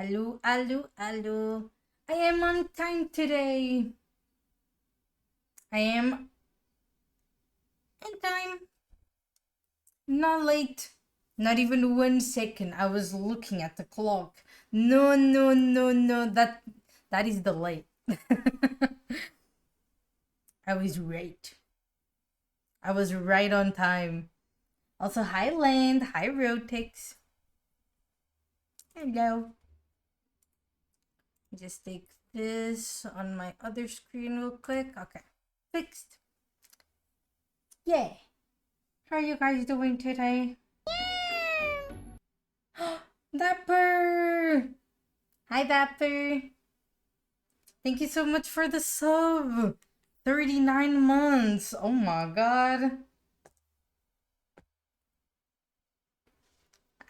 Hello, hello, hello. I am on time today. I am on time. Not late. Not even 1 second. I was looking at the clock. No, no, no, no. That is the late. I was right. I was right on time. Also, hi Land. Hi Rotex. Hello. Just take this on my other screen real quick. Okay. Fixed. Yeah. How are you guys doing today? Dapper! Hi, Dapper! Thank you so much for the sub! 39 months! Oh my god!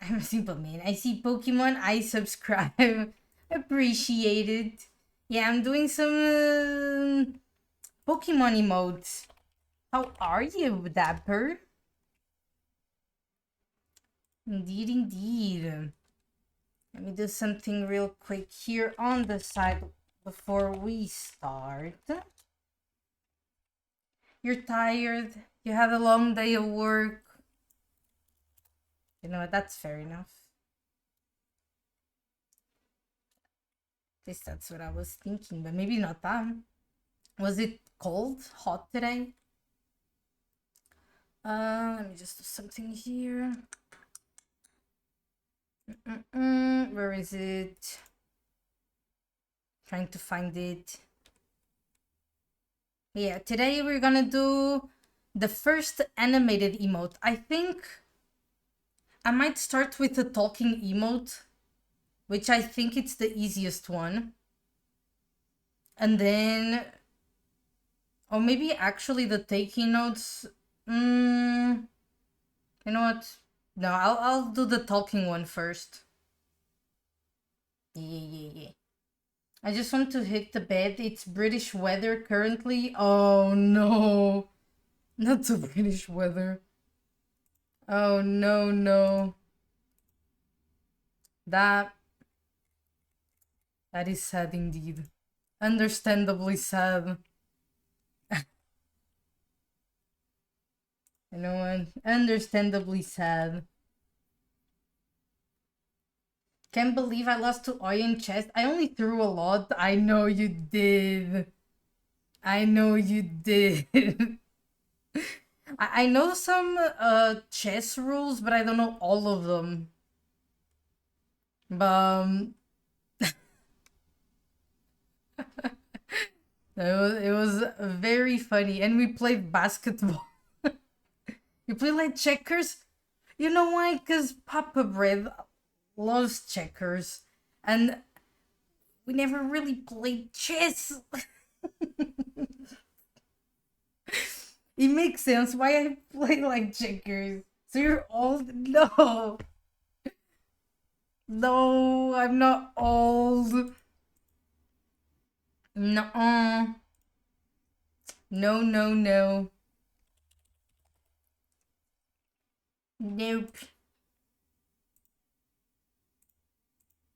I'm a simple man. I see Pokemon, I subscribe. Appreciate it. Yeah, I'm doing some Pokemon emotes. How are you, Dapper? Indeed, indeed. Let me do something real quick here on the side before we start. You're tired. You had a long day of work. You know what? That's fair enough. At least that's what I was thinking, but maybe not that. Was it cold? Hot today? Let me just do something here. Where is it? Trying to find it. Yeah, today we're gonna do the first animated emote. I think I might start with the talking emote, which I think it's the easiest one. And then, or maybe actually the taking notes. You know what? No, I'll do the talking one first. Yeah. I just want to hit the bed. It's British weather currently. Oh no, not the British weather. Oh no. That is sad indeed. Understandably sad. You know what? Understandably sad. Can't believe I lost to Iron Chest. I only threw a lot. I know you did. I know you did. I know some chess rules, but I don't know all of them. But it was very funny, and we played basketball. You play like checkers? You know why? Because Papa Bread loves checkers, and we never really played chess. It makes sense why I play like checkers. So you're old? No. No, I'm not old. No. No. Nope.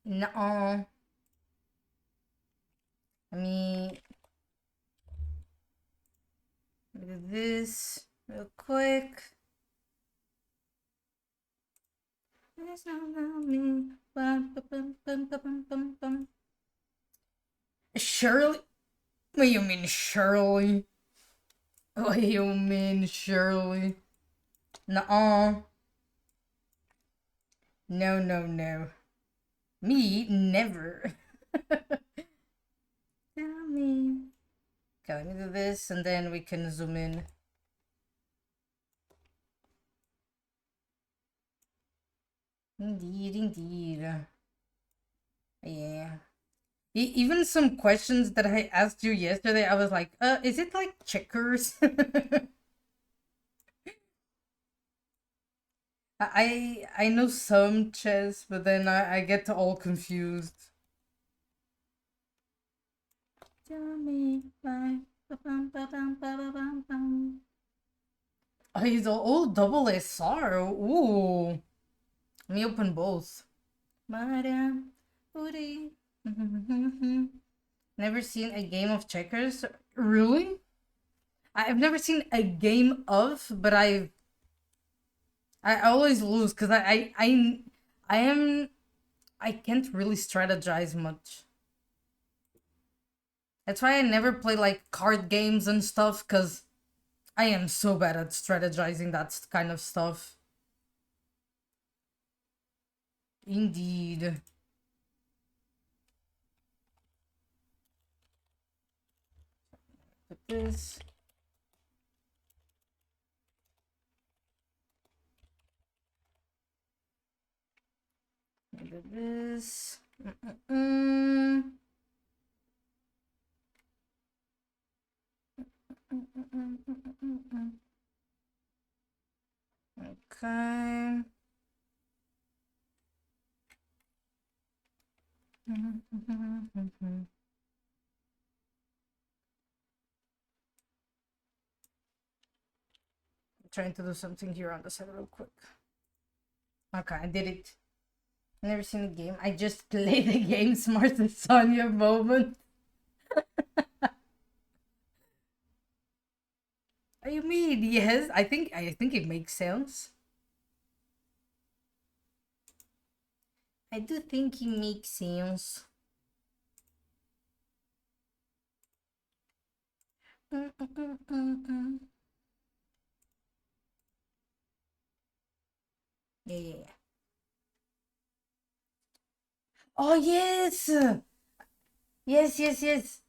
No. Let me do this real quick. Shirley? What do you mean, Shirley? What do you mean, Shirley? Nuh-uh. No. Me? Never. Tell me. Okay, let me do this and then we can zoom in. Indeed. Yeah. Even some questions that I asked you yesterday, I was like, is it like checkers? I know some chess, but then I get all confused. Tell me why. Oh, he's all double SR. Ooh. Let me open both. Booty. Never seen a game of checkers? Really? I've never seen a game of, but I always lose because I can't really strategize much. That's why I never play like card games and stuff, because I am so bad at strategizing that kind of stuff. Indeed. Put this. Put this. Okay. I'm trying to do something here on the side real quick. Okay, I did it. Never seen the game. I just play the game. Smart and Sonya moment. What do you mean? Yes, I think it makes sense. I do think it makes sense. Yeah. Oh yes, yes.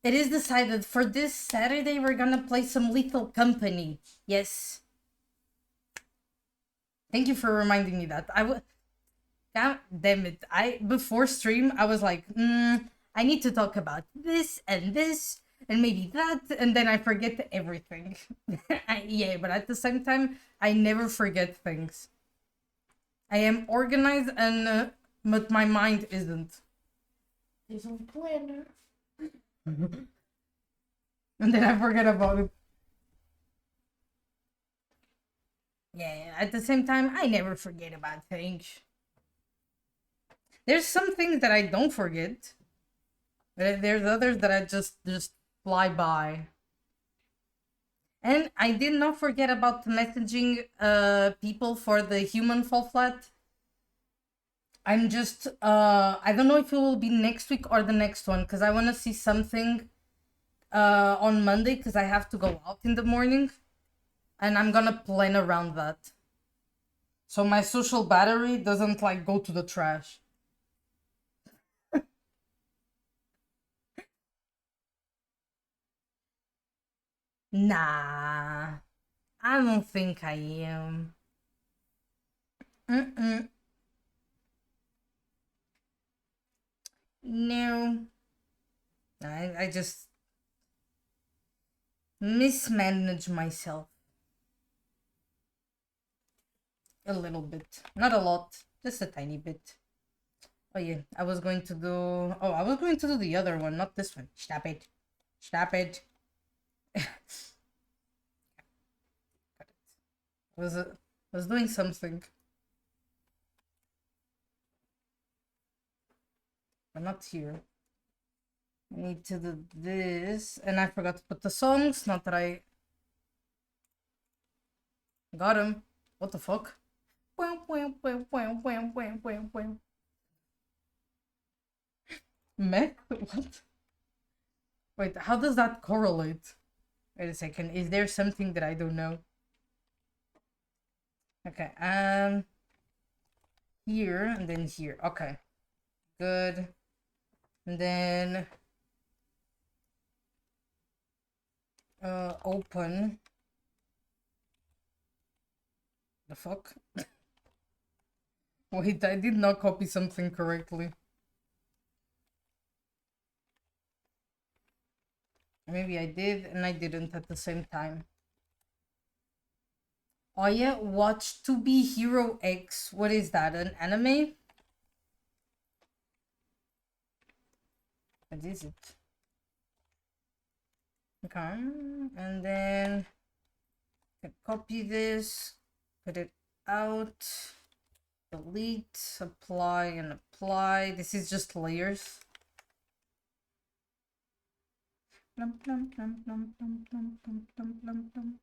It is decided for this Saturday. We're gonna play some Lethal Company. Yes. Thank you for reminding me that. God damn it! Before stream I was like, I need to talk about this and maybe that, and then I forget everything. Yeah, but at the same time, I never forget things. I am organized, and but my mind isn't. There's a planner. And then I forget about it. Yeah, at the same time, I never forget about things. There's some things that I don't forget. But there's others that I just fly by. And I did not forget about messaging people for the human fall flat. I'm just I don't know if it will be next week or the next one, because I want to see something on Monday, because I have to go out in the morning, and I'm gonna plan around that, so my social battery doesn't like go to the trash. Nah, I don't think I am. Mm-mm. No. I just mismanage myself a little bit. Not a lot, just a tiny bit. Oh yeah, I was going to do... Oh, I was going to do the other one, not this one. Stop it. Stop it. Was doing something. But not here. I need to do this, and I forgot to put the songs. Not that I got him. What the fuck? Meh? What? Wait, how does that correlate? Wait a second. Is there something that I don't know? Okay. Here and then here. Okay. Good. And then open. The fuck? Wait, I did not copy something correctly. Maybe I did and I didn't at the same time. Oh yeah, watch To Be Hero X. What is that? An anime? What is it? Okay, and then copy this, put it out, delete, apply, and apply. This is just layers. Plum, plum, plum, plum, plum, plum, plum, plum, plum, plum.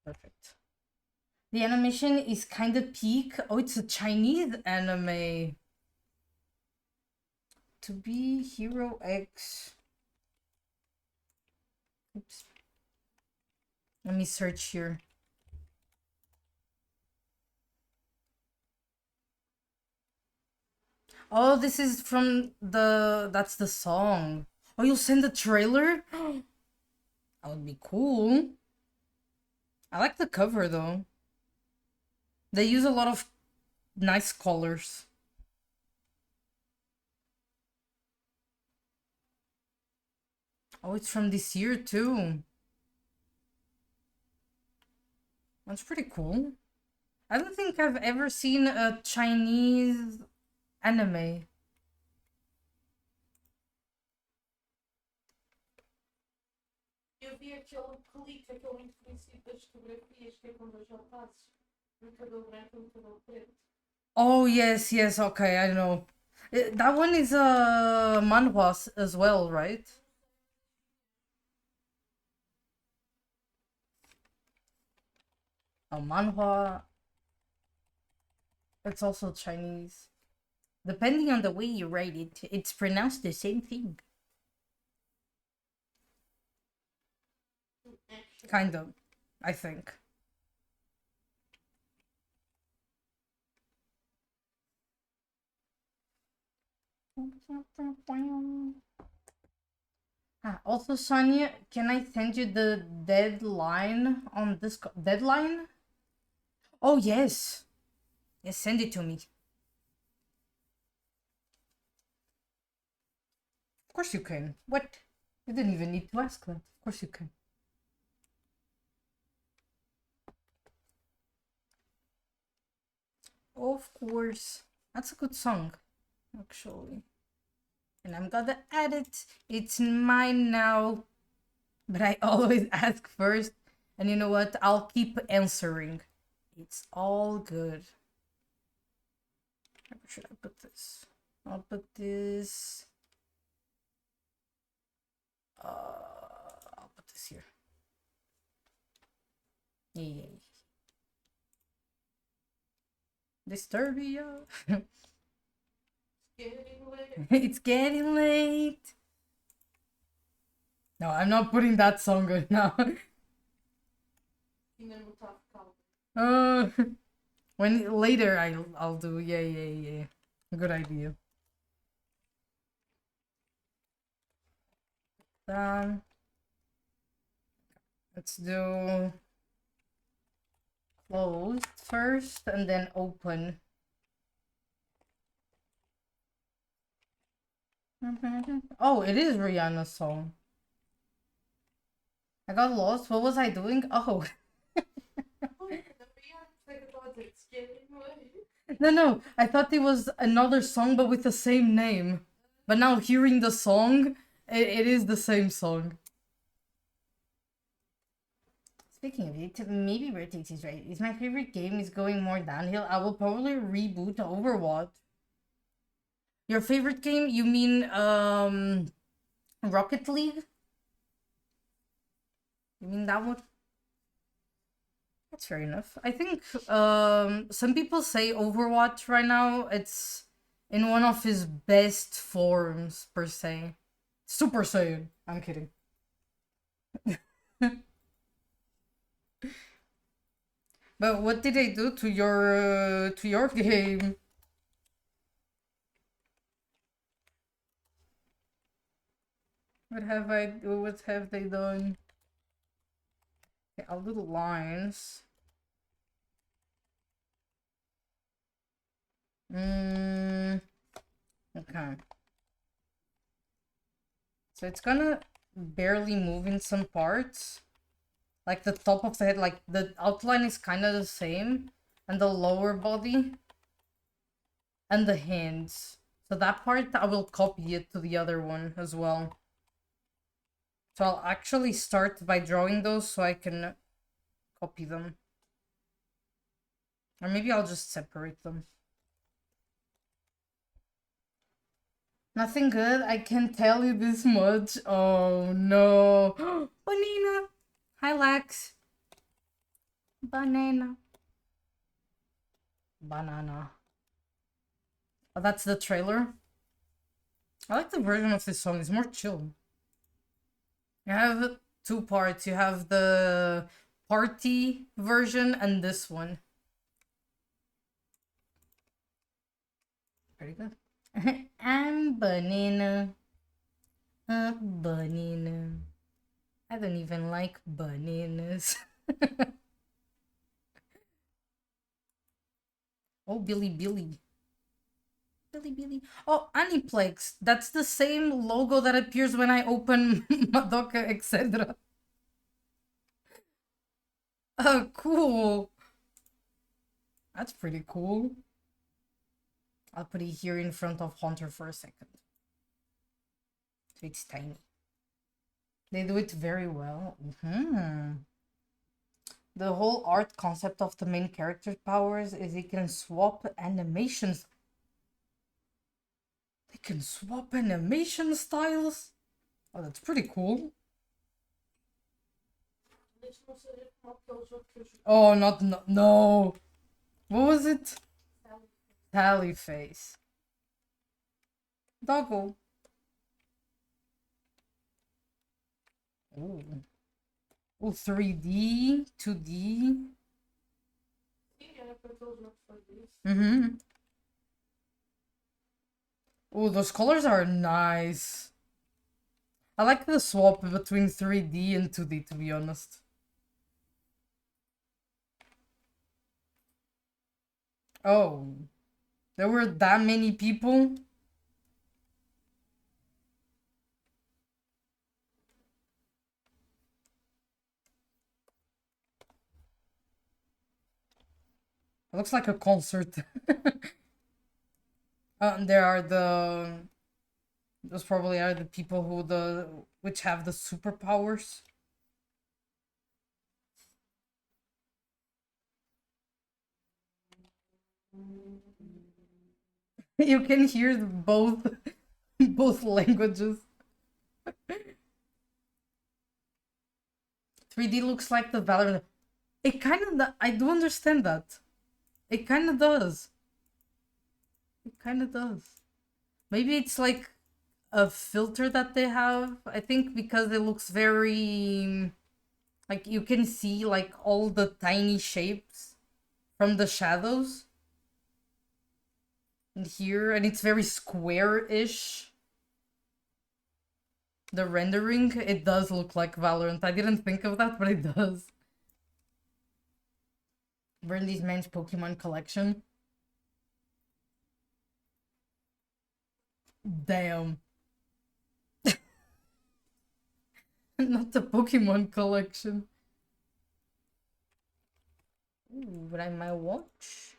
Perfect. The animation is kind of peak. Oh, it's a Chinese anime. To be Hero X. Oops. Let me search here. Oh, this is from the... That's the song. Oh, you'll send the trailer? That would be cool. I like the cover, though. They use a lot of nice colors. Oh, it's from this year, too. That's pretty cool. I don't think I've ever seen a Chinese anime. Eu vi aquele clique, aquele muito conhecido das fotografias, que é com dois rapazes, um cabelo branco e um cabelo preto. Oh, yes, yes, okay, I know. That one is a manhwa as well, right? A manhwa. It's also Chinese. Depending on the way you write it, it's pronounced the same thing. Kind of, I think. Also, Sonia, can I send you the deadline on this deadline? Oh, yes. Yes, send it to me. Of course you can. What? You didn't even need to ask that. Of course you can. Of course. That's a good song, actually. And I'm gonna add it. It's mine now. But I always ask first. And you know what? I'll keep answering. It's all good. Where should I put this? I'll put this... I'll put this here. Yay. Disturbia. It's getting late. No, I'm not putting that song good now. When later I'll do. Yeah. Good idea. Let's do closed first and then open. Oh, it is Rihanna's song. I got lost. What was I doing? Oh. No. I thought it was another song but with the same name. But now hearing the song, it is the same song. Speaking of it, maybe Vertex is right. If my favorite game is going more downhill, I will probably reboot Overwatch. Your favorite game? You mean Rocket League? You mean that one? That's fair enough. I think some people say Overwatch right now, it's in one of his best forms, per se. Super Saiyan. I'm kidding. But what did they do to your game? What have they done? Okay, I'll do the lines. Okay. So it's gonna barely move in some parts. Like the top of the head, like the outline is kind of the same. And the lower body. And the hands. So that part, I will copy it to the other one as well. So I'll actually start by drawing those so I can copy them. Or maybe I'll just separate them. Nothing good. I can tell you this much. Oh no. Banana. Hi, Lex. Banana. Banana. Oh, that's the trailer. I like the version of this song. It's more chill. You have two parts. You have the party version and this one. Very good. I'm banana. Banana. I don't even like bananas. Oh, Billy Billy. Billy Billy. Oh, Aniplex. That's the same logo that appears when I open Madoka, etc. Oh, cool. That's pretty cool. I'll put it here in front of Hunter for a second. So it's tiny. They do it very well. The whole art concept of the main character's powers is he can swap animations. They can swap animation styles? Oh, that's pretty cool. Deixa-me saber como é que aquele jogo que eu joguei. Oh, no. What was it? Tally face. Doggo. Ooh. Oh, 3D, 2D. Sim, era para aquele jogo que foi isso. Mm-hmm. Oh, those colors are nice. I like the swap between 3D and 2D, to be honest. Oh, there were that many people? It looks like a concert. And there are those probably are the people which have the superpowers. You can hear both languages. 3D looks like the Valorant. It kind of, I do understand that. It kind of does. It kind of does. Maybe it's like a filter that they have. I think because it looks very, like you can see like all the tiny shapes from the shadows. And here, and it's very square-ish. The rendering, it does look like Valorant. I didn't think of that, but it does. Burnley's man's Pokemon collection. Damn. Not the Pokemon collection. Ooh, but I might watch.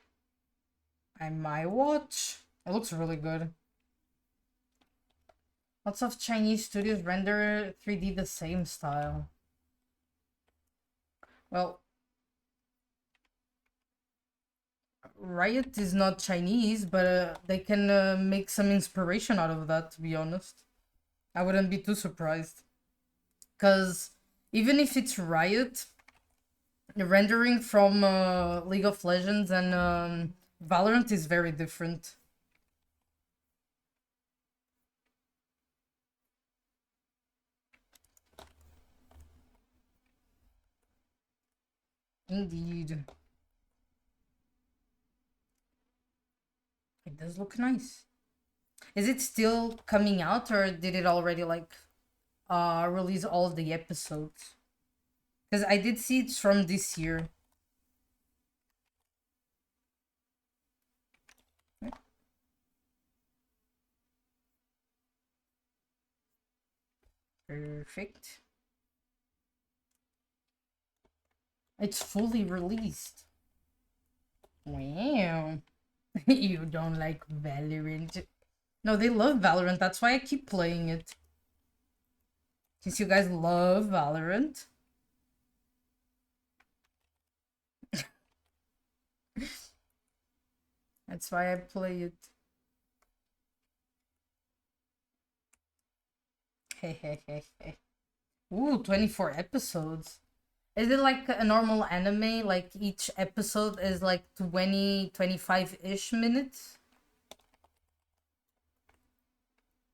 I might watch. It looks really good. Lots of Chinese studios render 3D the same style. Well, Riot is not Chinese, but they can make some inspiration out of that, to be honest. I wouldn't be too surprised. Because even if it's Riot, the rendering from League of Legends and Valorant is very different. Indeed. It does look nice. Is it still coming out or did it already like release all of the episodes? Because I did see it's from this year. Perfect. It's fully released. Wow. You don't like Valorant. No, they love Valorant. That's why I keep playing it. Since you guys love Valorant. That's why I play it. Ooh, 24 episodes. Is it like a normal anime? Like each episode is like 20, 25-ish minutes?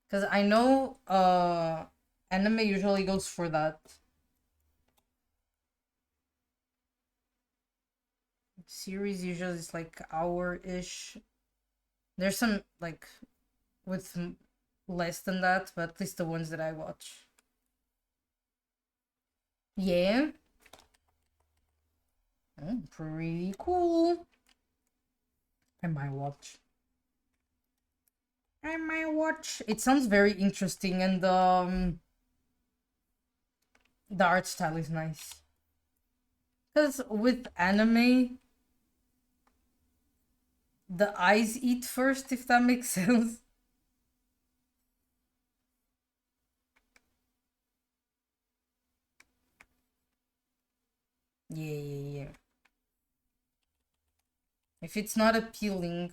Because I know anime usually goes for that. Series usually is like hour-ish. There's some like with less than that, but at least the ones that I watch. Yeah. Oh, pretty cool. I might watch. I might watch. It sounds very interesting, and the art style is nice. Because with anime, the eyes eat first, if that makes sense. Yeah. If it's not appealing,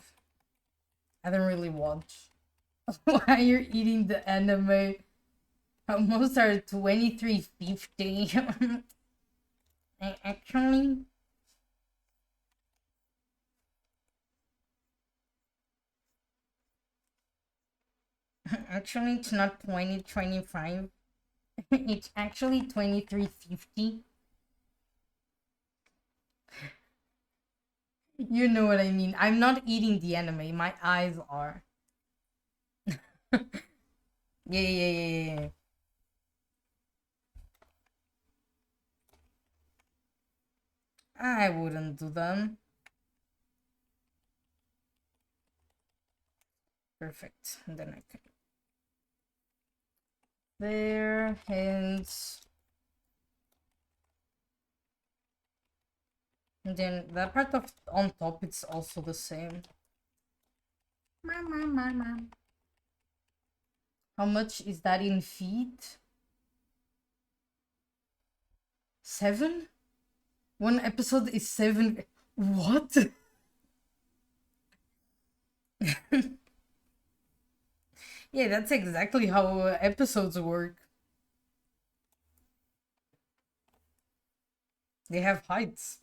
I don't really watch. While you're eating the anime, most are 23.50. Actually, actually, it's not 2025. It's actually 23.50. You know what I mean. I'm not eating the anime. My eyes are. Yeah. I wouldn't do them. Perfect. And then I can. There, hands. And then that part of on top, it's also the same. How much is that in feet? 7? One episode is 7. What? Yeah, that's exactly how episodes work. They have heights.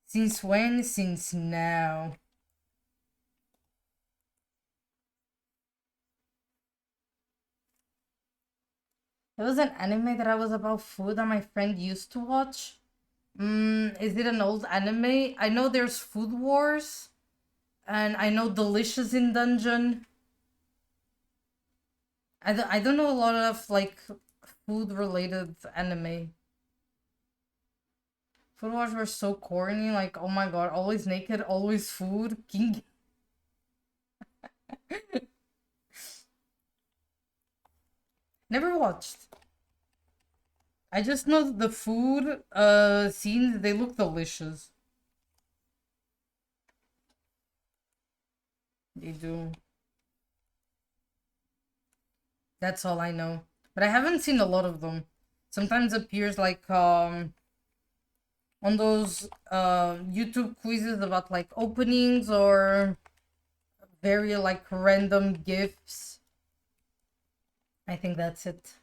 Since when? Since now. There was an anime that I was about food that my friend used to watch. Is it an old anime? I know there's Food Wars, and I know Delicious in Dungeon. I don't know a lot of like food related anime. Food Wars were so corny, like oh my god, always naked, always food. King. Never watched. I just know the food scenes, they look delicious. They do. That's all I know. But I haven't seen a lot of them. Sometimes appears like on those YouTube quizzes about like openings or very like random gifs. I think that's it.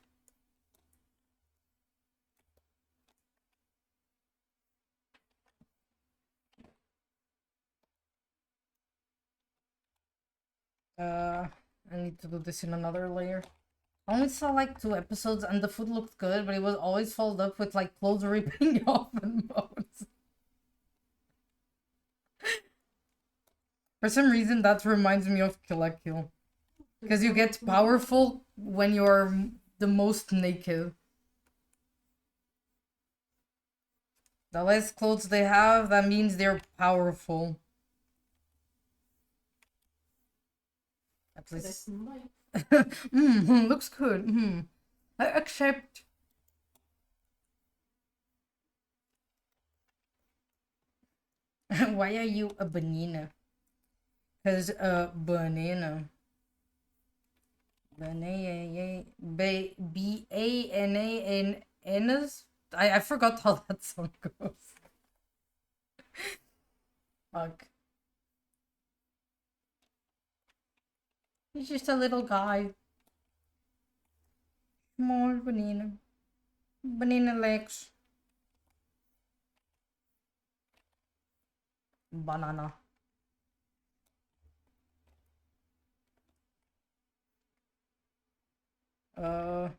I need to do this in another layer. I only saw like 2 episodes and the food looked good, but it was always followed up with like clothes ripping off and modes. For some reason, that reminds me of Kill la Kill. Because you get powerful when you're the most naked. The less clothes they have, that means they're powerful. At least. Looks good. I accept. Why are you a banana? Because a banana. Banana. B-A-N-A-N-A-N-N-S? I forgot how that song goes. Fuck. He's just a little guy. Small banana. Banana legs. Banana. Uh.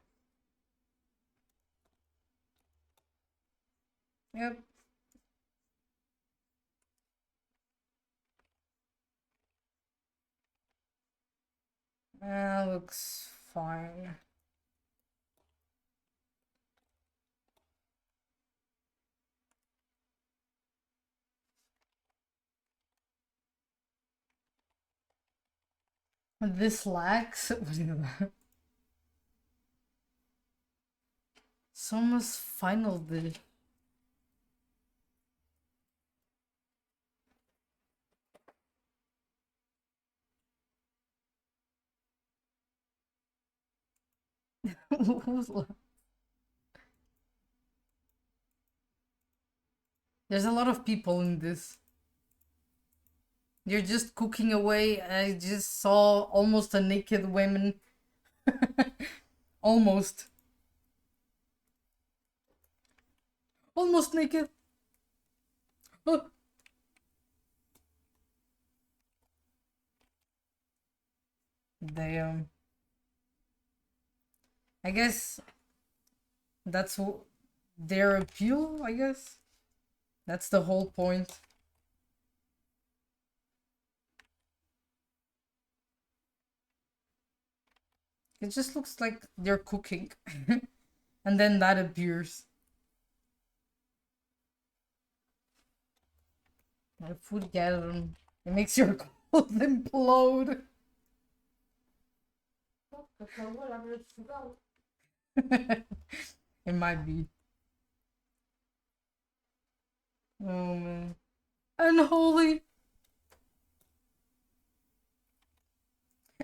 Yep. Looks fine. This lacks. What is that? It's almost final dish. There's a lot of people in this. You're just cooking away. I just saw almost a naked woman. Almost. Almost naked. Oh. Damn. I guess that's their appeal, I guess. That's the whole point. It just looks like they're cooking. And then that appears. My food gathering. It makes your clothes implode. It might be. Oh man. Unholy.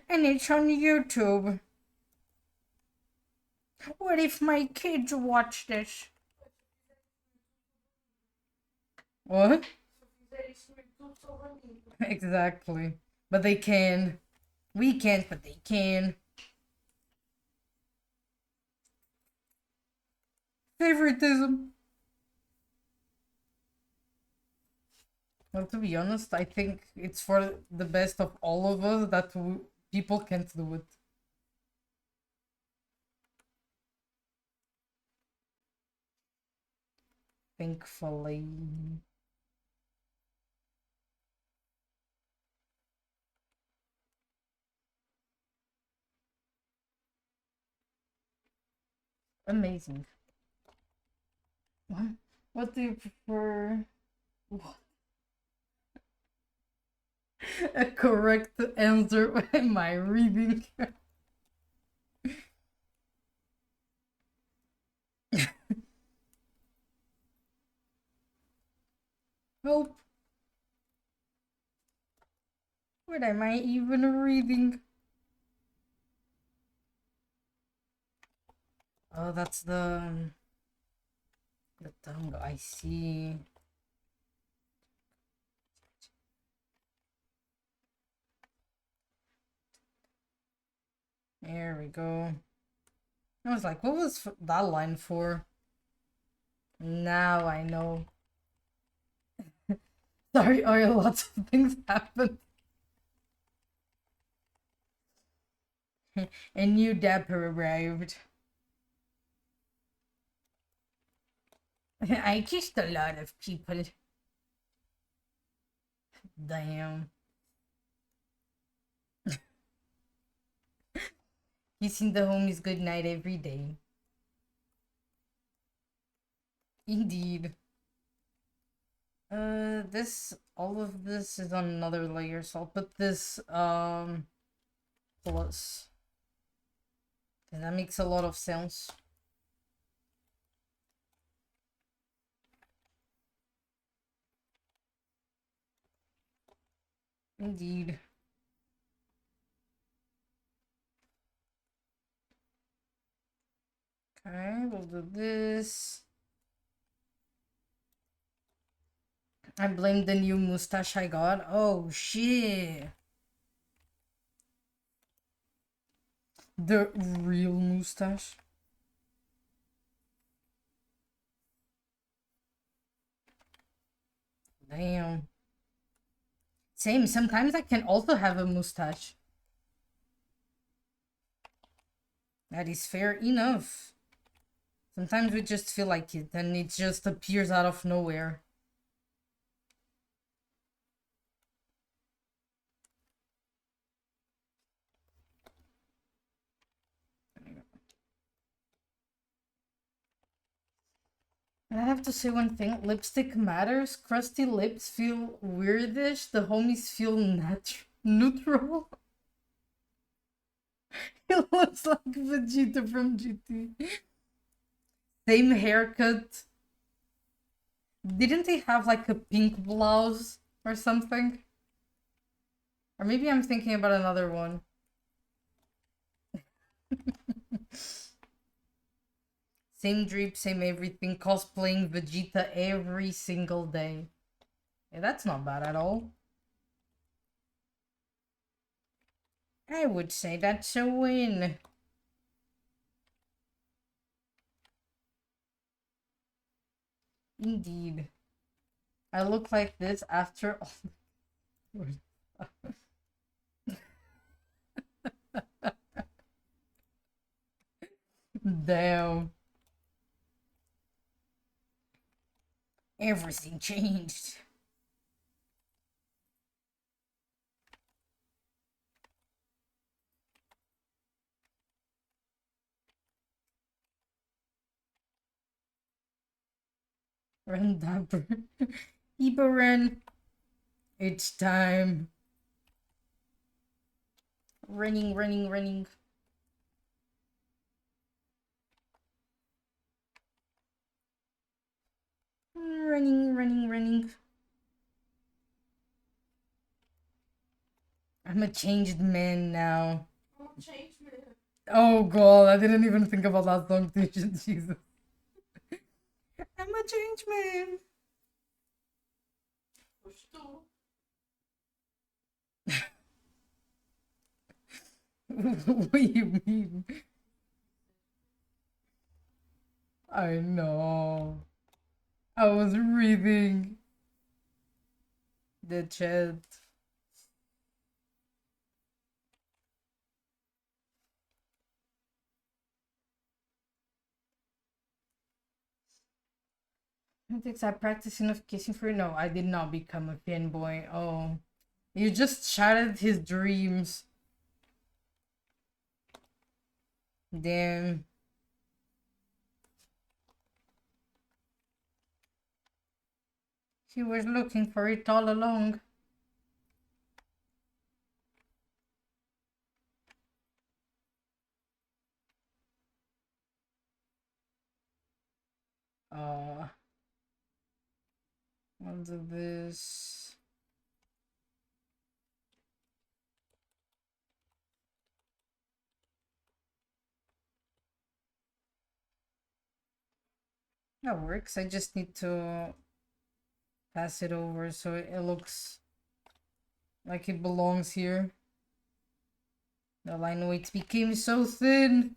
And it's on YouTube. What if my kids watch this? What? Exactly. But they can. We can't, but they can. Favoritism. Well, to be honest, I think it's for the best of all of us that people can't do it. Thankfully. Amazing. What do you prefer? What? A correct answer. Am I reading? Help. What am I even reading? Oh, that's the tongue. I see. There we go. I was like, what was that line for? Now I know. Sorry, oh, lots of things happened. A new dapper arrived. I kissed a lot of people. Damn. Kissing the homies goodnight every day. Indeed. All of this is on another layer, so I'll put this, plus. And that makes a lot of sense. Indeed. Okay, we'll do this. I blame the new mustache I got. Oh, shit. The real mustache. Damn. Same, sometimes I can also have a mustache. That is fair enough. Sometimes we just feel like it and it just appears out of nowhere. And I have to say one thing, lipstick matters. Crusty lips feel weirdish. The homies feel neutral. It looks like Vegeta from GT. Same haircut. Didn't they have like a pink blouse or something? Or maybe I'm thinking about another one. Same drip, same everything, cosplaying Vegeta every single day. Yeah, that's not bad at all. I would say that's a win. Indeed. I look like this after all. Damn. Everything changed. Run Dapper. Ibaran. It's time. Running, running, running. Running, running, running. I'm a changed man now. I'm a changed man. Oh god, I didn't even think about that song. Jesus. I'm a changed man. Gostou. What do you mean? I know. I was reading the chat. Thanks, I practiced enough kissing for you. No, I did not become a fanboy. Oh. You just shattered his dreams. Damn. He was looking for it all along. Uh, I'll do this. That works. I just need to pass it over so it looks like it belongs here. The line weight became so thin.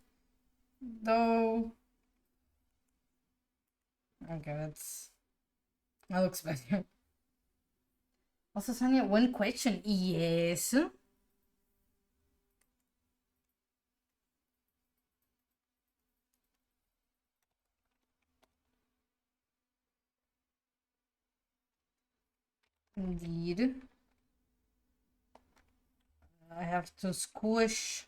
Though. Okay, that looks better. Also, Sonia, one question. Yes. Indeed. I have to squish.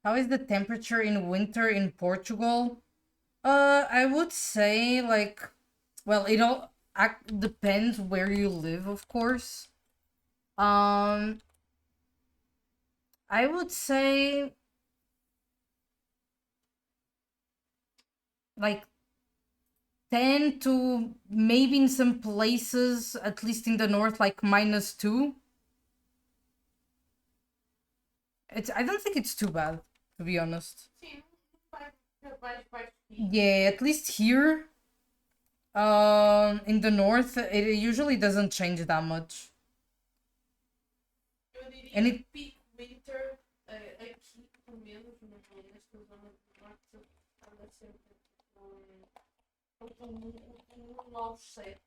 How is the temperature in winter in Portugal? I would say like, well, it all depends where you live, of course. I would say like 10 to maybe in some places, at least in the north, like -2. I don't think it's too bad, to be honest. Sim, vai baixo. Yeah, at least here, in the north, it usually doesn't change that much. Eu diria And it peak winter aqui, pelo menos nesta zona do norte, anda sempre com 97.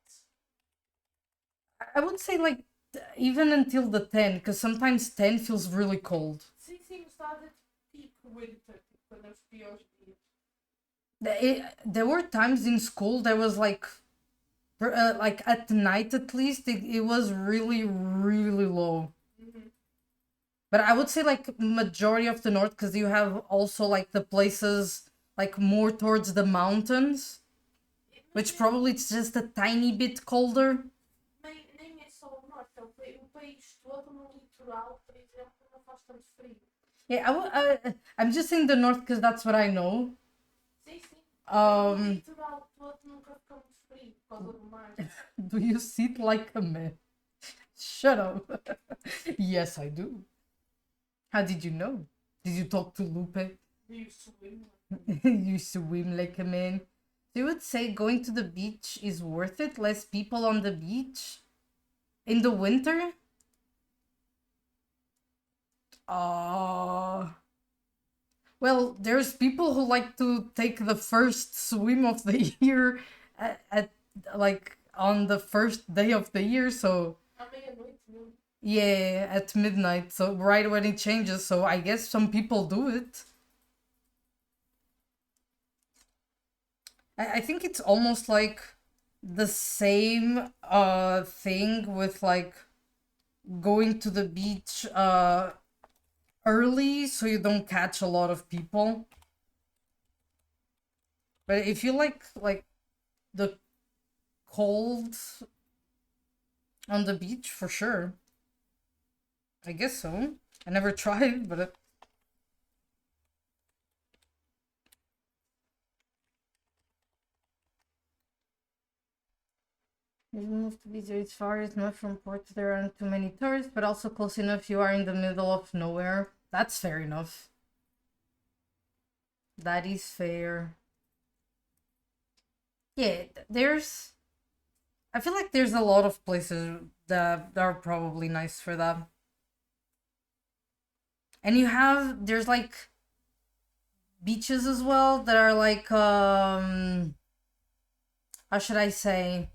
I would say like even until the 10, because sometimes 10 feels really cold. Sim, sim, estava de tipo winter, tipo, quando é os piores dias. There were times in school there was like at night at least it was really really low. But I would say like majority of the north, because you have also like the places like more towards the mountains, which probably it's just a tiny bit colder. Nem é só o norte, é o país todo no litoral, por exemplo, não faz tanto frio. Yeah, I'm just saying the north because that's what I know. Sim, sim. O Um, litoral todo nunca fica muito frio por causa do mar. do you sit like a man? Shut up. Yes, I do. How did you know? Did you talk to Lupe? Do you swim? You swim like a man. So you would say going to the beach is worth it? Less people on the beach? In the winter? Well, there's people who like to take the first swim of the year at like on the first day of the year, so À meia-noite mesmo. yeah, at midnight, so right when it changes, so I guess some people do it. I think it's almost like the same thing with like going to the beach early so you don't catch a lot of people. But if you like the cold on the beach, for sure. I guess so. I never tried, but you move to beach, it's far enough from port, there aren't too many tourists, but also close enough you are in the middle of nowhere. That's fair enough. That is fair. Yeah, there's. I feel like there's a lot of places that are probably nice for that. And there's like beaches as well that are like how should I say,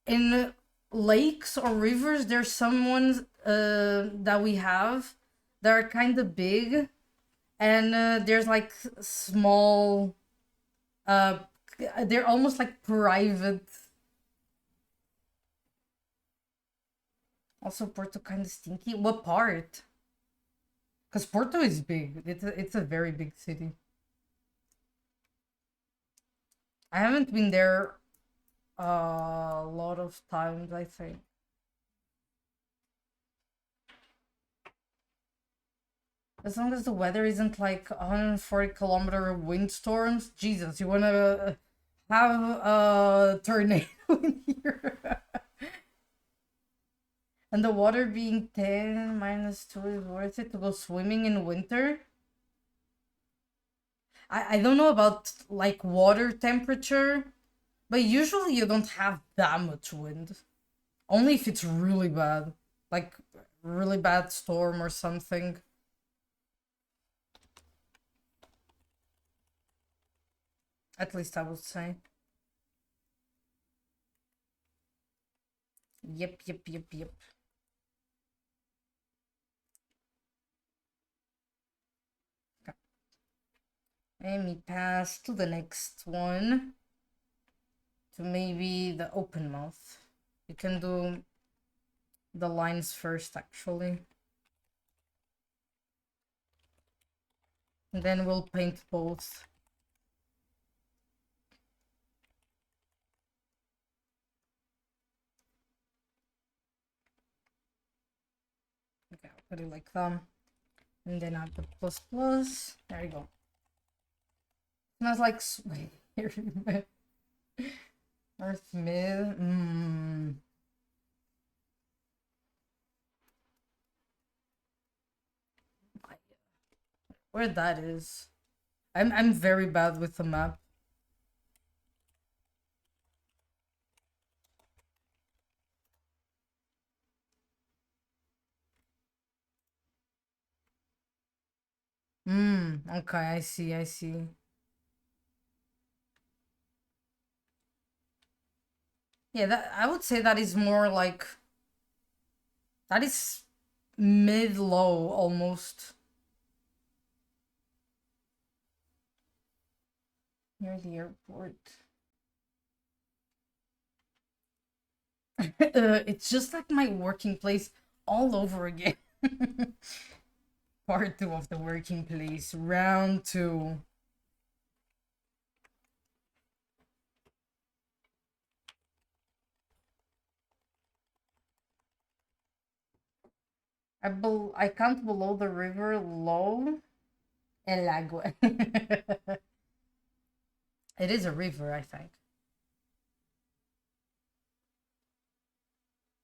in lakes or rivers. There's some ones that we have that are kind of big, and there's like small they're almost like private. Also Porto kind of stinky. What part? Because Porto is big. It's a very big city. I haven't been there a lot of times, I think. As long as the weather isn't like 140-kilometer windstorms. Jesus, you wanna have a tornado in here? And the water being 10 -2 is worth it to go swimming in winter? I don't know about like water temperature, but usually you don't have that much wind. Only if it's really bad. Like really bad storm or something. At least I would say. Yep. Let me pass to the next one. To maybe the open mouth. You can do the lines first, actually. And then we'll paint both. Okay, I'll put it like that. And then I'll put plus plus. There you go. Smells like Earth mid. Where that is. I'm very bad with the map. Okay, I see. Yeah, that I would say that is more like that is mid-low almost. Near the airport. It's just like my working place all over again. Part two of the working place, round two. I count below the river low El Agua. It is a river, I think.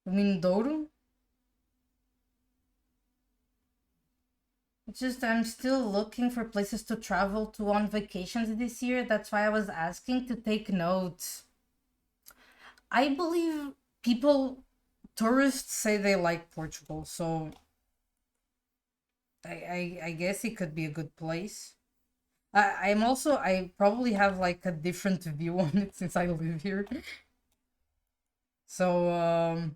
You mean Douro? It's just I'm still looking for places to travel to on vacations this year. That's why I was asking to take notes. I believe people, tourists say they like Portugal, so I guess it could be a good place. I'm also, I probably have like a different view on it since I live here. So,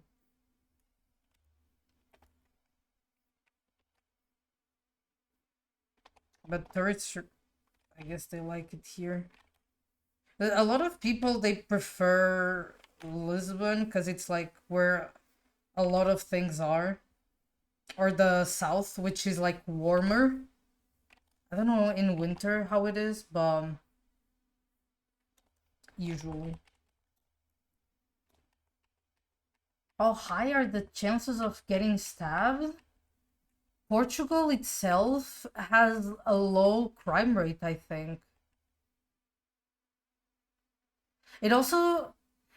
but tourists, I guess they like it here. A lot of people, they prefer Lisbon because it's like where a lot of things are. Or the south, which is like warmer. I don't know in winter how it is, but usually. How high are the chances of getting stabbed? Portugal itself has a low crime rate, I think. It also,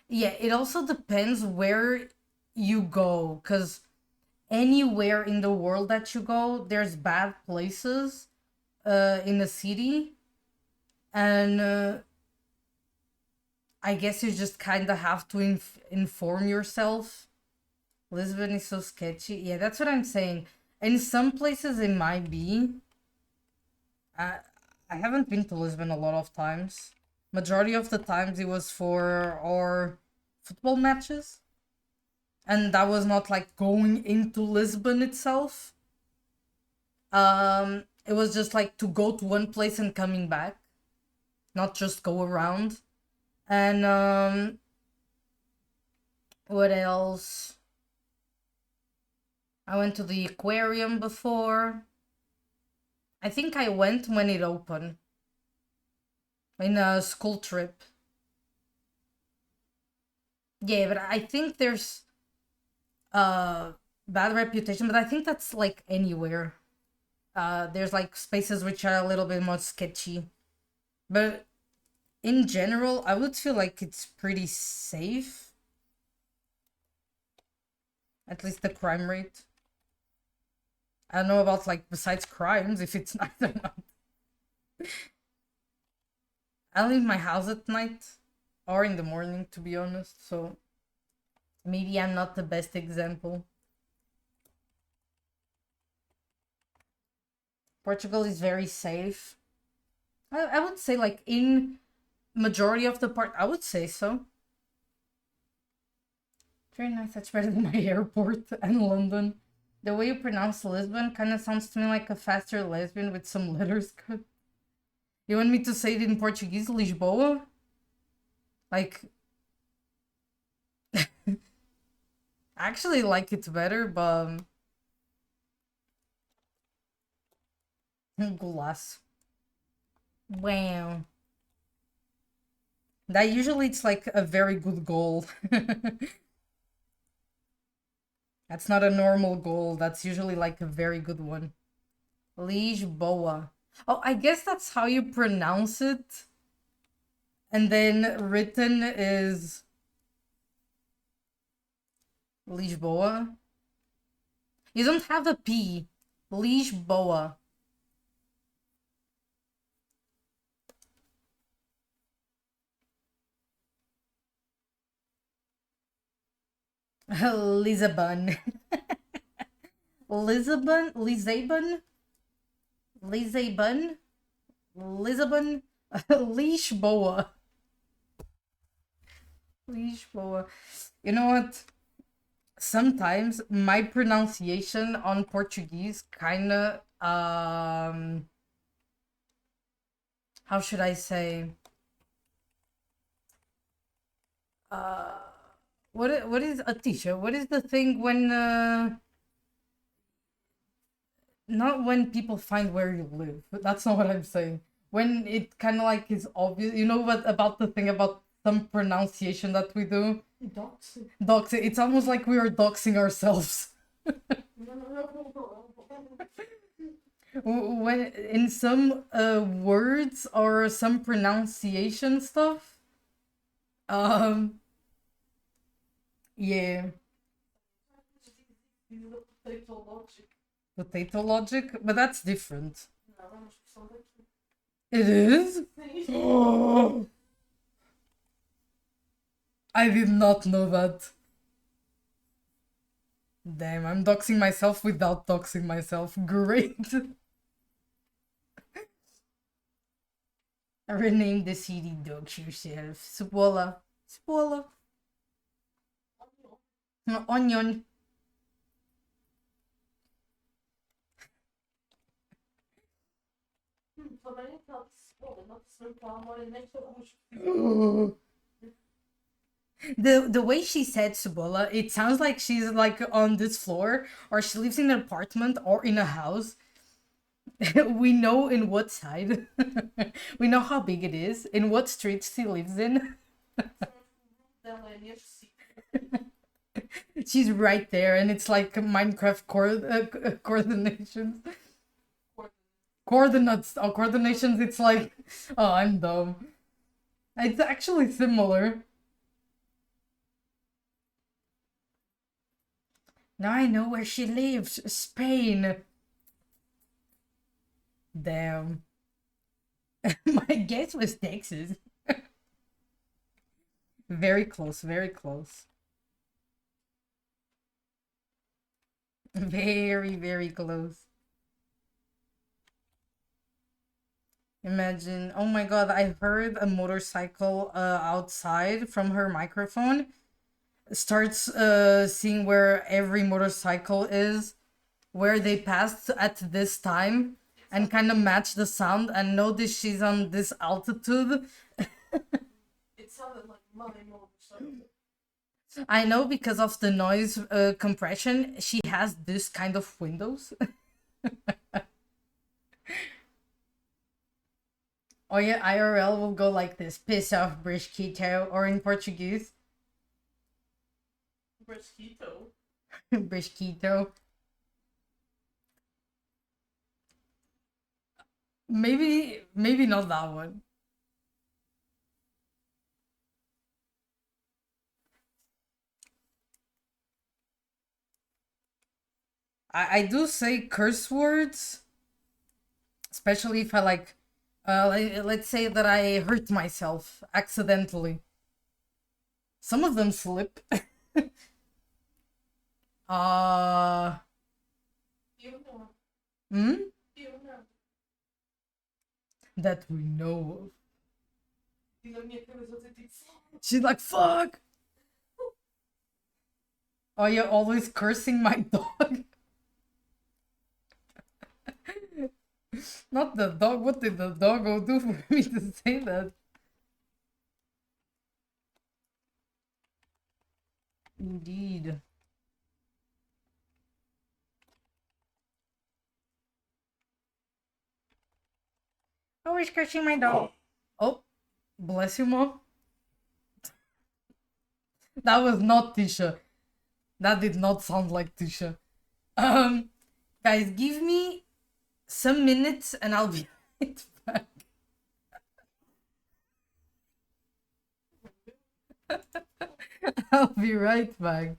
yeah, it also depends where you go, because anywhere in the world that you go, there's bad places in the city, and I guess you just kind of have to inform yourself. Lisbon is so sketchy. Yeah, that's what I'm saying. In some places, it might be. I, I haven't been to Lisbon a lot of times. Majority of the times it was for our football matches. And that was not like going into Lisbon itself. It was just like to go to one place and coming back, not just go around. And what else? I went to the aquarium before. I think I went when it opened. In a school trip. Yeah, but I think there's bad reputation, but I think that's like anywhere. There's like spaces which are a little bit more sketchy. But in general, I would feel like it's pretty safe. At least the crime rate. I don't know about like besides crimes, if it's not or not. I leave my house at night or in the morning, to be honest, so maybe I'm not the best example. Portugal is very safe. I would say like in majority of the part, I would say so. Very nice. That's better than my airport and London. The way you pronounce Lisbon kind of sounds to me like a faster lesbian with some letters cut. You want me to say it in Portuguese, Lisboa? Like, I actually like it better, but glass. Wow. That usually it's like a very good goal. That's not a normal goal. That's usually like a very good one. Lisboa. Oh, I guess that's how you pronounce it. And then written is Lisboa. You don't have a P. Lisboa. Lisbon. Lisbon? Lisbon? Lisbon? Lisbon? Lisboa. Lisboa. You know what? Sometimes my pronunciation on Portuguese kind of how should I say? Uh, what is a teacher? What is the thing when not when people find where you live? That's not what I'm saying. When it kind of like is obvious, you know what about the thing about some pronunciation that we do? Doxing. Doxing. It's almost like we are doxing ourselves. When in some words or some pronunciation stuff. Um. Yeah. Potato logic. Potato logic, but that's different. Não, é uma expressão daqui. It is? Sim. Oh, I did not know that. Damn, I'm doxing myself without doxing myself. Great. Rename the city, dox yourself. Spoiler. Spoiler. Onion. Também aquela cebola, não percebeu que ela mora nesta rua. The way she said Subola, it sounds like she's like on this floor, or she lives in an apartment or in a house. We know in what side. We know how big it is, in what street she lives in. Dela é neste sítio. She's right there, and it's like Minecraft coordinations. Coordinates. Oh, coordinations, it's like. Oh, I'm dumb. It's actually similar. Now I know where she lives. Spain. Damn. My guess was Texas. Very close, very close. Very, very close. Imagine, oh my god, I heard a motorcycle outside from her microphone. Starts seeing where every motorcycle is, where they passed at this time, and kind of match the sound and notice she's on this altitude. It sounded like my motorcycle. I know because of the noise compression, she has this kind of windows. Oh yeah, IRL will go like this. Piss off, Brisquito, or in Portuguese, Brisquito. Brisquito. Maybe not that one. I do say curse words, especially if I like, let's say that I hurt myself accidentally. Some of them slip. uh, Eu não. hmm? Eu não. That we know of. E na minha cabeça eu tenho tipo. She's like, fuck! Oh, you're always cursing my dog. Not the dog. What did the doggo do for me to say that? Indeed. Always cursing my dog. Oh, bless you, mom. That was not Tisha. That did not sound like Tisha. Guys, give me some minutes and I'll be right back. I'll be right back.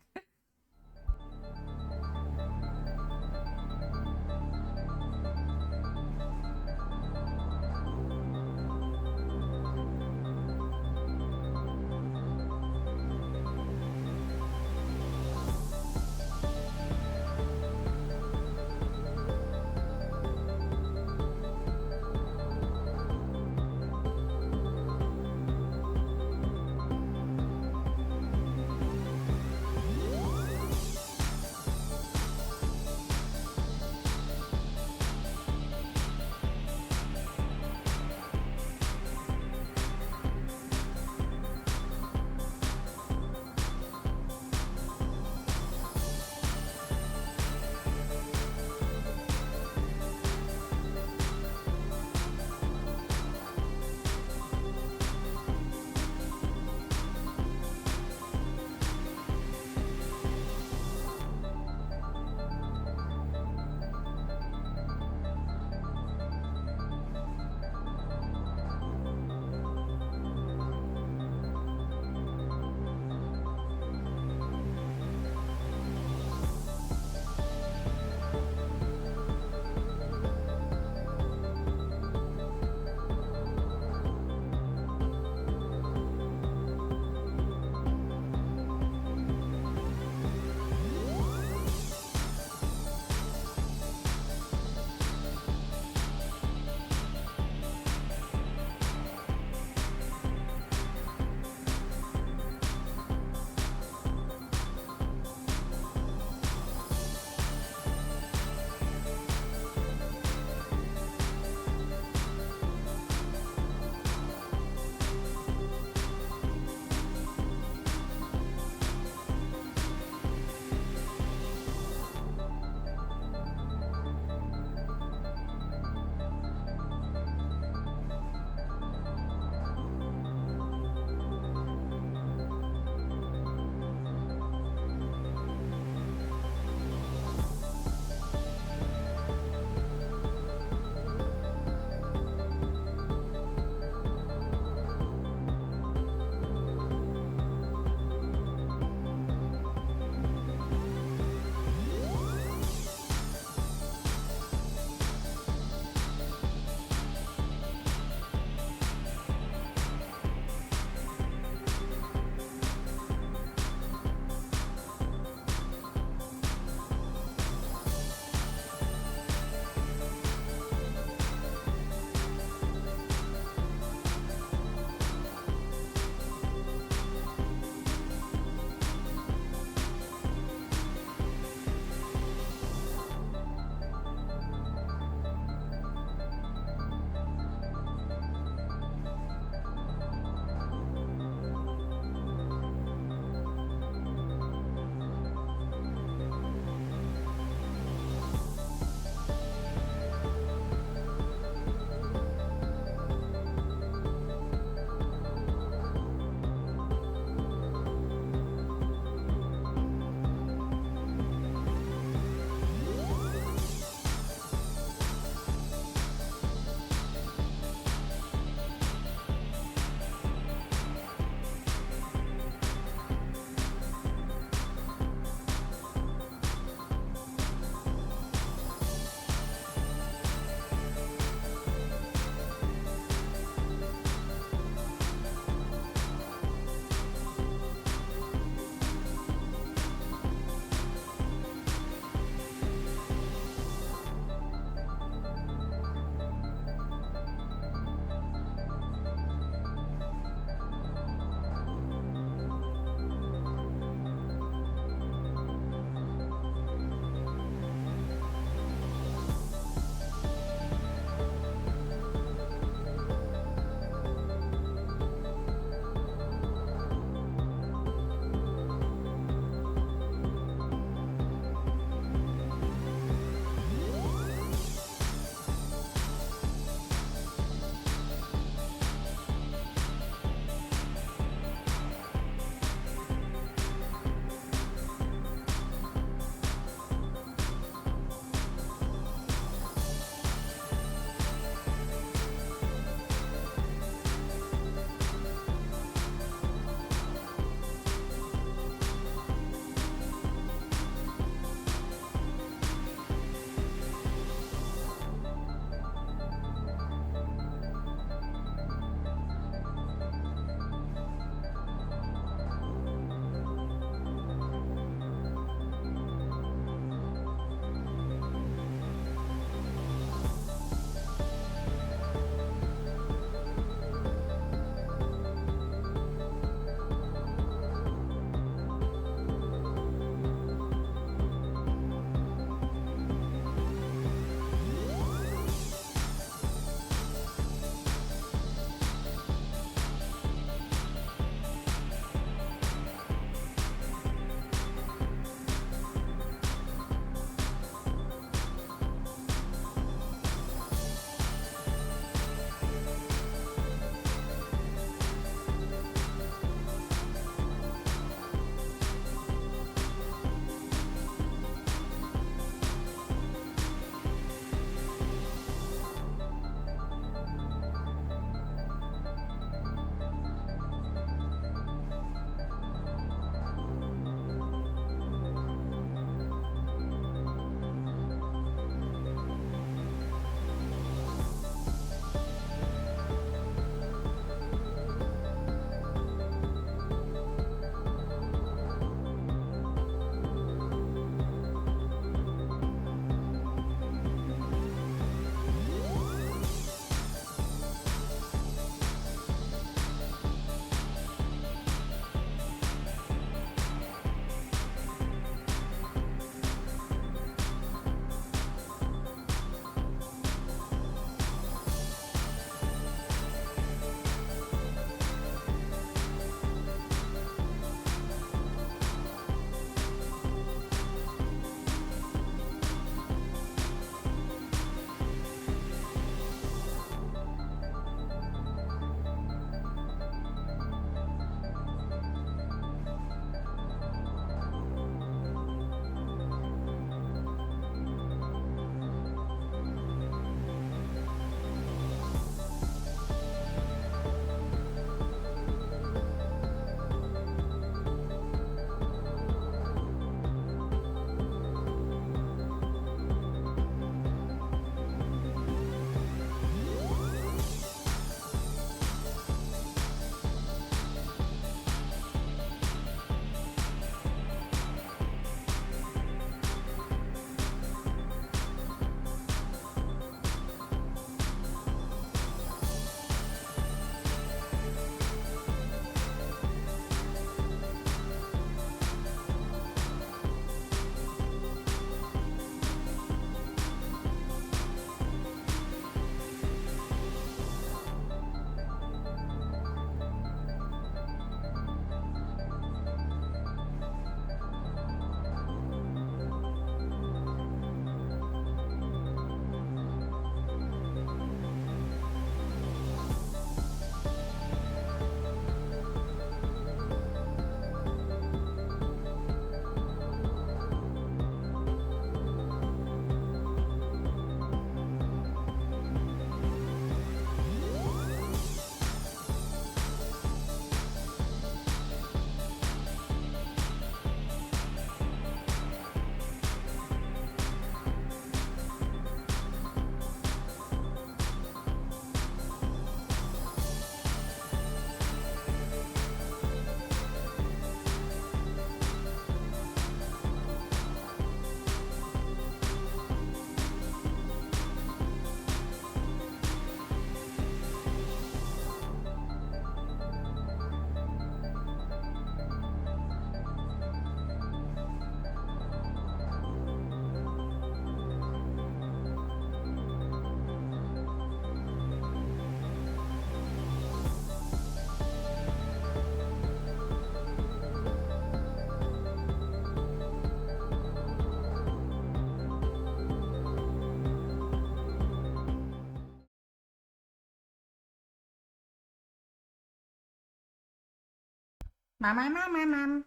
Mom.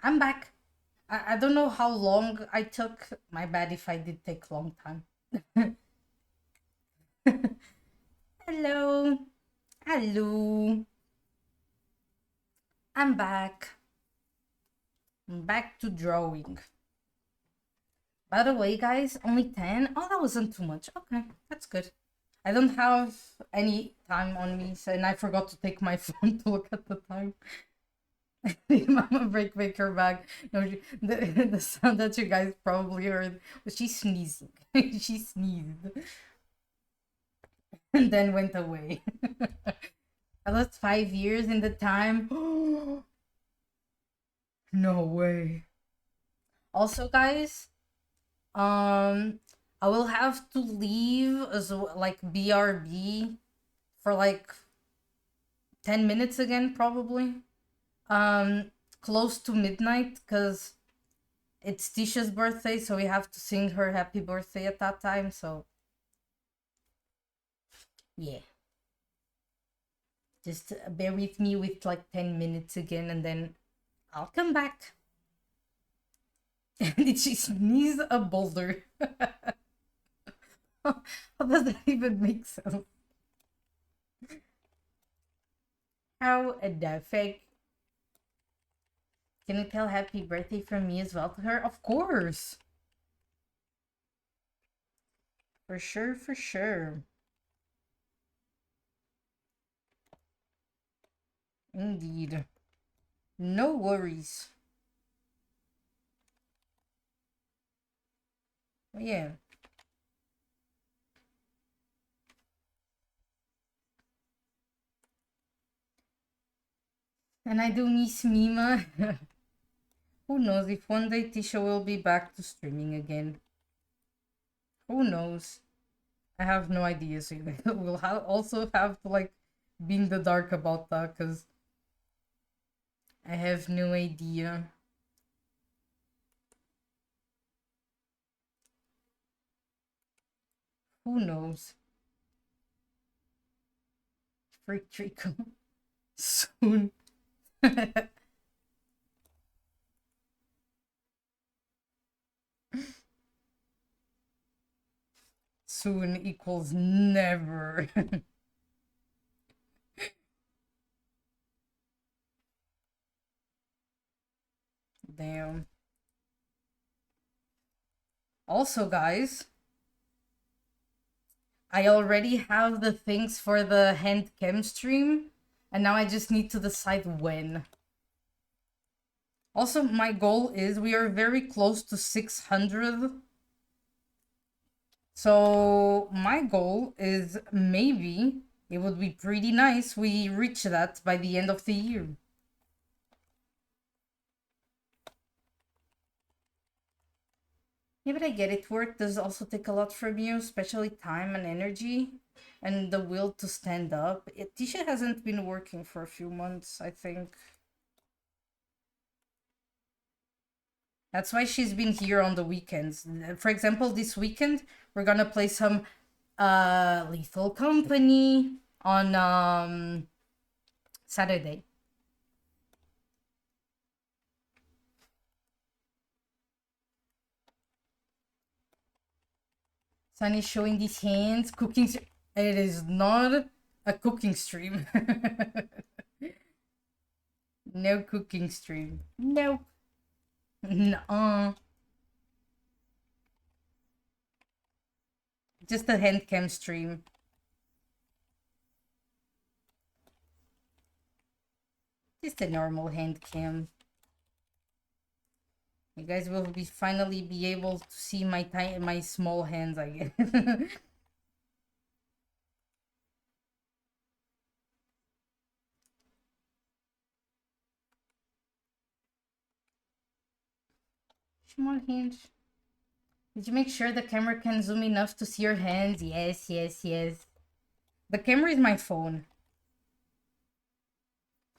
I'm back. I don't know how long I took. My bad if I did take a long time. Hello. Hello. I'm back. I'm back to drawing. By the way, guys, only 10? Oh, that wasn't too much. Okay, that's good. I don't have any time on me, so, and I forgot to take my phone to look at the time. Mama break her back. No, the sound that you guys probably heard was she sneezing. She sneezed and then went away. I lost 5 years in the time. No way. Also, guys, I will have to leave as like BRB for like 10 minutes again, probably. Close to midnight, because it's Tisha's birthday, so we have to sing her happy birthday at that time, so yeah. Just bear with me with like 10 minutes again, and then I'll come back. Did she sneeze a boulder? How does that even make sense? How the fuck? Can you tell happy birthday from me as well to her? Of course. For sure, for sure. Indeed. No worries. Yeah. And I do miss Mima. Who knows if one day Tisha will be back to streaming again. Who knows? I have no idea. So we'll also have to like be in the dark about that, because I have no idea. Who knows? Freak Trico. Soon. Soon equals never. Damn. Also, guys, I already have the things for the hand cam stream, and now I just need to decide when. Also, my goal is we are very close to 600. So my goal is maybe it would be pretty nice we reach that by the end of the year. Yeah, but I get it. Work does also take a lot from you, especially time and energy and the will to stand up. Tisha hasn't been working for a few months, I think. That's why she's been here on the weekends. For example, this weekend, we're gonna play some Lethal Company on Saturday. Sunny showing these hands, cooking. It is not a cooking stream. No cooking stream. No. No. Just a hand cam stream. Just a normal hand cam. You guys will be finally be able to see my small hands, I guess. Small hands. Did you make sure the camera can zoom enough to see your hands? Yes, yes, yes. The camera is my phone.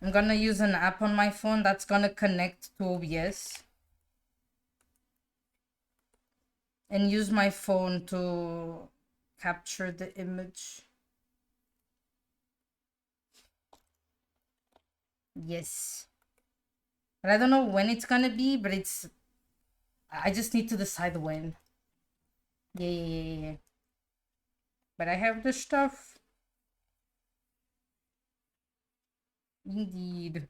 I'm gonna use an app on my phone that's gonna connect to OBS. And use my phone to capture the image. Yes. But I don't know when it's gonna be, but it's... I just need to decide when. Yeah. But I have the stuff. Indeed.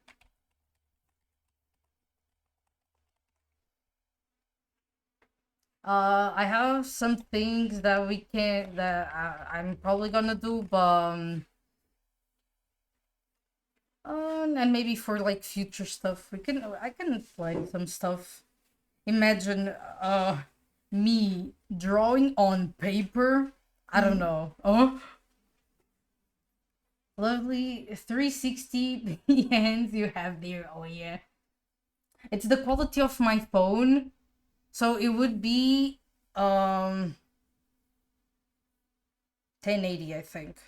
I have some things that we can... that I'm probably gonna do, but... and maybe for like future stuff, I can plan some stuff. Imagine me drawing on paper. I don't know. Oh, lovely 360 hands you have there. Oh yeah, it's the quality of my phone, so it would be 1080, I think.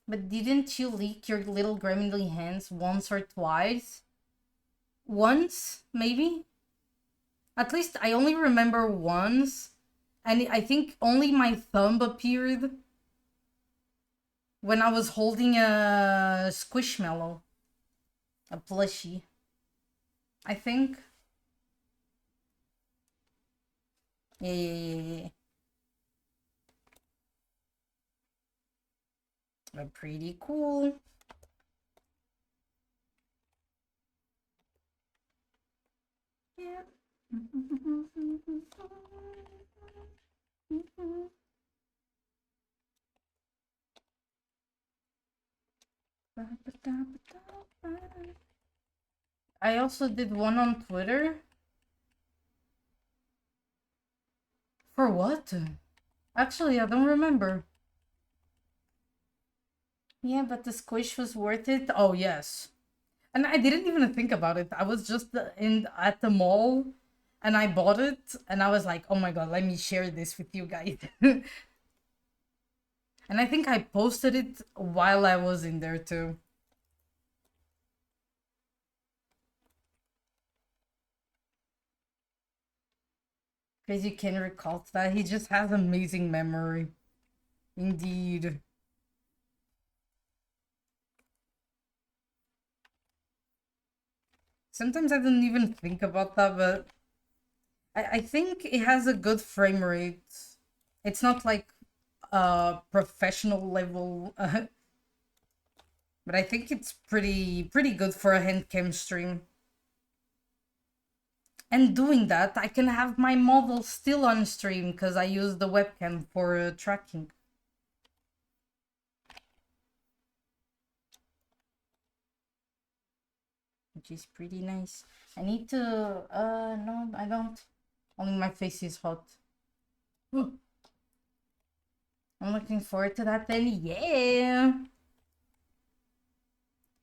But didn't you leak your little gremlin hands once or twice? Once, maybe? At least I only remember once, and I think only my thumb appeared when I was holding a squishmallow, a plushie. I think. Yeah. But pretty cool. Yeah. I also did one on Twitter. For what? Actually, I don't remember. Yeah, but the squish was worth it. Oh, yes. And I didn't even think about it. I was just in at the mall and I bought it and I was like, "Oh my god, let me share this with you guys." And I think I posted it while I was in there too. Because you can recall that he just has amazing memory. Indeed. Sometimes I don't even think about that, but I think it has a good frame rate. It's not like professional level, but I think it's pretty good for a hand cam stream. And doing that, I can have my model still on stream because I use the webcam for tracking. Which is pretty nice. I need to, no, I don't. Only my face is hot. I'm looking forward to that then, yeah.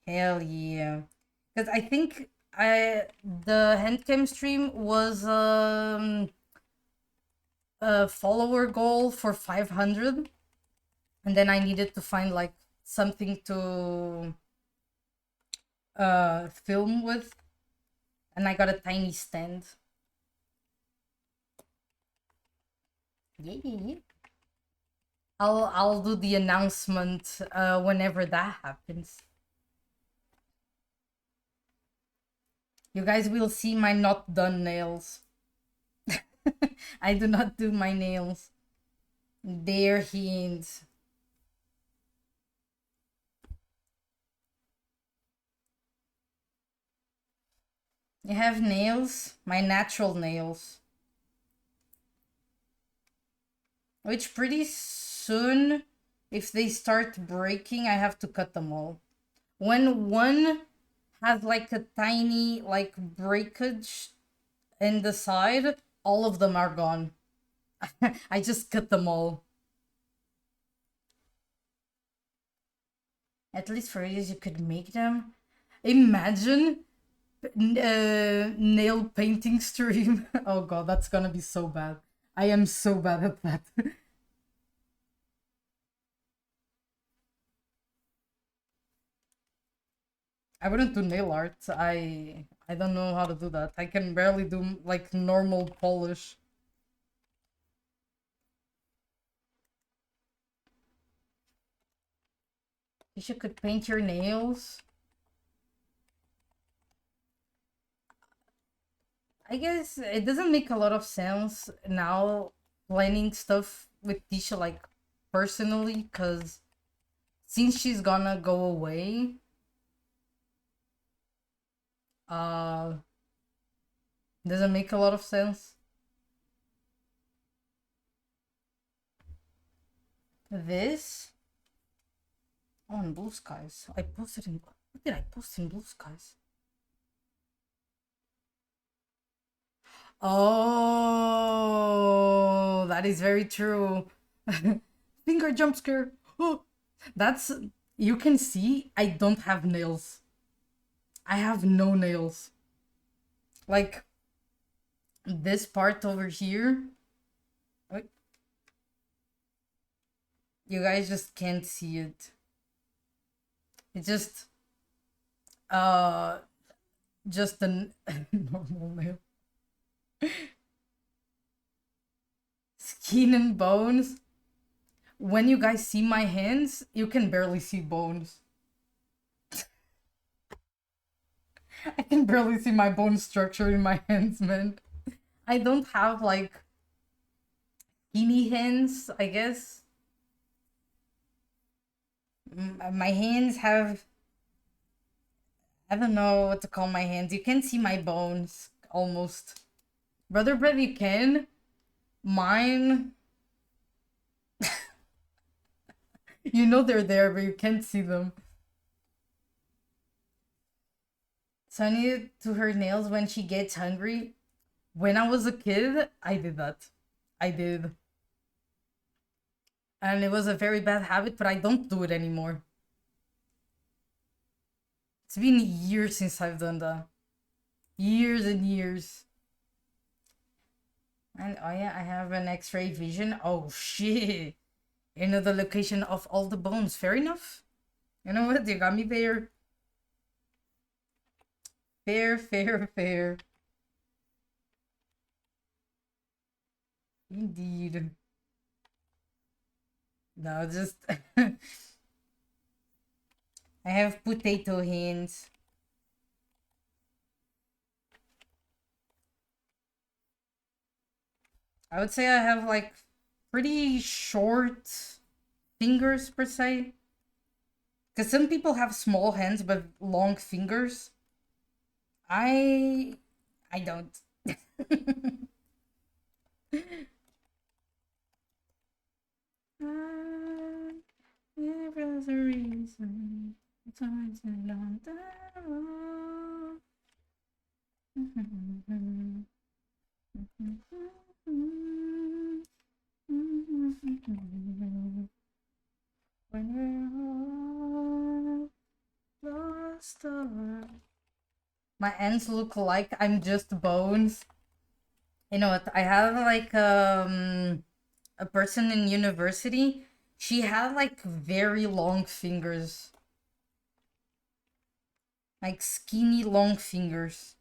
Hell yeah. Because I think the handcam stream was a follower goal for 500. And then I needed to find like something to film with. And I got a tiny stand. Yeah. I'll do the announcement whenever that happens. You guys will see my not done nails. I do not do my nails. They're hints. I have nails, my natural nails. Which pretty soon, if they start breaking, I have to cut them all. When one has like a tiny like breakage in the side, all of them are gone. I just cut them all. At least for years you could make them. Imagine nail painting stream. Oh god, that's gonna be so bad. I am so bad at that. I wouldn't do nail art. I don't know how to do that. I can barely do like normal polish. Wish you could paint your nails. I guess it doesn't make a lot of sense now planning stuff with Tisha like personally, because since she's gonna go away, uh doesn't make a lot of sense. This on Blue Skies. I posted in what did I post in Blue Skies? Oh, that is very true. Finger jump scare. Oh, that's you can see I don't have nails. I have no nails. Like this part over here. Wait, you guys just can't see it. It's uh just a normal nail. Skin and bones. When you guys see my hands, you can barely see bones. I can barely see my bone structure in my hands, man. I don't have like skinny hands, I guess. My hands have. I don't know what to call my hands. You can see my bones almost. Brother Bread, you can. Mine. You know they're there, but you can't see them. Sunny to her nails when she gets hungry. When I was a kid, I did that. I did. And it was a very bad habit, but I don't do it anymore. It's been years since I've done that. Years and years. And oh yeah, I have an x-ray vision. Oh shit. You know the location of all the bones. Fair enough. You know what? You got me there. Fair, fair, fair. Indeed. No, just I have potato hands. I would say I have like pretty short fingers per se. Because some people have small hands but long fingers. I don't. There was a reason. It's always been on that road. When we're all lost. My ends look like I'm just bones. You know what? I have like a person in university. She had like very long fingers. Like skinny long fingers.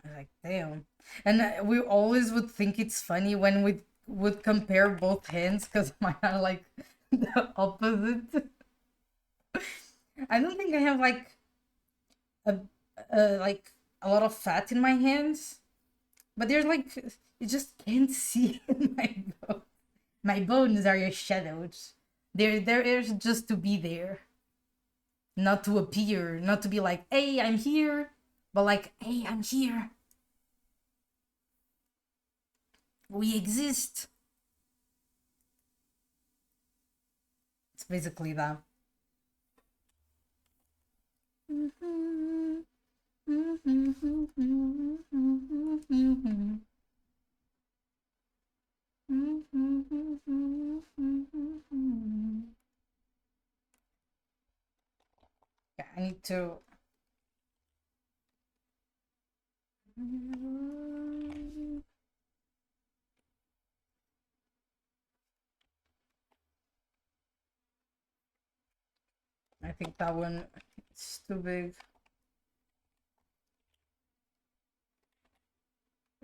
I was like, damn. And we always would think it's funny when we would compare both hands because mine are like the opposite. I don't think I have a, like a lot of fat in my hands, but they're like you just can't see my bones. My bones are your shadows. They're there just to be there, not to appear, not to be like, hey, I'm here, but like, hey, I'm here. We exist. It's basically that. Yeah, I need to. I think that one is too big.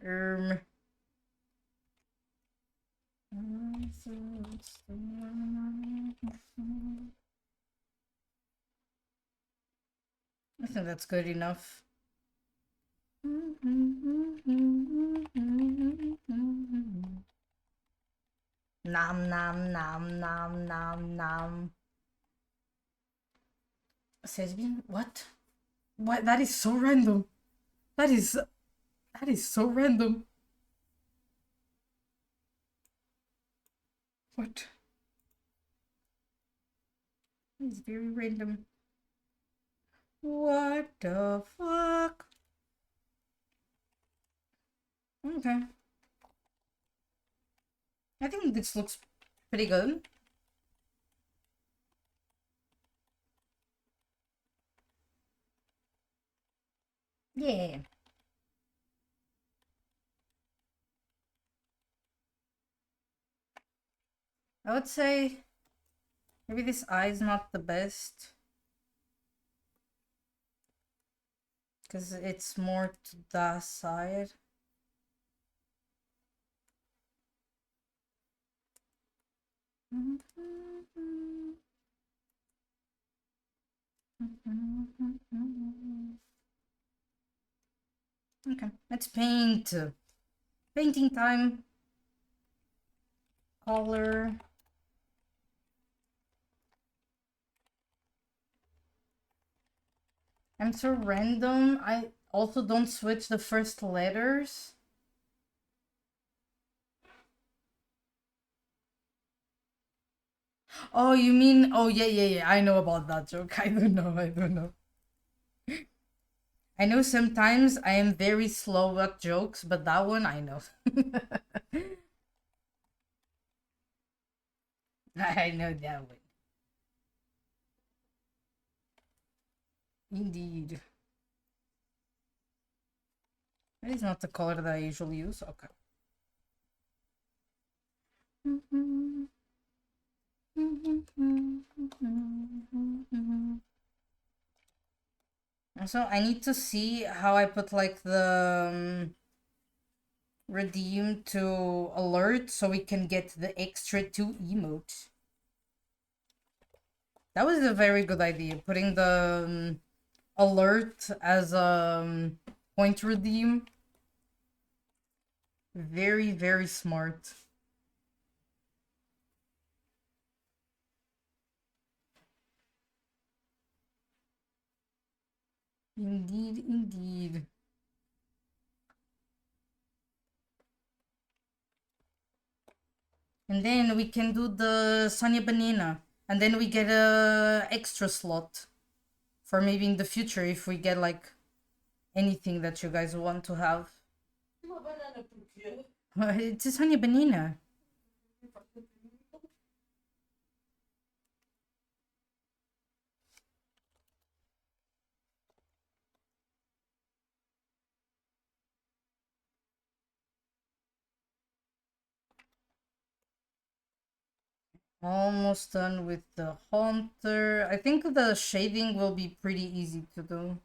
Um. think that's good enough. Nom nom nom nom nom nom. Sesbian? What? What? That is so random. That is so random. What? It's very random. What the fuck? Okay. I think this looks pretty good. Yeah. I would say maybe this eye is not the best. Because it's more to that side. Okay, let's paint. Painting time. Color. I'm so random. I also don't switch the first letters. Oh, you mean? Oh, yeah. I know about that joke. I don't know. I know sometimes I am very slow at jokes, but that one I know. I know that one. Indeed. That is not the color that I usually use. Okay. Also, I need to see how I put like the redeem to alert so we can get the extra 2 emotes. That was a very good idea, putting the alert as a point redeem. Very, very smart. Indeed. And then we can do the Sonia Banana. And then we get a extra slot for maybe in the future if we get like anything that you guys want to have. Uma banana porquê? It's a Sonia Banana. Almost done with the Haunter. I think the shading will be pretty easy to do.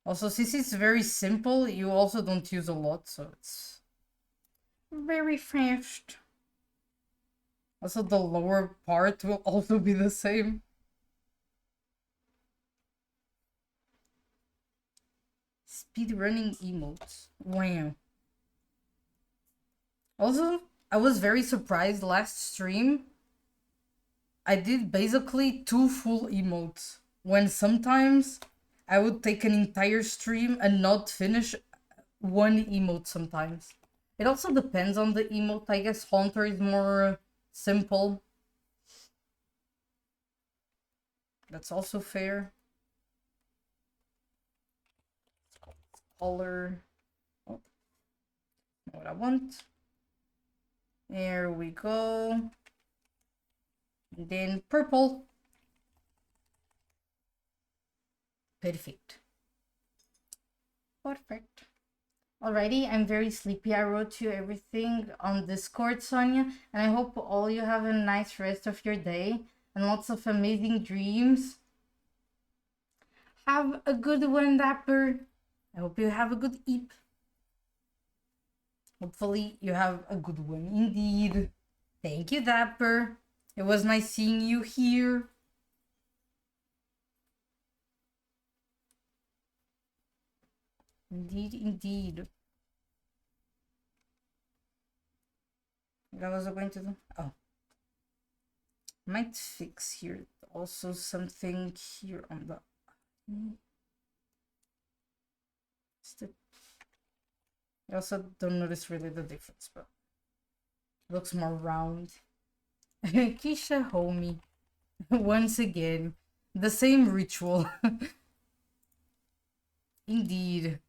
Also, since it's very simple, you also don't use a lot, so it's very fast. Also, the lower part will also be the same. Speedrunning emotes. Wow. Also, I was very surprised last stream. I did basically 2 full emotes. When sometimes I would take an entire stream and not finish 1 emote sometimes. It also depends on the emote. I guess Haunter is more simple. That's also fair. Color. Oh, not what I want. There we go. And then purple. Perfect. Alrighty, I'm very sleepy. I wrote you everything on Discord, Sonia, and I hope all you have a nice rest of your day and lots of amazing dreams. Have a good one, Dapper. I hope you have a good eep. Hopefully you have a good one indeed. Thank you, Dapper. It was nice seeing you here. Indeed, indeed. What was I going to do? Oh. Might fix here. Also something here on the... I also don't notice really the difference, but it looks more round. Keisha homie. Once again. The same ritual. Indeed.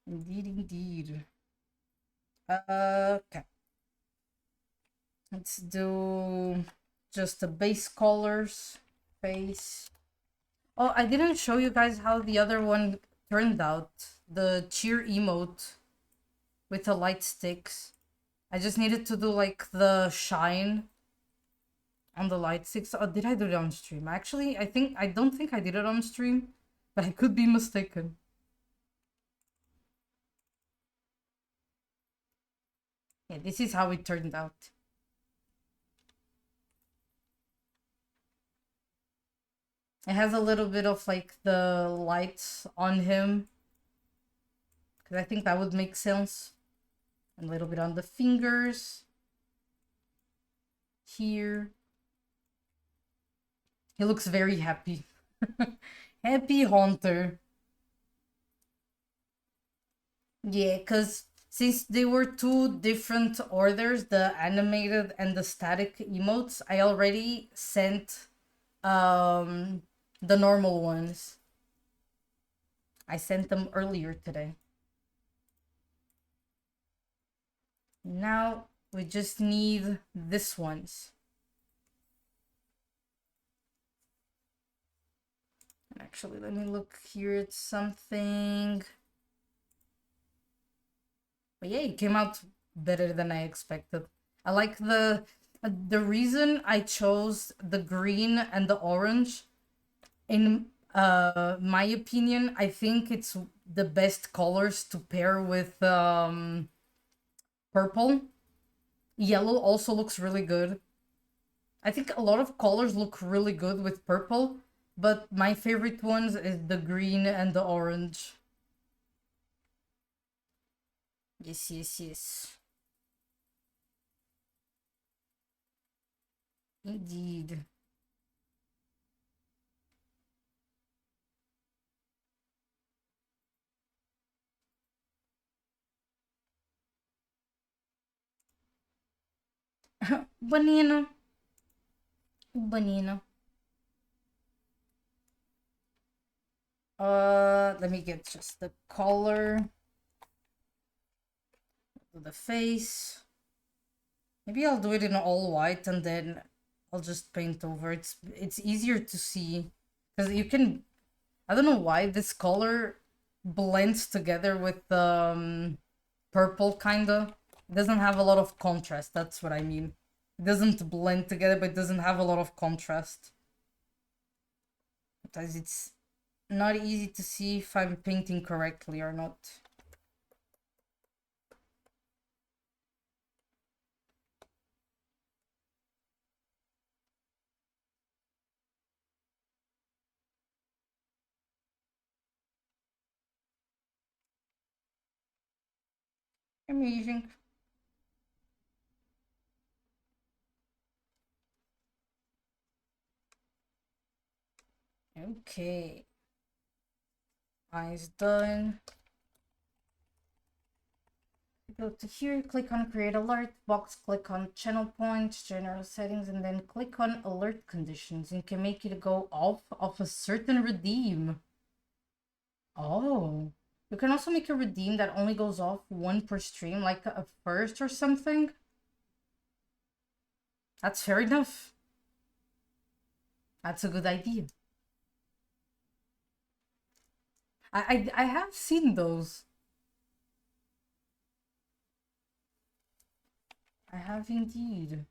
Indeed, indeed. Okay. Let's do just the base colors. Face. Oh, I didn't show you guys how the other one turned out. The cheer emote with the light sticks. I just needed to do like the shine on the light sticks. Oh, did I do it on stream? Actually, I don't think I did it on stream, but I could be mistaken. Yeah, this is how it turned out. It has a little bit of like the lights on him, because I think that would make sense. A little bit on the fingers. Here. He looks very happy. Happy Hunter. Yeah, because since they were two different orders, the animated and the static emotes, I already sent the normal ones. I sent them earlier today. Now we just need this ones. Actually, let me look here at something. But yeah, it came out better than I expected. I like the reason I chose the green and the orange. In my opinion, I think it's the best colors to pair with purple. Yellow also looks really good. I think a lot of colors look really good with purple, but my favorite ones is the green and the orange. Yes, yes, yes. Indeed. Banana. Banana. Let me get just the color. The face. Maybe I'll do it in all white and then I'll just paint over. It's easier to see because you can. I don't know why this color blends together with the purple kinda. It doesn't have a lot of contrast. That's what I mean. It doesn't blend together, but it doesn't have a lot of contrast. Because it's not easy to see if I'm painting correctly or not. Amazing. Okay. Eyes done. Go to here, click on create alert box, click on channel points, general settings, and then click on alert conditions. You can make it go off of a certain redeem. Oh, you can also make a redeem that only goes off one per stream, like a first or something. That's fair enough. That's a good idea. I have seen those. I have indeed.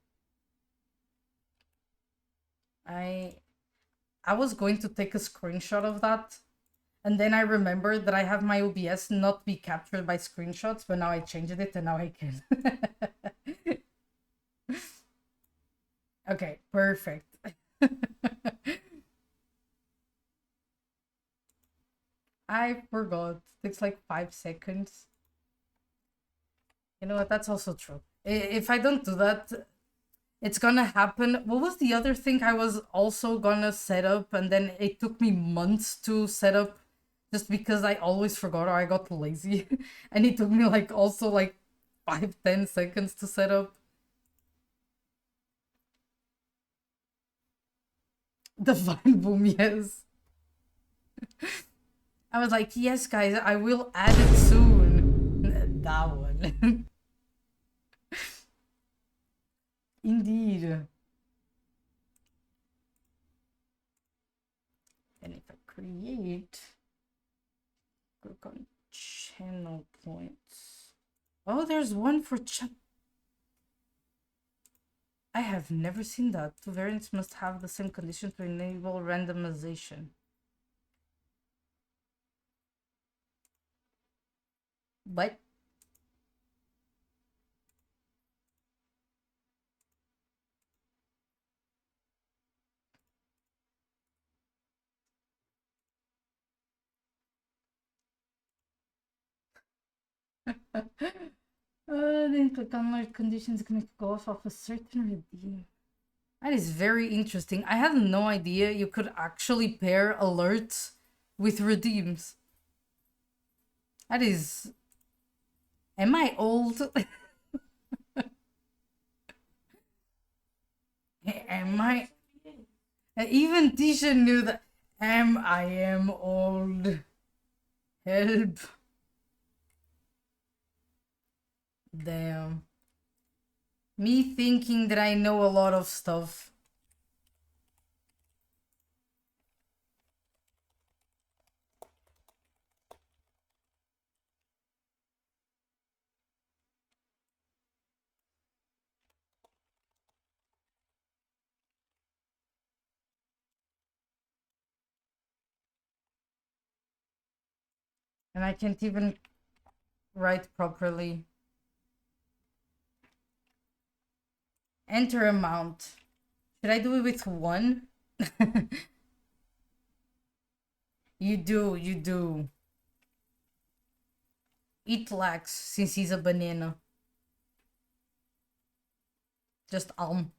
I was going to take a screenshot of that, and then I remembered that I have my OBS not be captured by screenshots, but now I changed it and now I can. Okay, perfect. I forgot. Takes like 5 seconds. You know what? That's also true. If I don't do that, it's gonna happen. What was the other thing I was also gonna set up, and then it took me months to set up, just because I always forgot or I got lazy, and it took me like also like 5-10 seconds to set up. The Vine Boom, yes. I was like, yes, guys, I will add it soon. That one. Indeed. And if I create, click on channel points. Oh, there's one for I have never seen that. Two variants must have the same condition to enable randomization. But then click on alert conditions can go off of a certain redeem. That is very interesting. I had no idea you could actually pair alerts with redeems. That is. Am I old? Am I? Even Tisha knew that. I am old. Help. Damn. Me thinking that I know a lot of stuff. And I can't even write properly. Enter amount. Should I do it with 1? You do. Eat lax since he's a banana. Just done.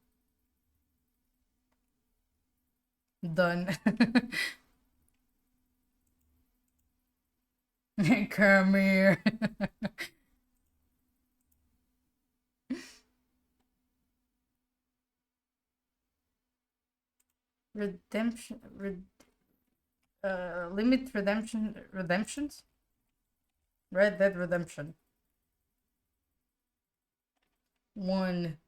Come here. Redemption. Limit redemptions. Red Dead Redemption. 1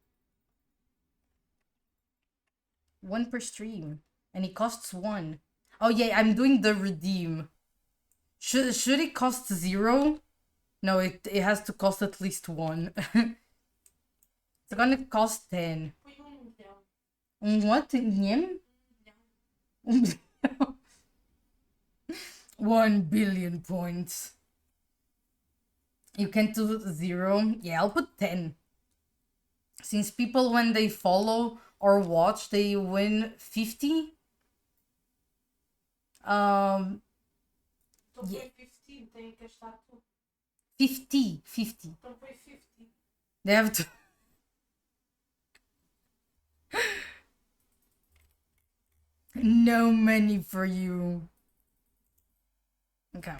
per stream, and it costs 1. Oh yeah, I'm doing the redeem. Should it cost 0? No, it has to cost at least 1. It's gonna cost 10. What? Yen? 1 billion points. You can't do 0. Yeah, I'll put 10. Since people, when they follow or watch, they win 50. Então foi 15, tem que gastar tudo. 50. Então foi 50. They have to. No money for you. Okay.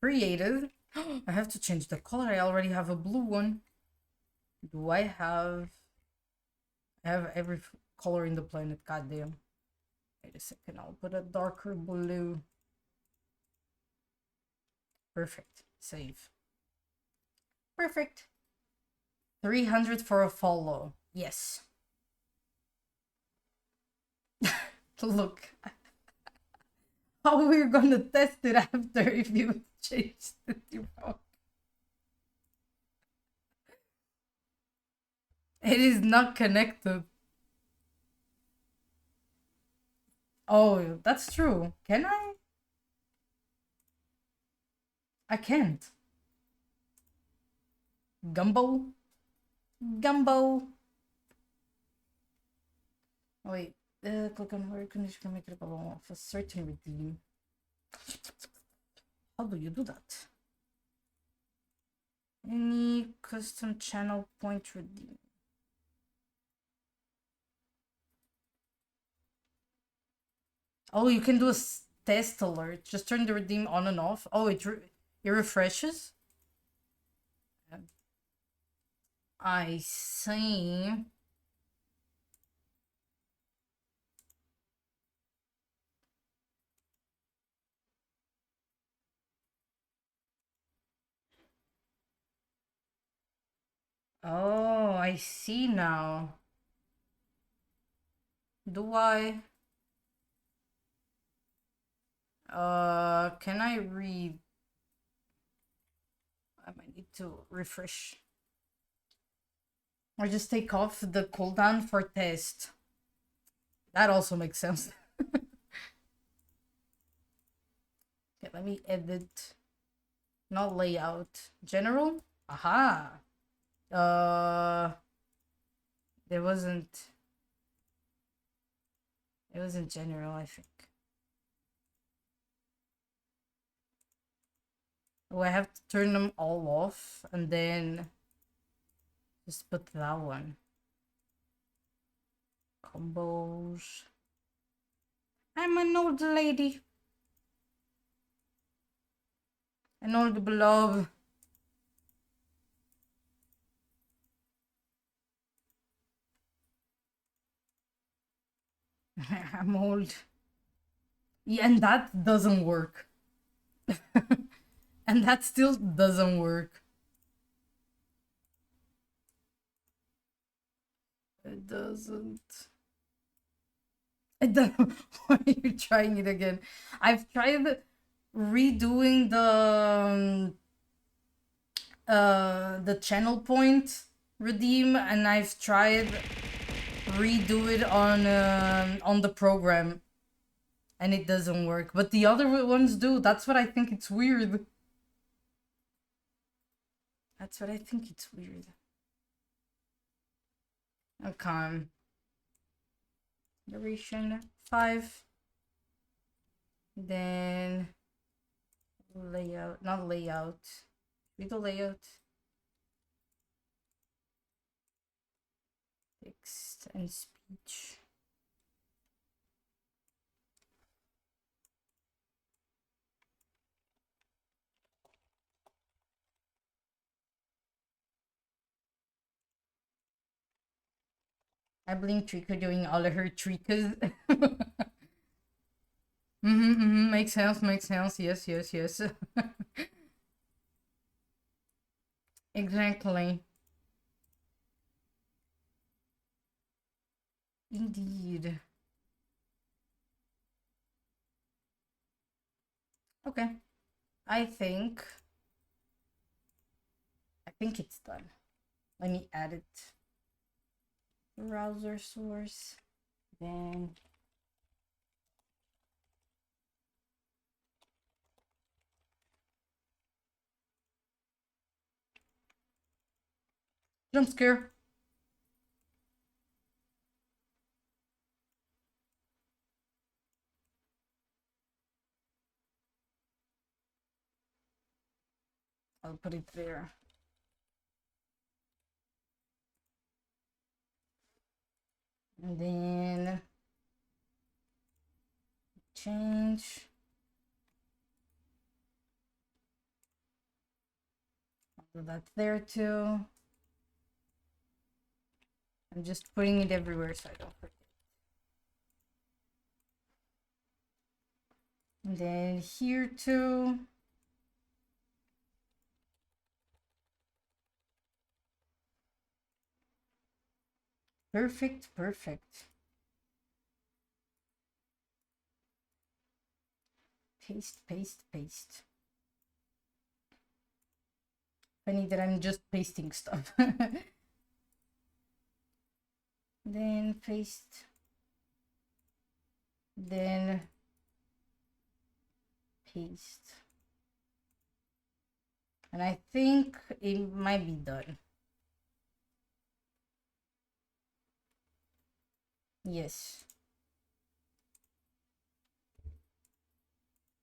Created. I have to change the color. I already have a blue one. Do I have... I have every color in the planet. Goddamn. Wait a second. I'll put a darker blue. Perfect. Save. Perfect. 300 for a follow. Yes. Look. How we're gonna test it after if you change the default. It is not connected. Oh, that's true. Can I? I can't. Gumbo? Gumbo. Oh, wait. Click on where condition can make it a balloon of a certain redeem. How do you do that? Any custom channel point redeem. Oh, you can do a test alert. Just turn the redeem on and off. Oh, it refreshes? I see. Oh, I see now. Do I? Can I read? I might need to refresh. Or just take off the cooldown for test. That also makes sense. Okay, let me edit. Not layout. General? Aha! There wasn't... It wasn't general, I think. Oh, I have to turn them all off and then just put that one. Combos. I'm an old lady. An old blob. I'm old. Yeah, and that doesn't work. And that still doesn't work. It doesn't. It doesn't. Why are you trying it again? I've tried redoing the channel point redeem, and I've tried redo it on the program, and it doesn't work. But the other ones do. That's what I think it's weird. That's what I think it's weird. Okay. Duration 5. Then layout, not layout. Read the layout. Text and speech. I blame Trika doing all of her trikas. Makes sense, makes sense. Yes, yes, yes. Exactly. Indeed. Okay. I think it's done. Let me add it. Browser source. Then jump scare. I'll put it there. And then change. I'll do that there too. I'm just putting it everywhere so I don't forget. And then here too. Perfect, perfect. Paste, paste, paste. Funny that I'm just pasting stuff. Then paste. Then paste. And I think it might be done. Yes.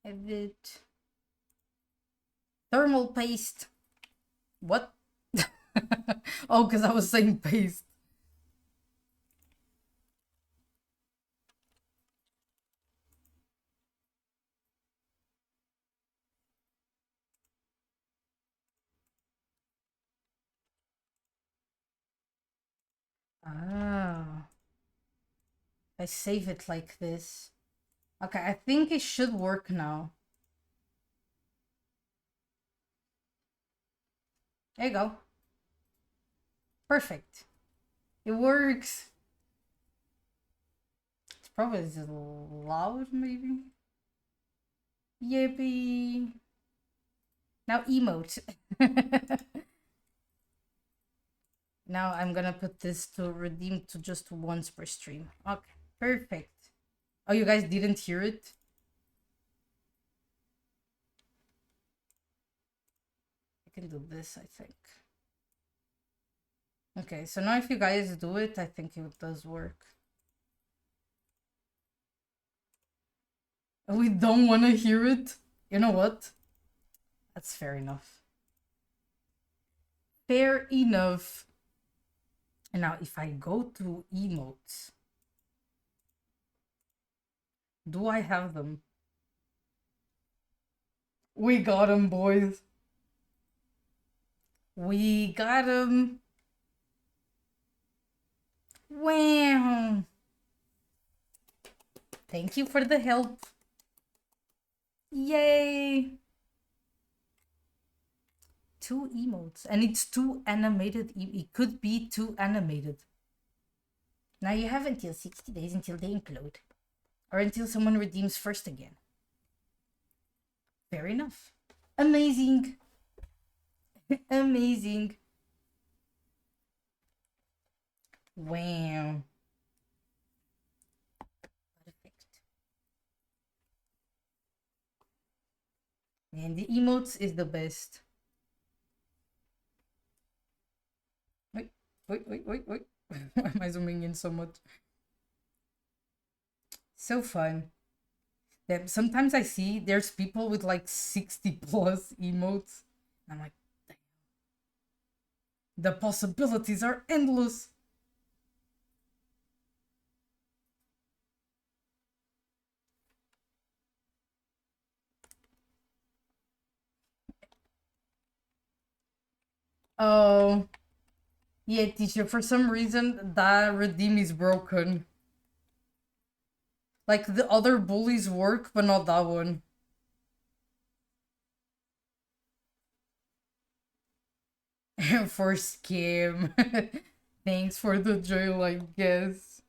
Edit. Thermal paste. What? Oh, because I was saying paste. Ah. I save it like this. Okay, I think it should work now. There you go. Perfect. It works. It's probably just loud, maybe. Yippee. Now emote. Now I'm gonna put this to redeem to just once per stream. Okay, perfect. Oh, you guys didn't hear it? I can do this, I think. Okay, so now if you guys do it, I think it does work. We don't want to hear it? You know what? That's fair enough. Fair enough. And now if I go to emotes, do I have them? We got them, boys. We got them. Wow. Thank you for the help. Yay. 2 emotes. And it's 2 animated. It could be 2 animated. Now you have until 60 days until they implode. Or until someone redeems first again. Fair enough. Amazing. Amazing. Wow. Perfect. And the emotes is the best. Wait. Why am I zooming in so much? So fun. Yeah, sometimes I see there's people with like 60 plus emotes. And I'm like, damn. The possibilities are endless. Oh, yeah, teacher, for some reason that redeem is broken. Like the other bullies work, but not that one. For scam. Thanks for the jail, I guess.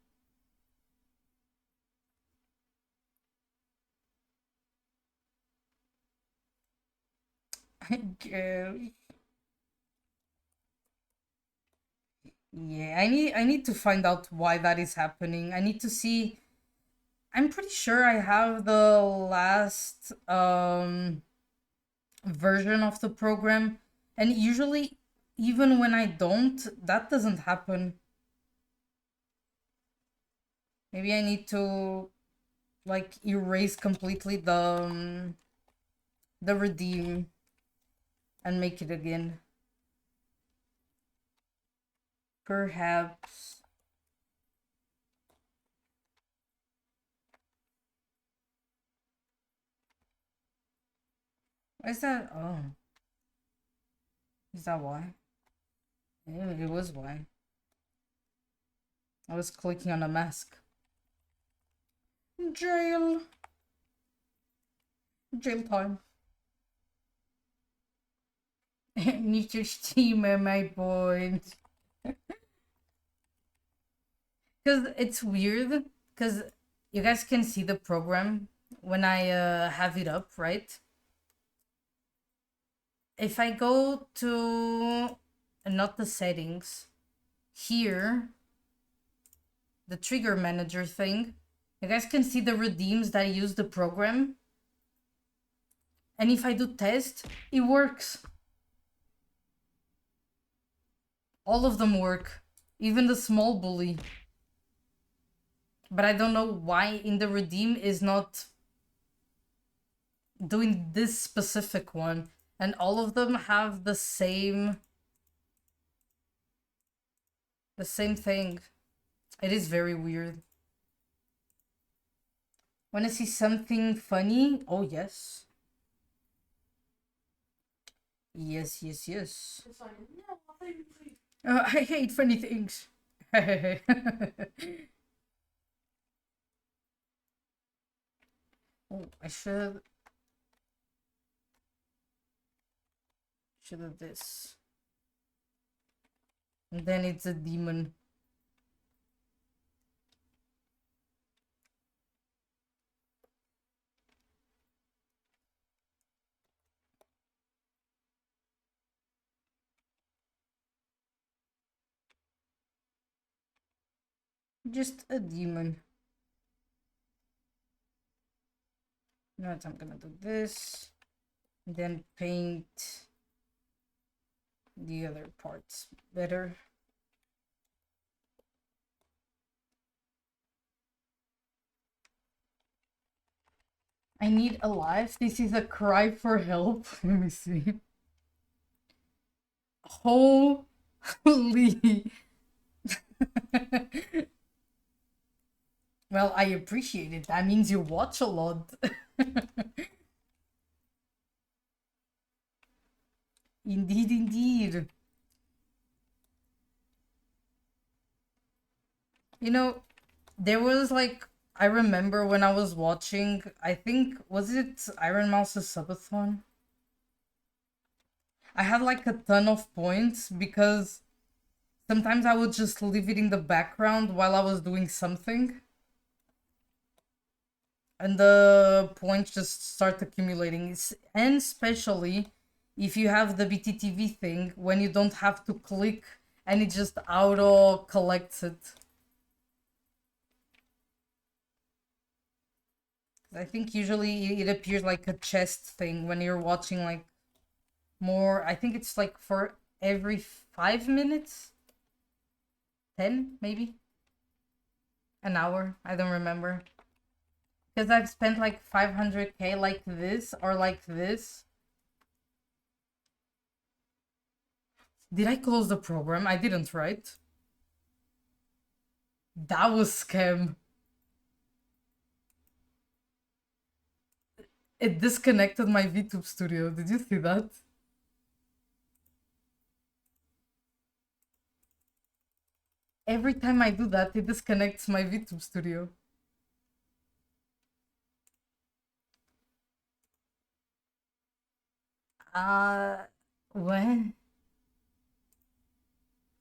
I guess. Yeah, I need to find out why that is happening. I need to see. I'm pretty sure I have the last version of the program, and usually even when I don't, that doesn't happen. Maybe I need to like erase completely the redeem and make it again. Perhaps. Why is that? Oh. Is that why? Yeah, it was why. I was clicking on a mask. Jail. Jail time. Mr. Steamer, my point. Because it's weird. Because you guys can see the program when I have it up, right? If I go to not the settings, here, the trigger manager thing, you guys can see the redeems that use the program. And if I do test, it works. All of them work. Even the small bully. But I don't know why in the redeem is not doing this specific one. And all of them have the same thing. It is very weird. Wanna see something funny? Oh, yes. Yes, yes, yes. It's like, no, I think I hate funny things. Oh, I should have this. And then it's a demon. Just a demon. Now I'm gonna do this. And then paint the other parts better. I need a life. This is a cry for help. Let me see. Holy. Well, I appreciate it. That means you watch a lot. Indeed, indeed. You know, there was like, I remember when I was watching, I think, was it Iron Mouse's subathon? I had like a ton of points because sometimes I would just leave it in the background while I was doing something. And the points just start accumulating. And especially if you have the BTTV thing, when you don't have to click and it just auto collects it. I think usually it appears like a chest thing when you're watching like more. I think it's like for every 5 minutes, 10 maybe, an hour. I don't remember because I've spent like 500k like this or like this. Did I close the program? I didn't, right? That was scam. It disconnected my VTube studio. Did you see that? Every time I do that, it disconnects my VTube studio. When?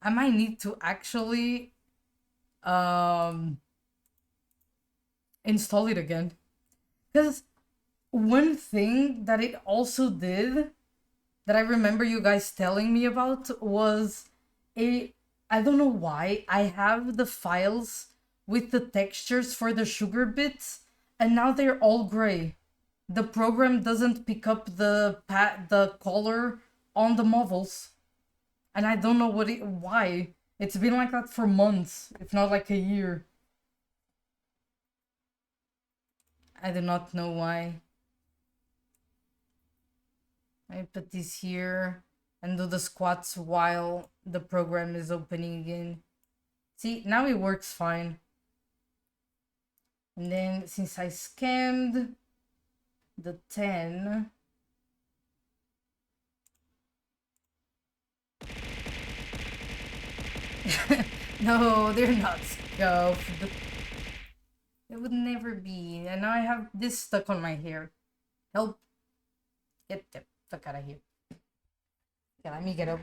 I might need to actually install it again. Because one thing that it also did that I remember you guys telling me about was I don't know why I have the files with the textures for the sugar bits and now they're all gray. The program doesn't pick up the color on the models. And I don't know why. It's been like that for months, if not like a year. I do not know why. I put this here and do the squats while the program is opening again. See, now it works fine. And then since I scammed the 10, no, they're not scuffed. It would never be. And now I have this stuck on my hair. Help. Get the fuck out of here. Okay, let me get up.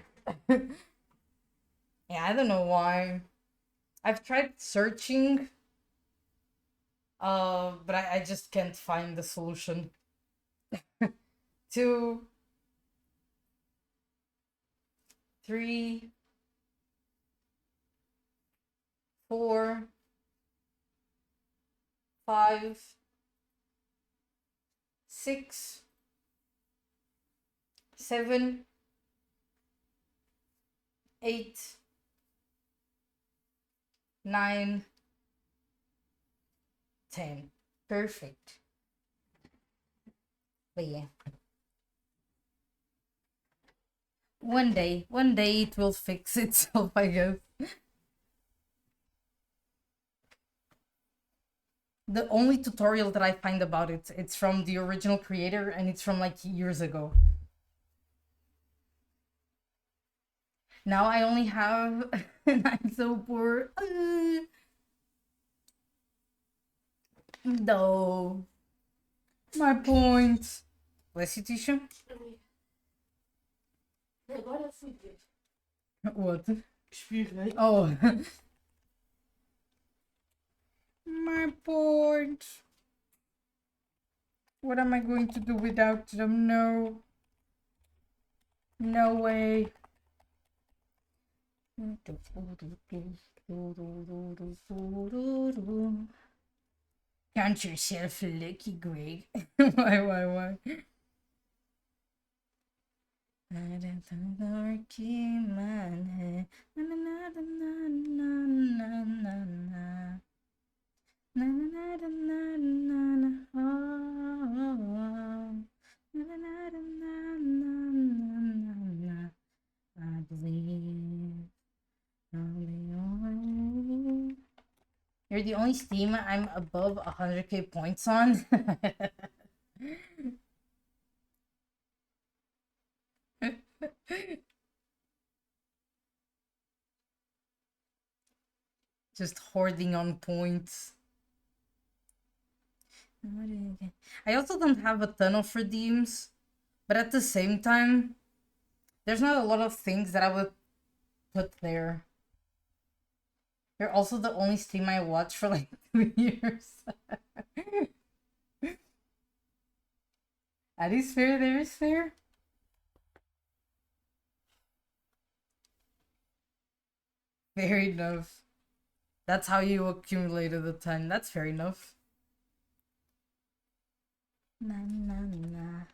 Yeah, I don't know why. I've tried searching, but I just can't find the solution. 2, 3, 4, 5, 6, 7, 8, 9, 10. Perfect. But yeah. One day it will fix itself, I guess. The only tutorial that I find about it's from the original creator and it's from like years ago. Now I only have and I'm so poor. No. My point. Bless you, Tisha. Agora fui ver. What? Espirrei. Oh. My point. What am I going to do without them? No. No way. Count yourself lucky, Greg. Why? I believe you're the only Steam I'm above 100k points on. Just hoarding on points. I also don't have a ton of redeems, but at the same time, there's not a lot of things that I would put there. You're also the only stream I watch for like 2 years. That is fair, there is fair. Fair enough. That's how you accumulated the 10. That's fair enough. Na na na.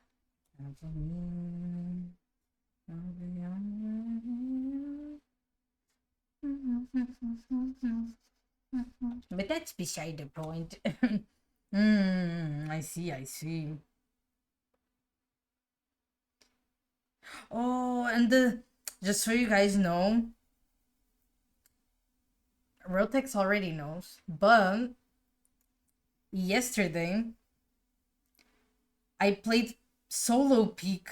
But that's beside the point. I see. Oh, and just so you guys know, Rotex already knows, but yesterday I played solo peak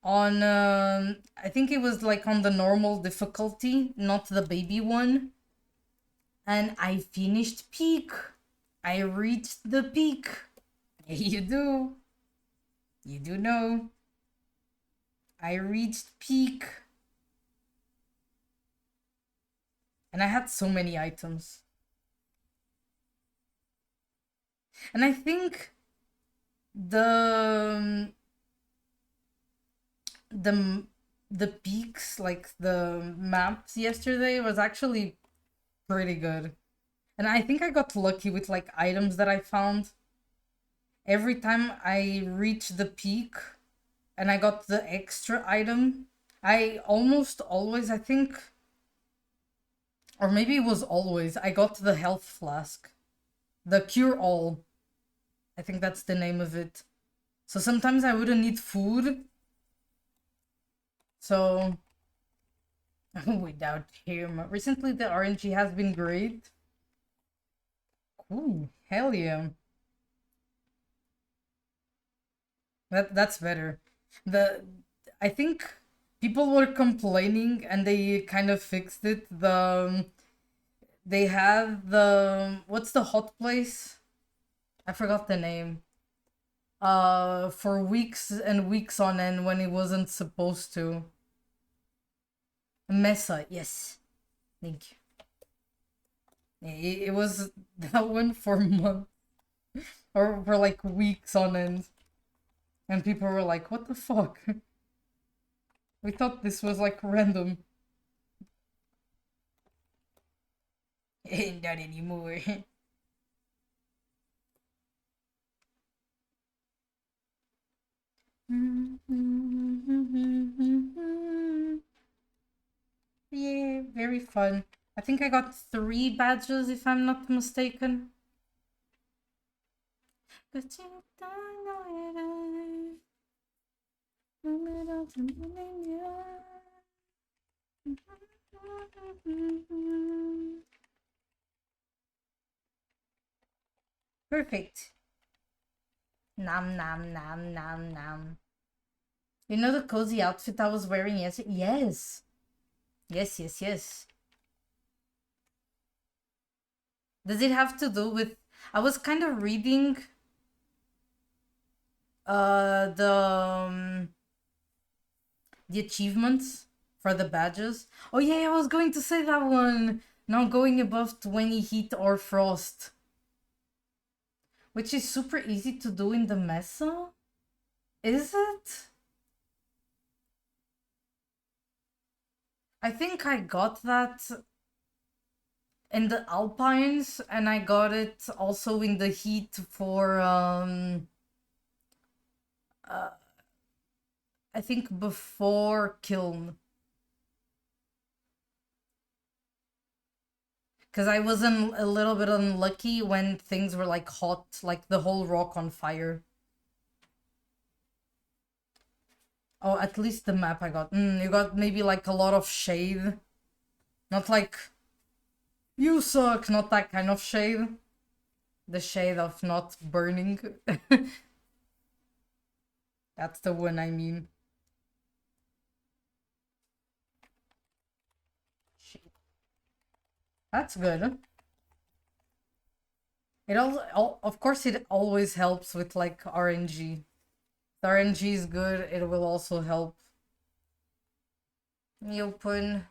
on I think it was like on the normal difficulty, not the baby one, and I finished peak. I reached the peak. You do know I reached peak, and I had so many items, and I think the the the peaks, like the maps yesterday, was actually pretty good. And I think I got lucky with like items that I found. Every time I reached the peak and I got the extra item, I almost always, I think, or maybe it was always, I got the health flask. The cure all. I think that's the name of it. So sometimes I wouldn't need food. So without him. Recently the RNG has been great. Ooh, hell yeah. That's better. The I think people were complaining and they kind of fixed it. They had what's the hot place? I forgot the name. For weeks and weeks on end when it wasn't supposed to. Mesa, yes. Thank you. It was that one for months or for like weeks on end. And people were like, what the fuck? We thought this was like random. Not anymore. Yeah, very fun. I think I got 3 badges if I'm not mistaken. Perfect. Nom nom nom nom nom. You know the cozy outfit I was wearing yesterday? Yes. Yes, yes, yes. Does it have to do with... I was kind of reading the achievements for the badges. Oh yeah, I was going to say that one. Not going above 20 heat or frost. Which is super easy to do in the mesa. Is it? I think I got that in the Alpines, and I got it also in the heat for I think before Kiln. Because I was a little bit unlucky when things were like hot, like the whole rock on fire. Oh, at least the map I got. You got maybe like a lot of shade. Not like, you suck, not that kind of shade. The shade of not burning. That's the one I mean. Shade. That's good. It also, of course, it always helps with like RNG. If the RNG is good, it will also help. You open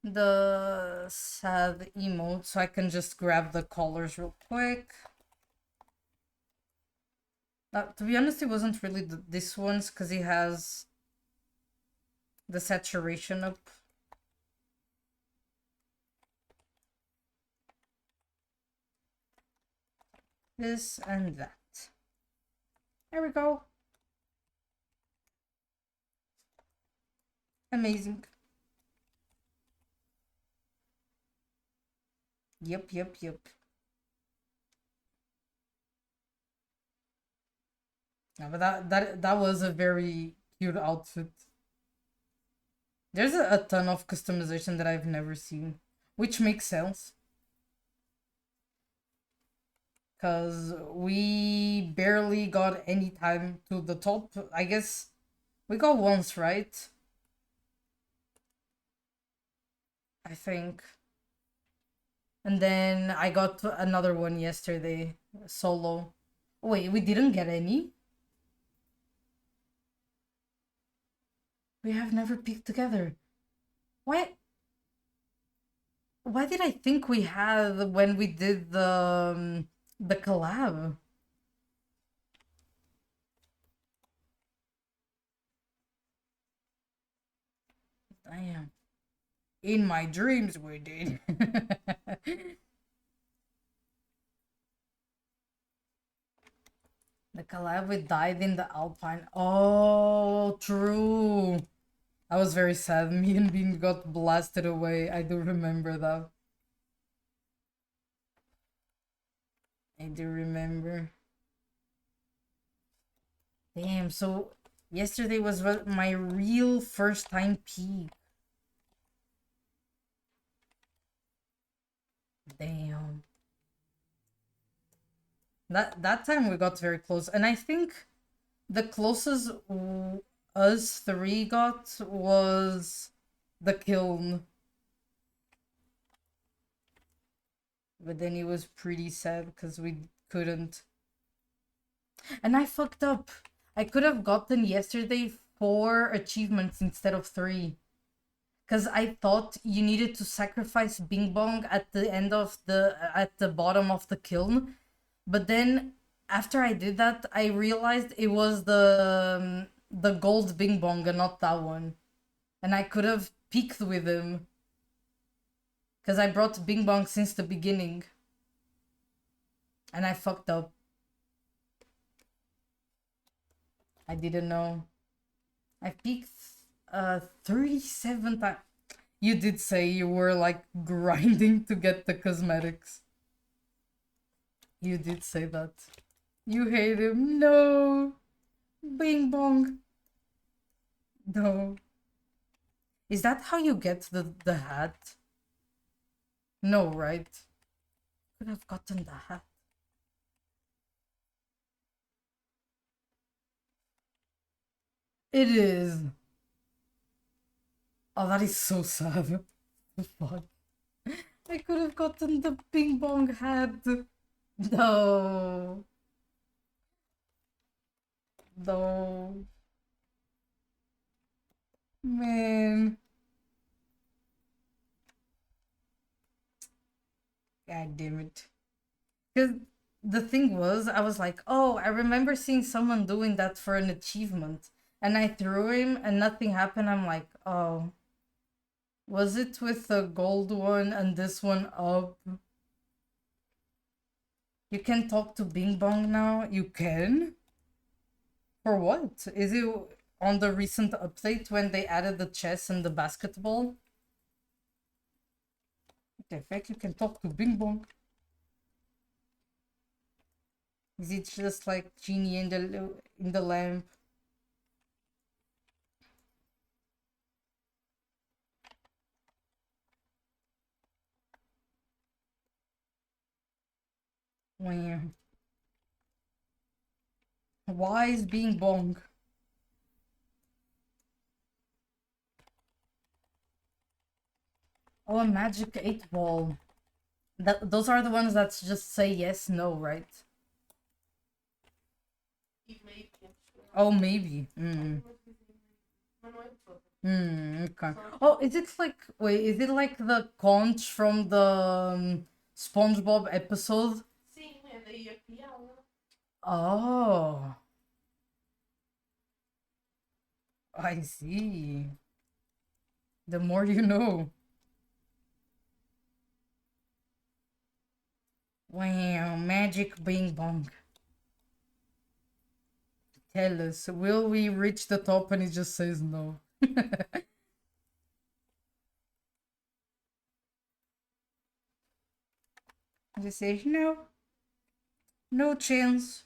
the sad emote so I can just grab the colors real quick. To be honest, it wasn't really this one's because he has the saturation up. This and that. There we go. Amazing. Yep, yep, yep. Yeah, but that was a very cute outfit. There's a ton of customization that I've never seen, which makes sense. Because we barely got any time to the top. I guess we got once, right? I think. And then I got another one yesterday, solo. Wait, we didn't get any? We have never peaked together. Why? Why did I think we had when we did the collab? Damn. In my dreams we did. The collab we died in the Alpine. Oh, true. I was very sad. Me and Bean got blasted away. I do remember that. I do remember. Damn, so yesterday was my real first time peak. Damn. That time we got very close, and I think the closest us 3 got was the kiln. But then it was pretty sad because we couldn't. And I fucked up. I could have gotten yesterday 4 achievements instead of 3. Because I thought you needed to sacrifice Bing Bong at the end of at the bottom of the kiln. But then after I did that, I realized it was the gold Bing Bong and not that one. And I could have peeked with him. Because I brought Bing Bong since the beginning. And I fucked up. I didn't know. I peeked 37 times. You did say you were like grinding to get the cosmetics. You did say that. You hate him. No. Bing bong. No. Is that how you get the hat? No, right? Could have gotten the hat. It is. Oh, that is so sad. Fuck. I could have gotten the ping pong hat. No. No. Man. God damn it. Because the thing was, I was like, oh, I remember seeing someone doing that for an achievement. And I threw him and nothing happened. I'm like, oh. Was it with the gold one and this one up? You can talk to Bing Bong now? You can? For what? Is it on the recent update when they added the chess and the basketball? What the heck? You can talk to Bing Bong. Is it just like Genie in the lamp? Wow. Why is Bing Bong? Oh, a magic 8 ball. Those are the ones that just say yes, no, right? E meio que Oh, maybe. Mas não é todo. Okay. Oh, is it like wait? Is it like the conch from the SpongeBob episode? Sim, é daí a piada. Oh, I see. The more you know. Wow, magic Bing Bong. Tell us, will we reach the top? And he just says no. He says no, no chance.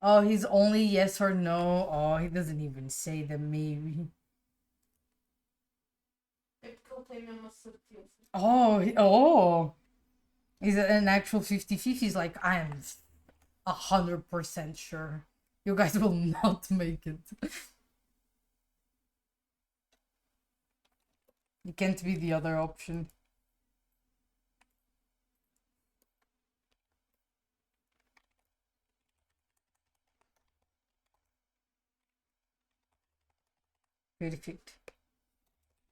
Oh, he's only yes or no. Oh, he doesn't even say the maybe. É porque ele tem mesmo a certeza. Oh. Is it an actual 50-50? He's like, I am 100% sure. You guys will not make it. You can't be the other option. Perfect.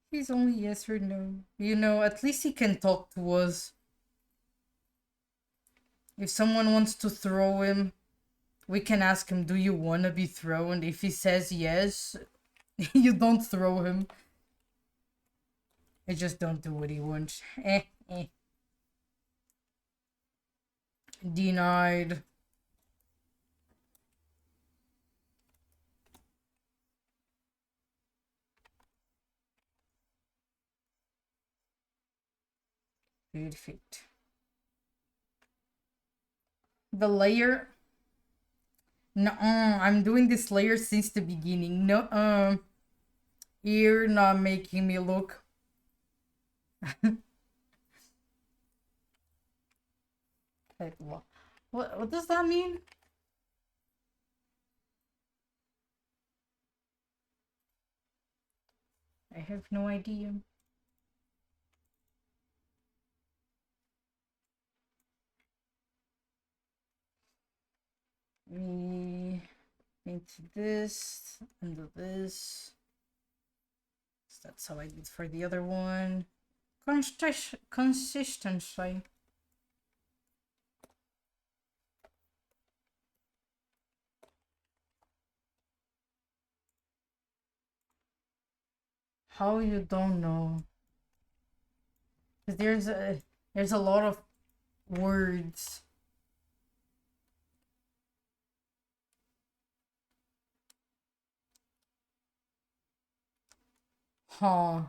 He's only yes or no. You know, at least he can talk to us. If someone wants to throw him, we can ask him, do you want to be thrown? If he says yes, you don't throw him. I just don't do what he wants. Denied. Perfect. The layer. No, I'm doing this layer since the beginning. No, you're not making me look. Like, what does that mean? I have no idea. Me into this and this. So that's how I did for the other one. Consistency. How you don't know? Because there's a lot of words. Huh.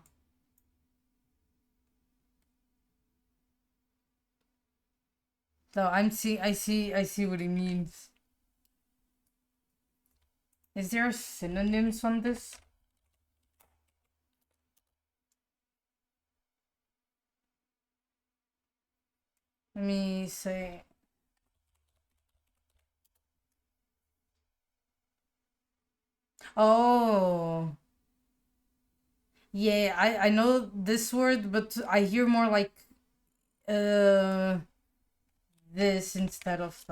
So I see what he means. Is there synonyms on this? Let me say. Oh. Yeah, I know this word, but I hear more like uh this instead of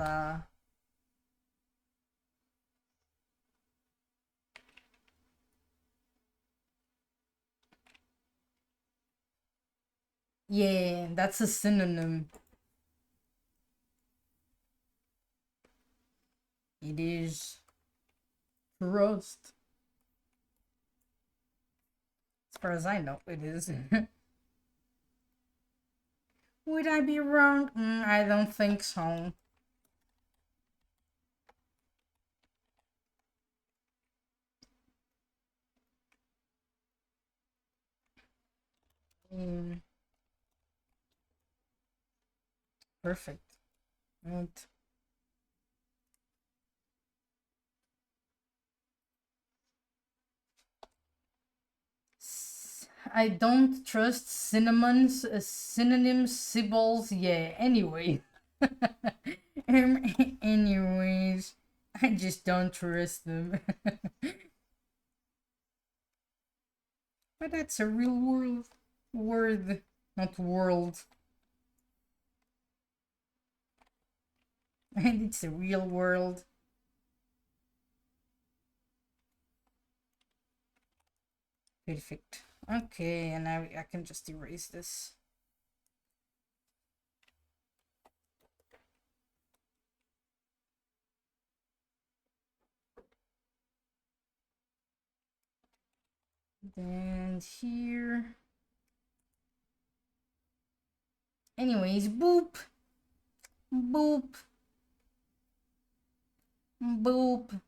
yeah, that's a synonym. It is trust. As far as I know, it is. Would I be wrong? I don't think so. Mm, perfect. Right. I don't trust cinnamons, synonyms, symbols. Yeah. Anyway. Anyways, I just don't trust them. But that's a real world. Word, not world. And it's a real world. Perfect. Okay, and now I can just erase this. Then here. Anyways, boop. Boop. Boop.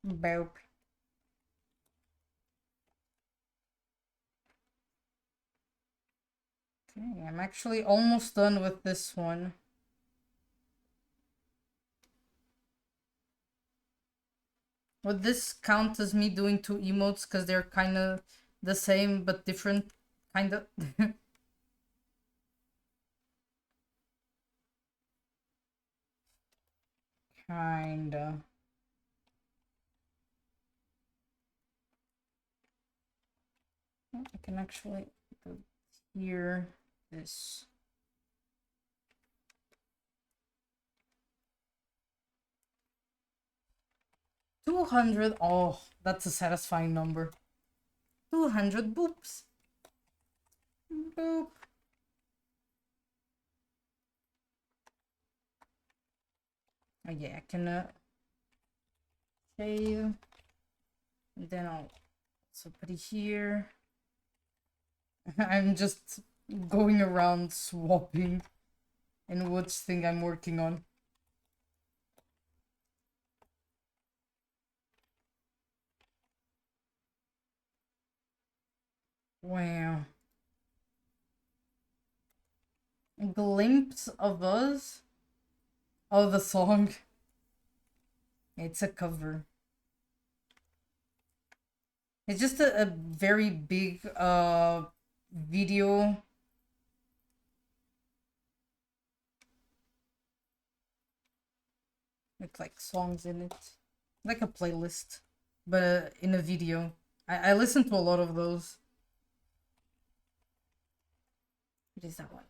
Boop. Okay, I'm actually almost done with this one. Would this count as me doing two emotes because they're kind of the same but different? Kind of. Kinda. I can actually go here. This. 200. Oh, that's a satisfying number. 200 boops. Boop. Oh, yeah, I can save. And then I'll also put it here. I'm just going around swapping in which thing I'm working on. Wow. A glimpse of us? Oh, the song. It's a cover. It's just a very big video. With like songs in it. Like a playlist. But in a video. I listen to a lot of those. What is that one?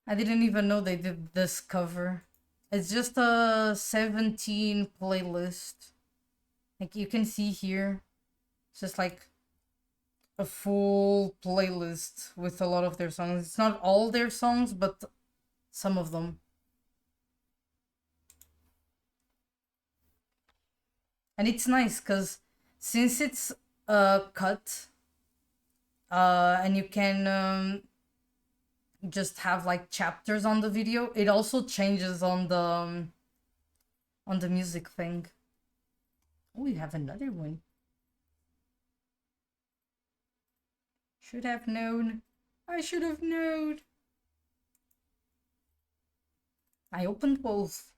I didn't even know they did this cover. It's just a 17 playlist. Like you can see here. It's just like a full playlist with a lot of their songs. It's not all their songs, but some of them. And it's nice because since it's cut, and you can just have like chapters on the video, it also changes on the music thing. Oh, we have another one. Should have known. I should have known. I opened both.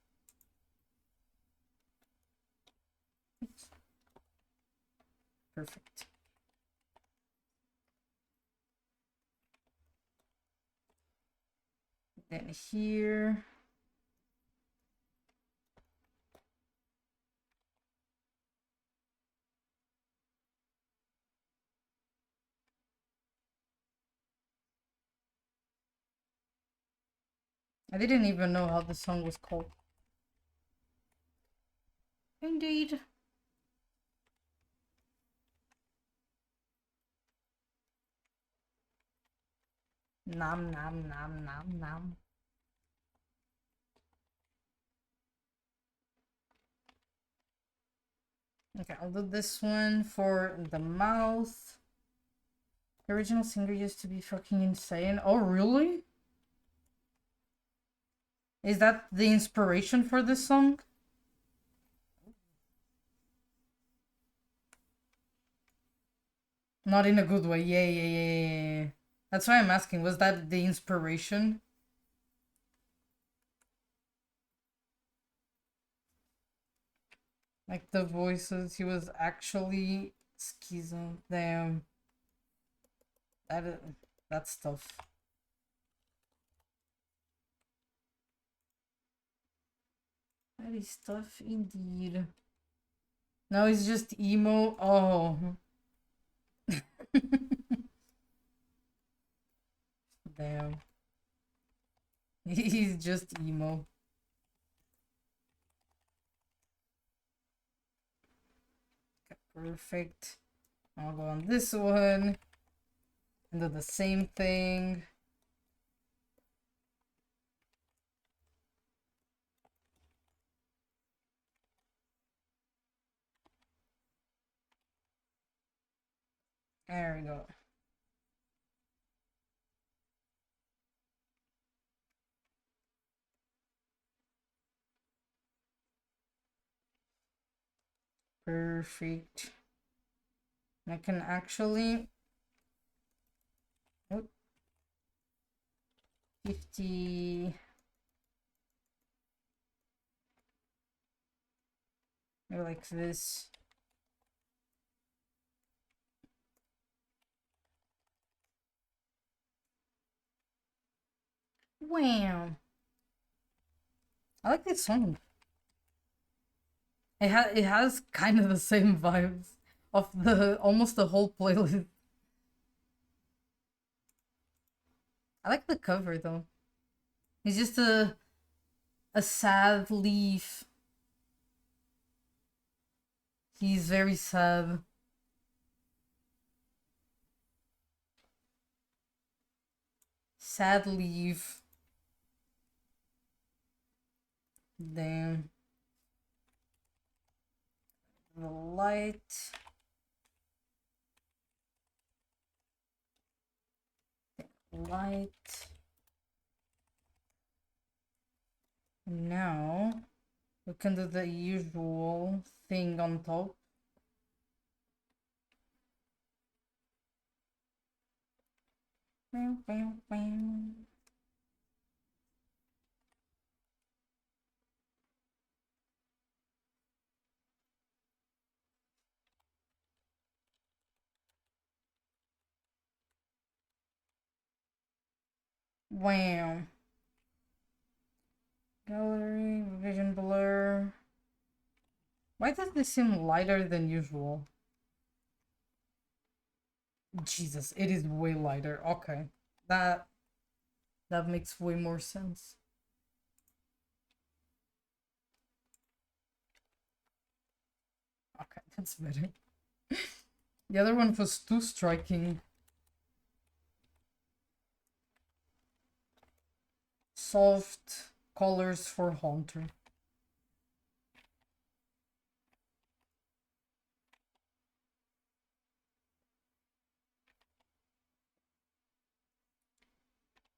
Perfect. Then here. I didn't even know how the song was called. Indeed. Nom nom nom nom nom. Okay, I'll do this one for the mouth. The original singer used to be fucking insane. Oh, really? Is that the inspiration for this song? Not in a good way. Yeah. That's why I'm asking. Was that the inspiration? Like the voices, he was actually schizo. Damn. That's tough. That is tough indeed. No, he's just emo. Oh. Damn. He's just emo. Okay, perfect. I'll go on this one. And do the same thing. There we go. Perfect. I can actually... Oh, 50... Like this. Wham! I like this song. It has kind of the same vibes of the almost the whole playlist. I like the cover though. It's just a sad leaf. He's very sad. Sad leaf. Damn. The light. Light. Now we can do the usual thing on top. Wham. Gallery, vision blur. Why does this seem lighter than usual? Jesus, it is way lighter. Okay. That makes way more sense. Okay, that's better. The other one was too striking. Soft colors for Haunter.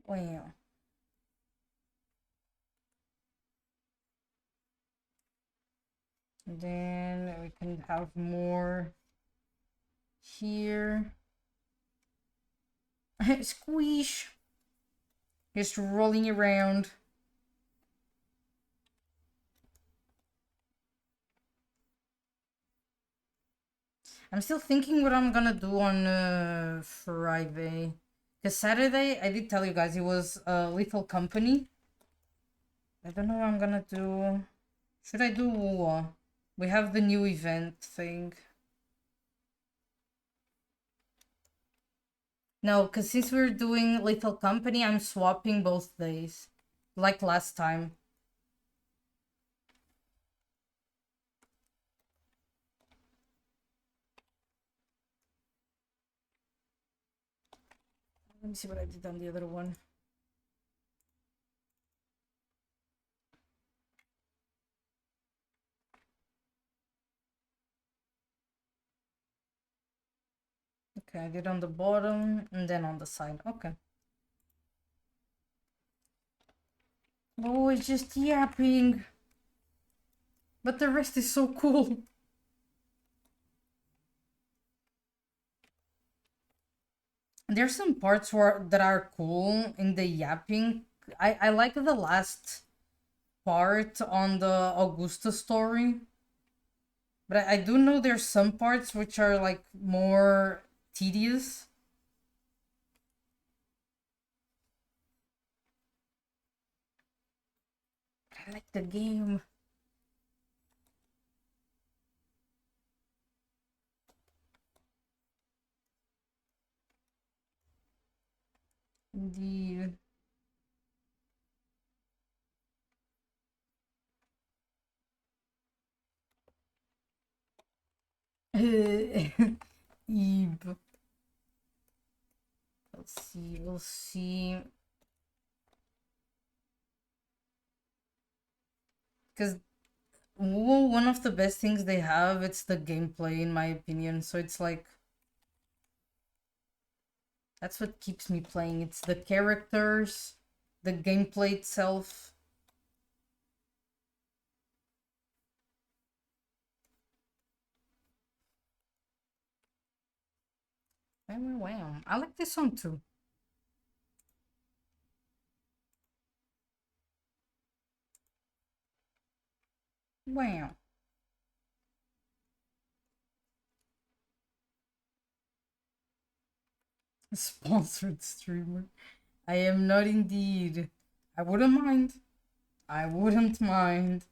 Wow. And then we can have more here. Squish. Just rolling around. I'm still thinking what I'm gonna do on Friday. Because Saturday, I did tell you guys, it was Lethal Company. I don't know what I'm gonna do. Should I do war? We have the new event thing. No, because since we're doing Lethal Company, I'm swapping both days. Like last time. Let me see what I did on the other one. Okay, I did on the bottom and then on the side. Okay. Oh, it's just yapping. But the rest is so cool. There's some parts that are cool in the yapping. I like the last part on the Augusta story. But I do know there's some parts which are like more tedious. I like the game. Indeed. Eve. Let's see, we'll see. Because one of the best things they have, it's the gameplay, in my opinion. So it's like, that's what keeps me playing. It's the characters, the gameplay itself. Wow. I like this song too. Wow. Sponsored streamer. I am not indeed. I wouldn't mind. I wouldn't mind.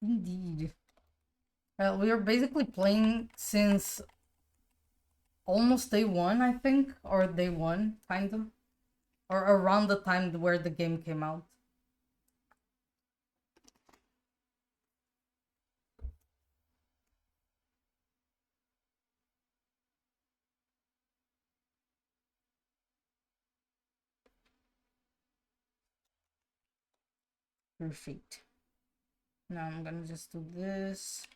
Indeed. Well, we are basically playing since almost day one, I think, or day one, kind of, or around the time where the game came out. Perfect. Now I'm gonna just do this.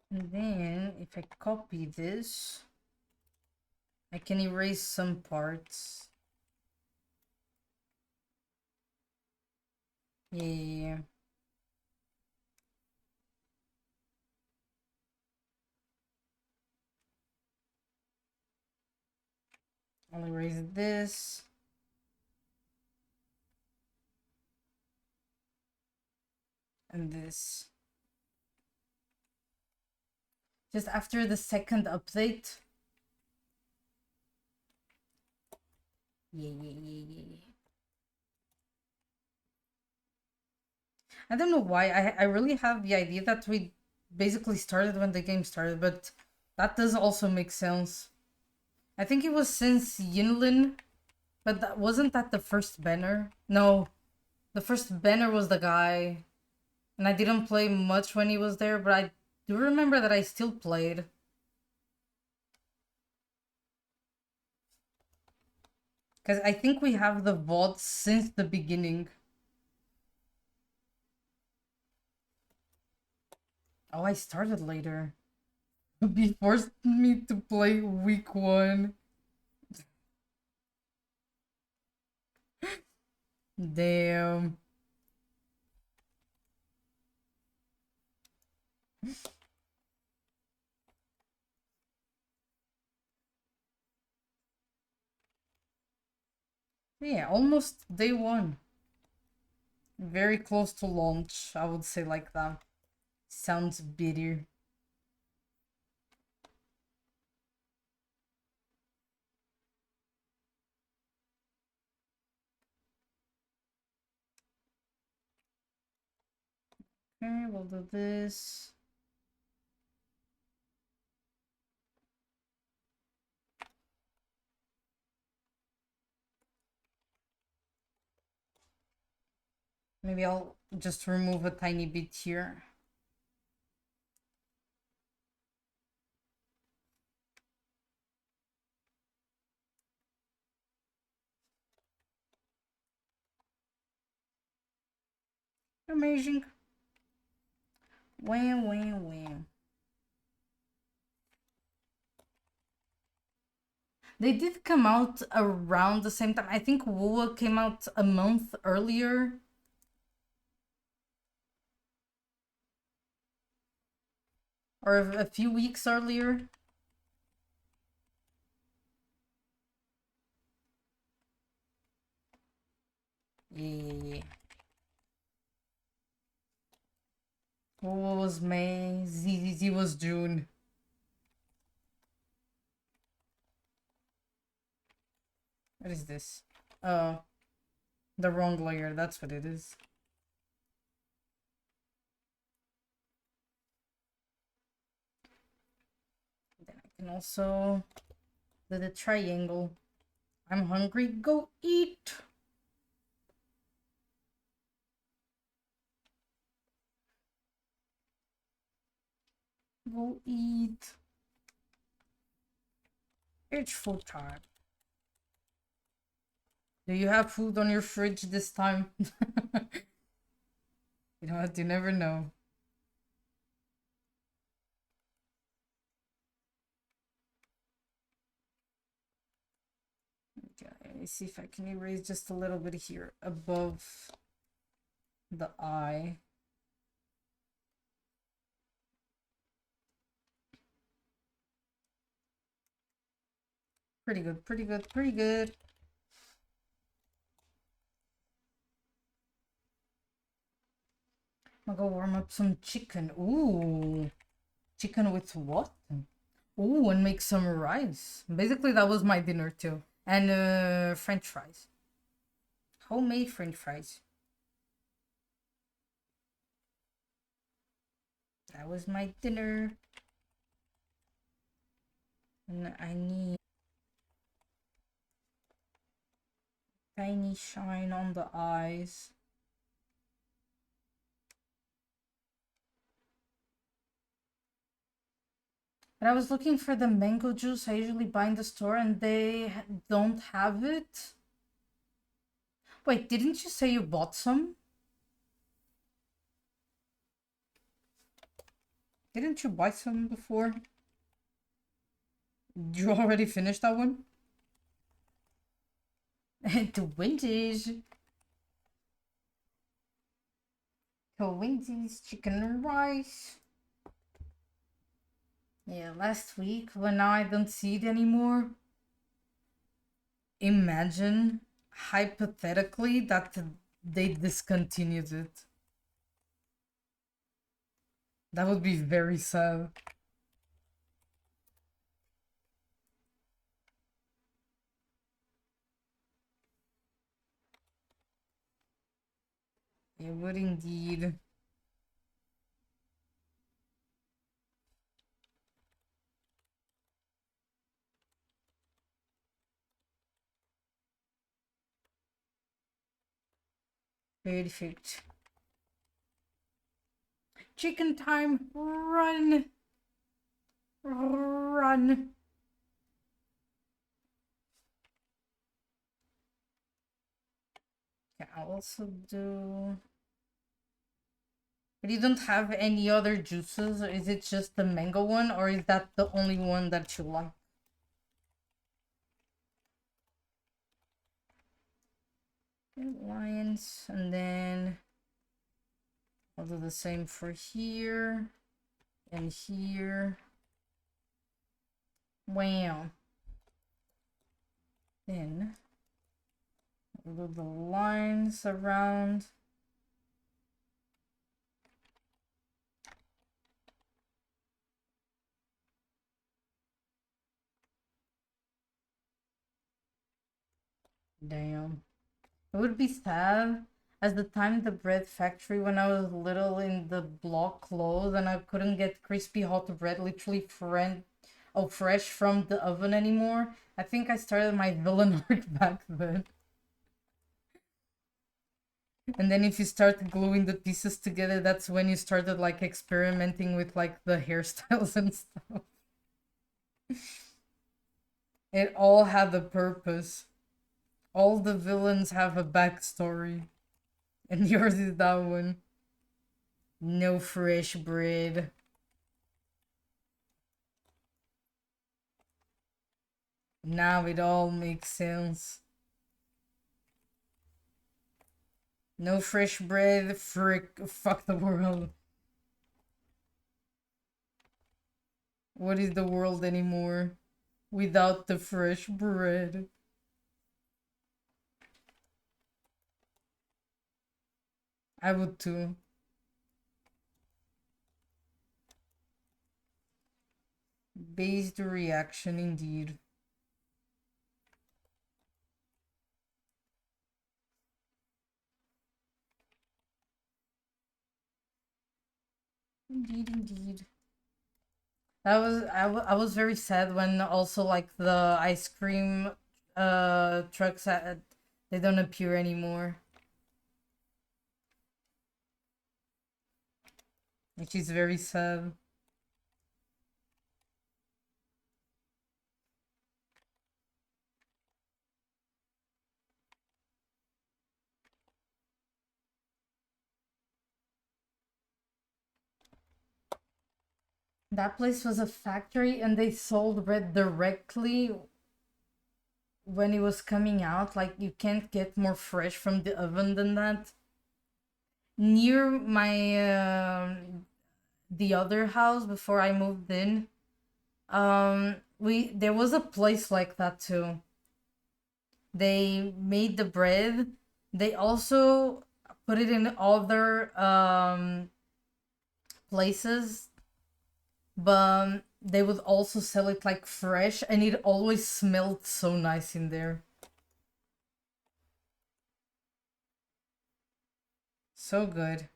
And then if I copy this, I can erase some parts. Yeah. I'll erase this. And this. Just after the second update. Yeah. I don't know why. I really have the idea that we basically started when the game started, but that does also make sense. I think it was since Yinlin, but wasn't that the first banner? No, the first banner was the guy, and I didn't play much when he was there, but I do remember that I still played. Because I think we have the VODs since the beginning. Oh, I started later. Be forced me to play week 1. Damn. Yeah, almost day 1. Very close to launch, I would say like that. Sounds bitter. Okay, we'll do this. Maybe I'll just remove a tiny bit here. Amazing. Wham, wham, wham. They did come out around the same time. I think WoA came out a month earlier. Or a few weeks earlier. Yeah. WoA was May. ZZZ was June. What is this? Oh, the wrong layer. That's what it is. Then I can also do the triangle. I'm hungry. Go eat. Go eat. It's food time. Do you have food on your fridge this time? You know what? You never know. Okay, let me see if I can erase just a little bit here above the eye. Pretty good, pretty good, pretty good. I'm gonna go warm up some chicken. Ooh, chicken with what? Ooh, and make some rice. Basically, that was my dinner too. And French fries. Homemade French fries. That was my dinner. And I need tiny shine on the eyes. But I was looking for the mango juice I usually buy in the store and they don't have it. Wait, didn't you say you bought some? Didn't you buy some before? You already finished that one? The vintage. The vintage chicken and rice. Yeah, last week, when now I don't see it anymore. Imagine, hypothetically, that they discontinued it. That would be very sad. It would indeed. Perfect. Chicken time, run! Run! I'll also do... But you don't have any other juices? Or is it just the mango one? Or is that the only one that you like? Lines. And then... I'll do the same for here. And here. Wow. Then... I'll do the lines around. Damn. It would be sad as the time the bread factory when I was little in the block closed and I couldn't get crispy hot bread literally fresh from the oven anymore. I think I started my villain arc back then. And then if you start gluing the pieces together, that's when you started like experimenting with like the hairstyles and stuff. It all had a purpose. All the villains have a backstory. And yours is that one. No fresh bread. Now it all makes sense. No fresh bread, fuck the world. What is the world anymore without the fresh bread? I would too. Based reaction indeed. Indeed. I was very sad when also like the ice cream trucks they don't appear anymore. Which is very sad. That place was a factory and they sold bread directly when it was coming out. Like, you can't get more fresh from the oven than that. Near my the other house before I moved in, there was a place like that too. They made the bread. They also put it in other places, but they would also sell it like fresh, and it always smelled so nice in there. So good.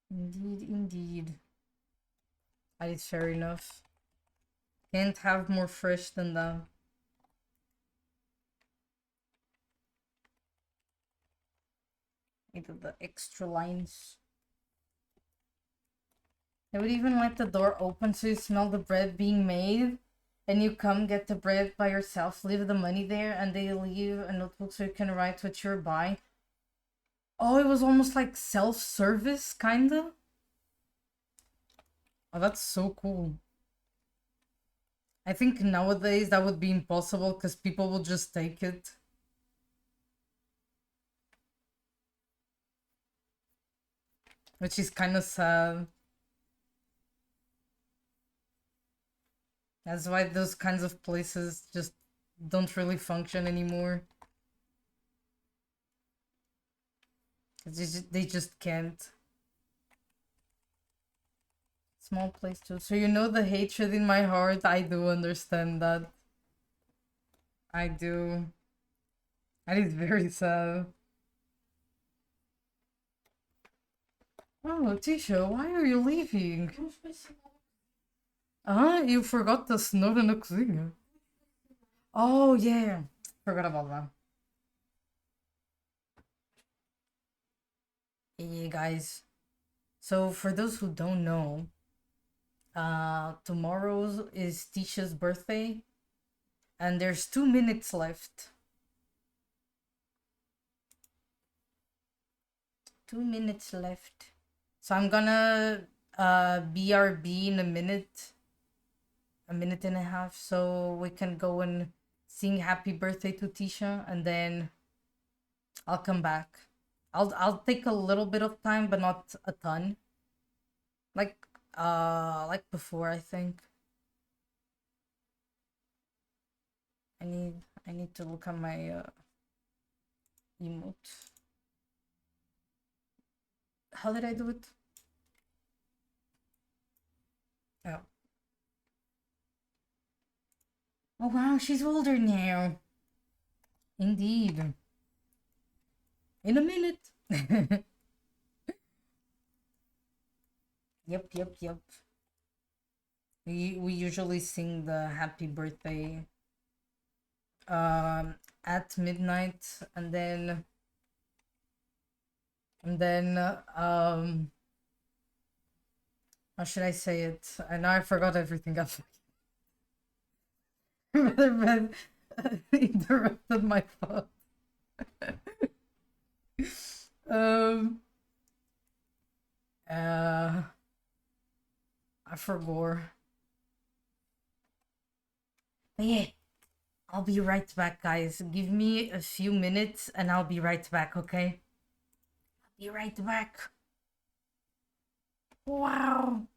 Indeed. That is fair enough. Can't have more fresh than that. Into the extra lines. They would even let the door open so you smell the bread being made. And you come get the bread by yourself, leave the money there, and they leave a notebook so you can write what you're buying. Oh, it was almost like self-service, kinda? Oh, that's so cool. I think nowadays that would be impossible because people will just take it. Which is kind of sad. That's why those kinds of places just don't really function anymore. They just can't. Small place too. So you know the hatred in my heart. I do understand that. I do. That is very sad. Oh, Tisha, why are you leaving? You forgot the snow in the cozinha. Oh, yeah. Forgot about that. Hey, guys. So, for those who don't know, tomorrow is Tisha's birthday. And there's 2 minutes left. 2 minutes left. So I'm gonna BRB in a minute and a half, so we can go and sing happy birthday to Tisha, and then I'll come back. I'll take a little bit of time, but not a ton. Like before, I think. I need to look at my emote. How did I do it? Oh. Oh wow, she's older now. Indeed. In a minute. Yep. We usually sing the happy birthday at midnight, and then how should I say it? I know I forgot everything. I've interrupted my thought. I forgot. But yeah, I'll be right back, guys. Give me a few minutes and I'll be right back, okay? I'll be right back. Wow.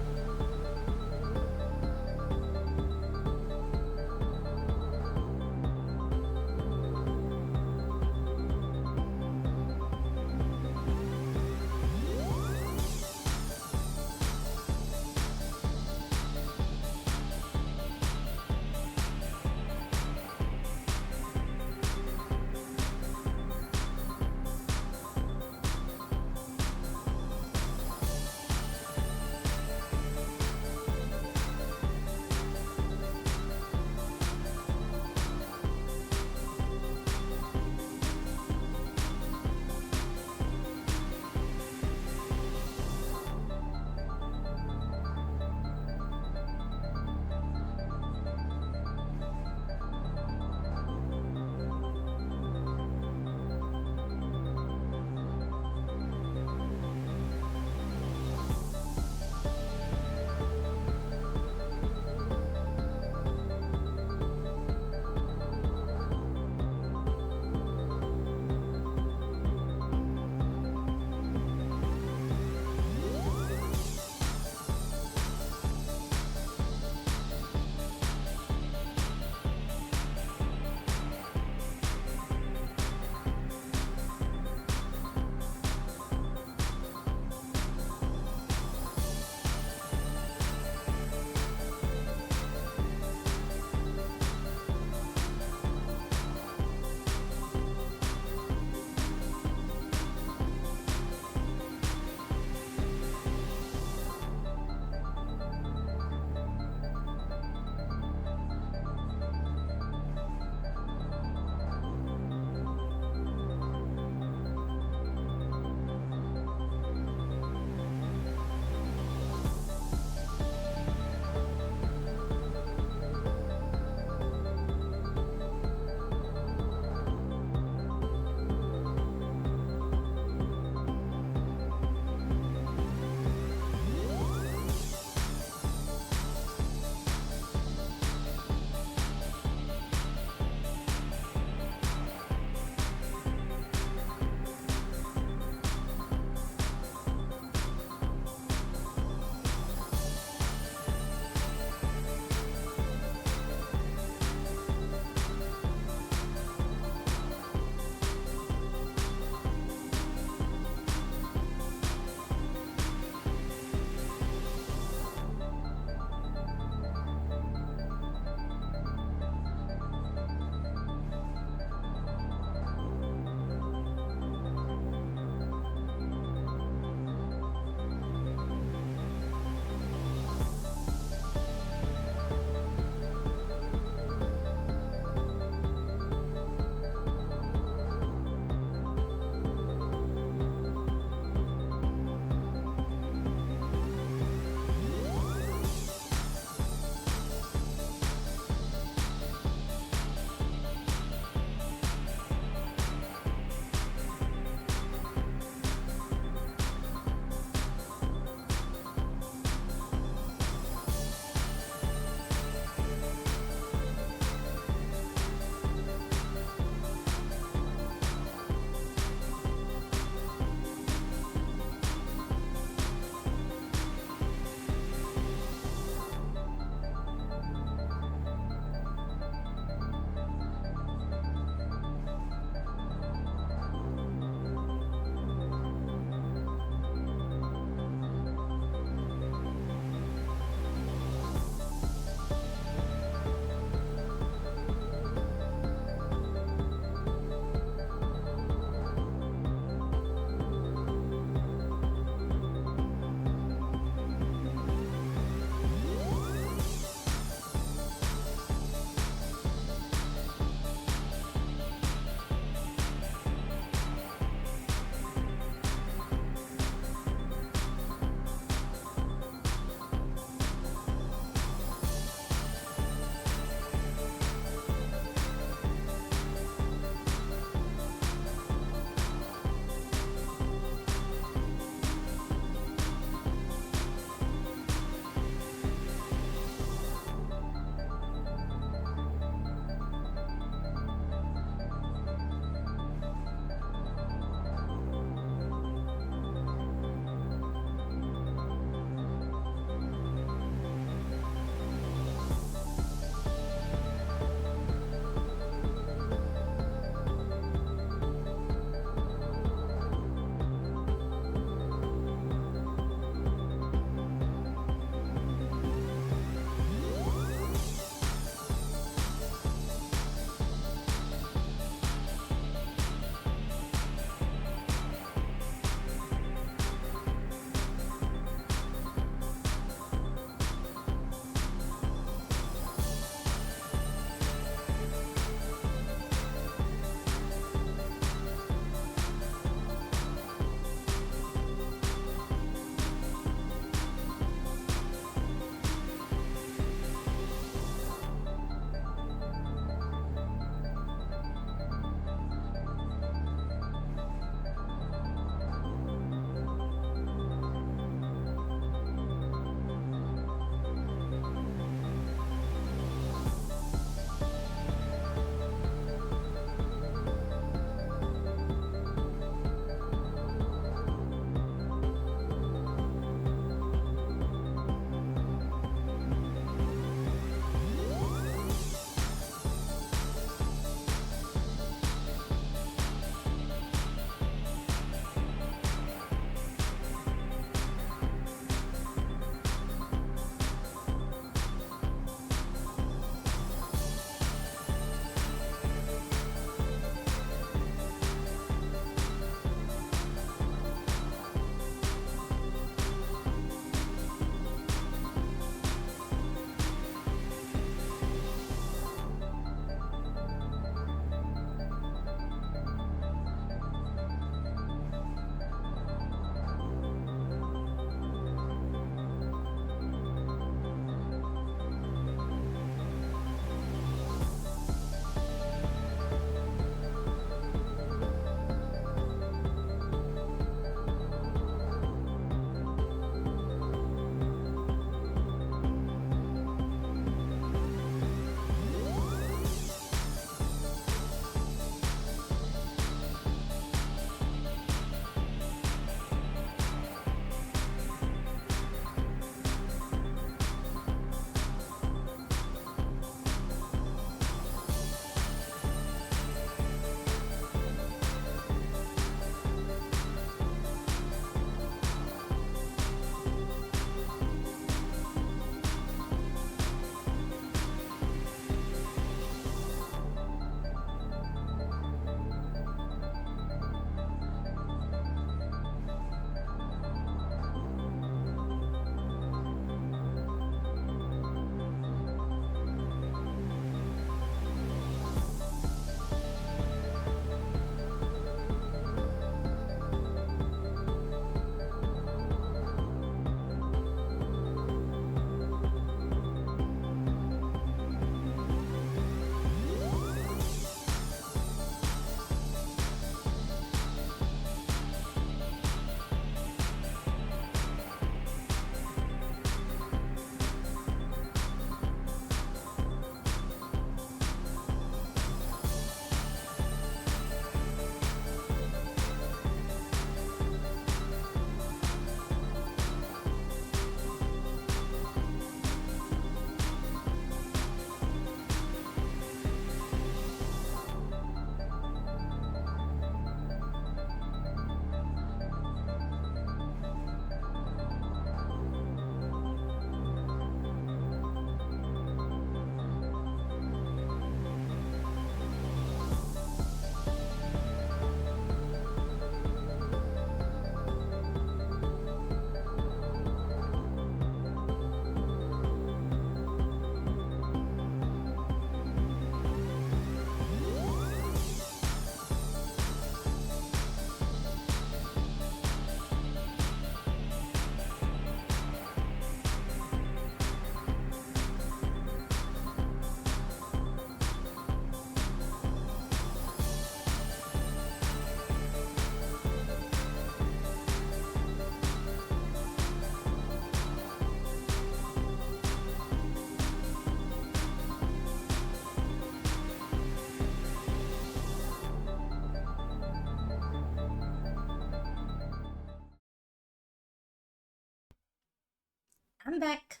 I'm back.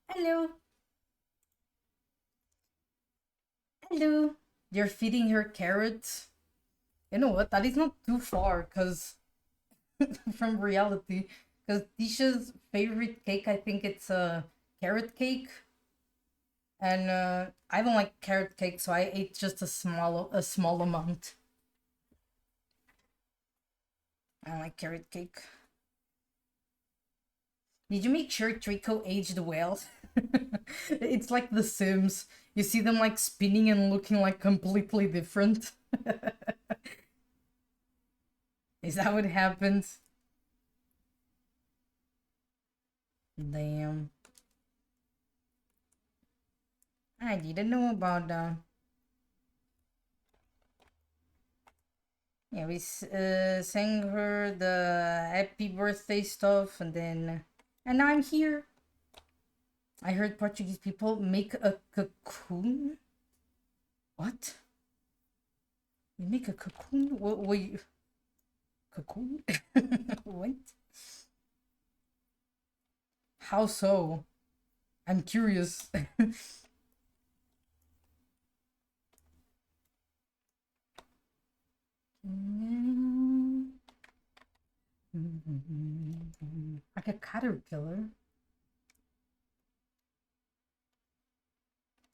Hello. Hello. You're feeding her carrots. You know what? That is not too far, cause from reality. Cause Tisha's favorite cake, I think it's a carrot cake, and I don't like carrot cake, so I ate just a small amount. I don't like carrot cake. Did you make sure Trico aged well? It's like The Sims. You see them like spinning and looking like completely different. Is that what happens? Damn. I didn't know about that. Yeah, we sang her the happy birthday stuff, and now I'm here. I heard Portuguese people make a cocoon. What? You make a cocoon? What you... Cocoon? What? How so? I'm curious. Like a caterpillar?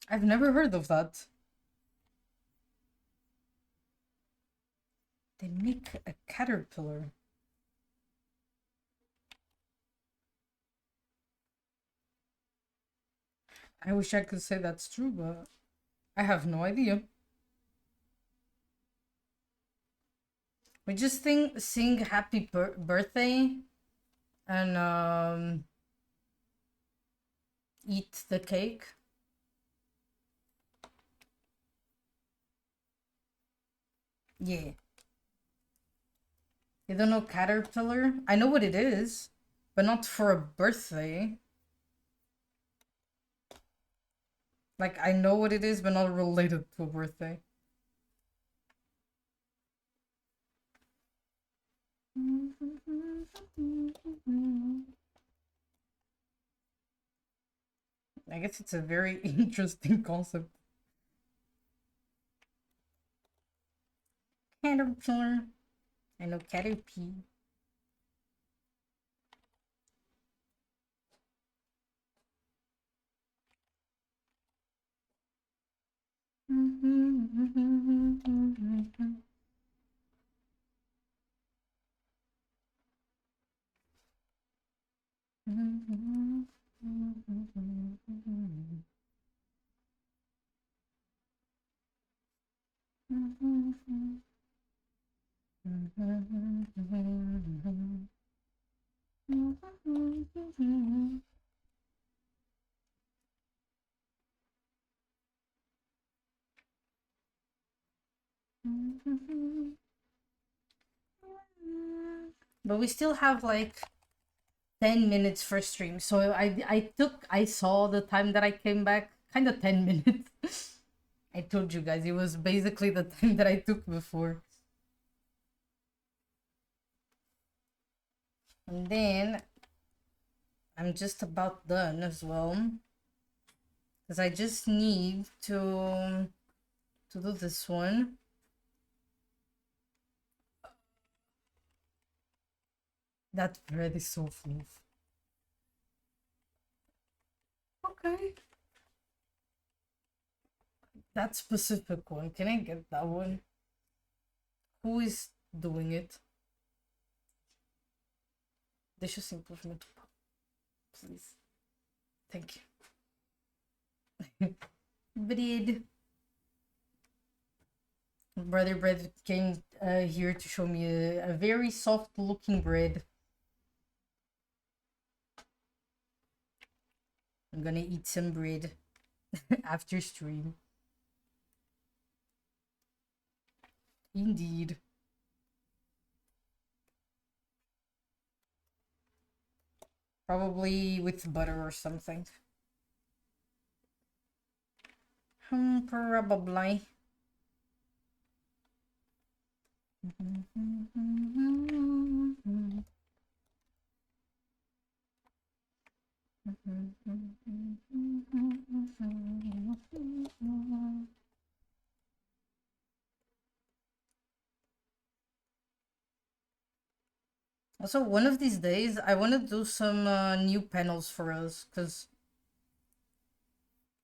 I've never heard of that. They make a caterpillar. I wish I could say that's true, but I have no idea. We just sing happy birthday and eat the cake. Yeah. You don't know caterpillar? I know what it is, but not for a birthday. Like, I know what it is, but not related to a birthday. I guess it's a very interesting concept. Caterpillar. I know Caterpie. But we still have like 10 minutes for stream. So I saw the time that I came back, kind of 10 minutes. I told you guys it was basically the time that I took before. And then I'm just about done as well. Because I just need to do this one. That bread is so fluff. Okay. That specific one. Can I get that one? Who is doing it? Deixa simplesmente. Please. Thank you. Bread. Brother Bread came here to show me a very soft looking bread. I'm gonna eat some bread after stream. Indeed. Probably with butter or something. Probably. Also, one of these days, I want to do some new panels for us, because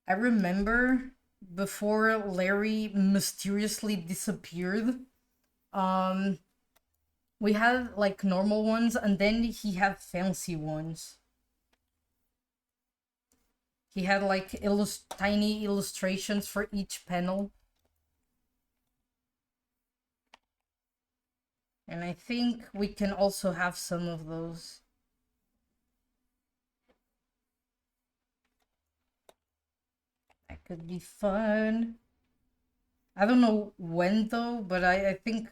I remember before Larry mysteriously disappeared, we had like normal ones, and then he had fancy ones. He had like tiny illustrations for each panel. And I think we can also have some of those. That could be fun. I don't know when though, but I think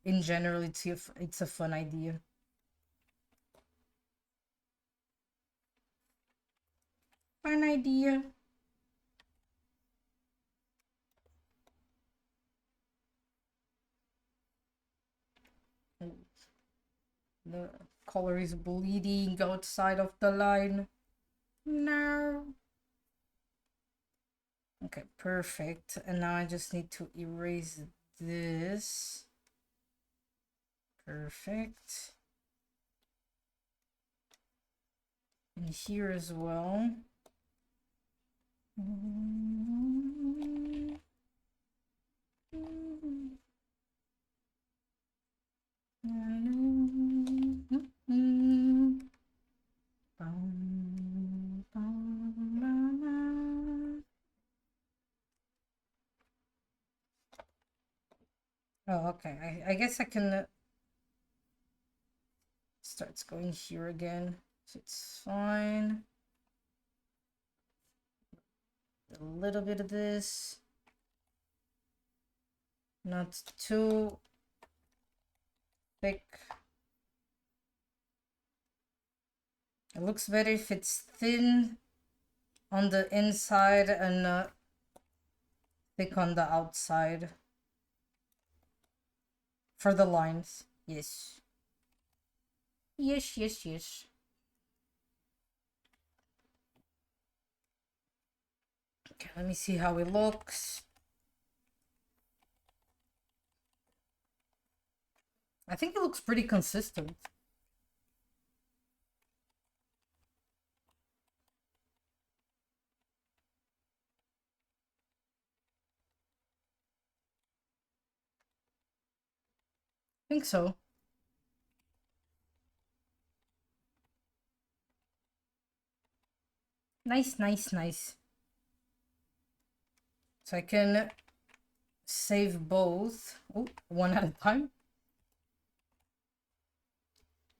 in general it's a fun idea. Fun idea. The color is bleeding outside of the line. No. Okay, perfect. And now I just need to erase this. Perfect. And here as well. Oh, okay. I guess I can starts going here again, so it's fine. A little bit of this, not too thick. It looks better if it's thin on the inside and thick on the outside for the lines. Yes. Yes, yes, yes. Okay, let me see how it looks. I think it looks pretty consistent. I think so. Nice, nice, nice. So I can save both. Oh, one at a time.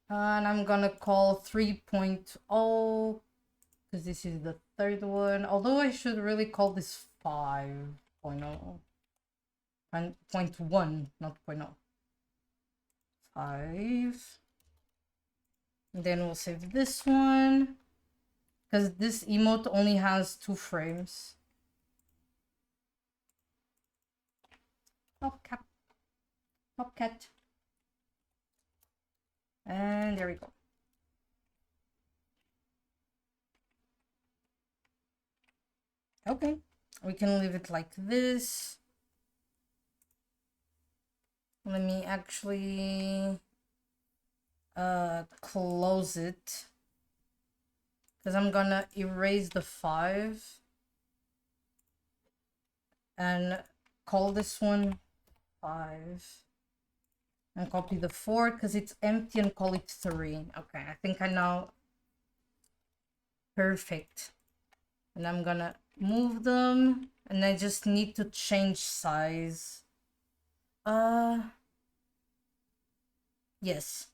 And I'm gonna call 3.0 because this is the third one. Although I should really call this 5.0. And 0.1, not 0.0. 5. And then we'll save this one because this emote only has 2 frames. Pop cat. Pop cat. And there we go. Okay, we can leave it like this. Let me actually close it because I'm gonna erase the 5 and call this one 5 and copy the 4 because it's empty and call it 3. Okay, I think I know. Perfect. And I'm gonna move them and I just need to change size. Yes.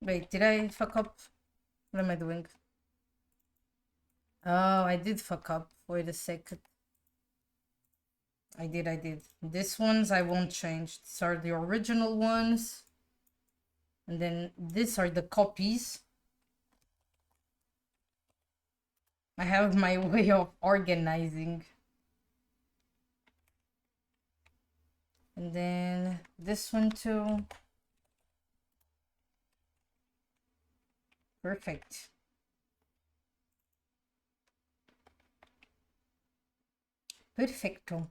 Wait, did I fuck up? What am I doing? Oh, I did fuck up. Wait a second. I did. These ones I won't change. These are the original ones. And then these are the copies. I have my way of organizing. And then this one too. Perfect. Perfecto.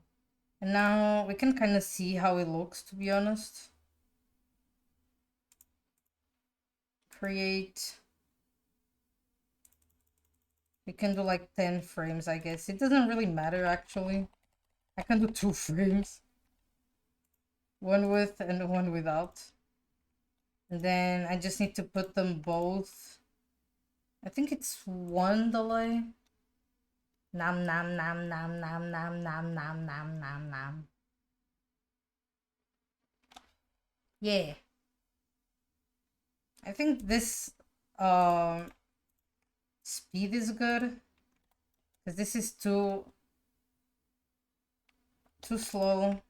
And now we can kind of see how it looks, to be honest. Create. We can do like 10 frames, I guess. It doesn't really matter, actually. I can do 2 frames. One with and one without. And then I just need to put them both. I think it's 1 delay. Nam nam nam nam nam nam nam nam nam nam nam. Yeah. I think this speed is good. Because this is too slow.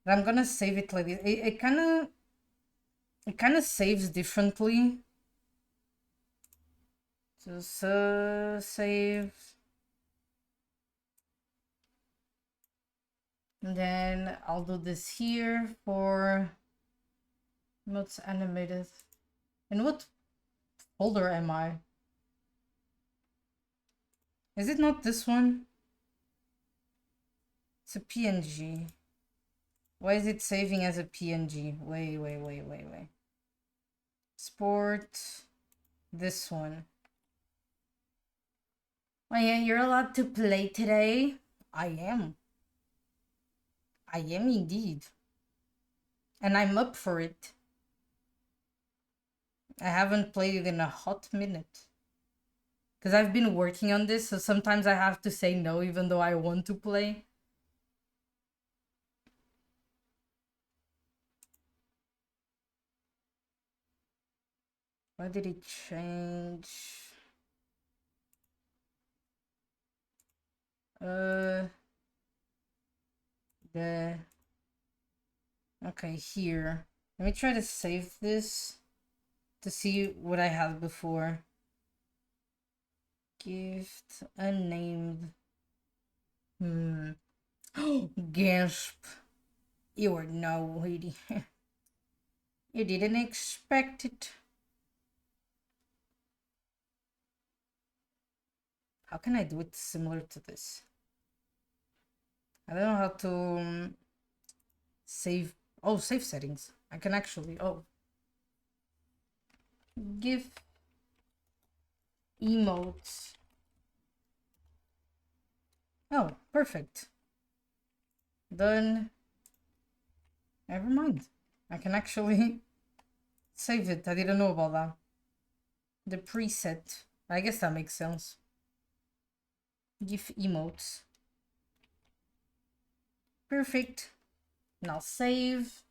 But I'm gonna save it like this. It kind of saves differently. Just save. And then I'll do this here for emotes animated. In what folder am I? Is it not this one? It's a PNG. Why is it saving as a PNG? Wait. Export this one. Oh yeah, you're allowed to play today? I am. I am indeed. And I'm up for it. I haven't played it in a hot minute. Because I've been working on this, so sometimes I have to say no even though I want to play. Why did it change? Okay, here. Let me try to save this to see what I had before. Gift unnamed. Gasp. You are no lady. You didn't expect it. How can I do it similar to this? I don't know how to save. Oh, save settings. I can actually. Oh. GIF emotes. Oh, perfect. Done. Never mind. I can actually save it. I didn't know about that. The preset. I guess that makes sense. GIF emotes. Perfect. Now save.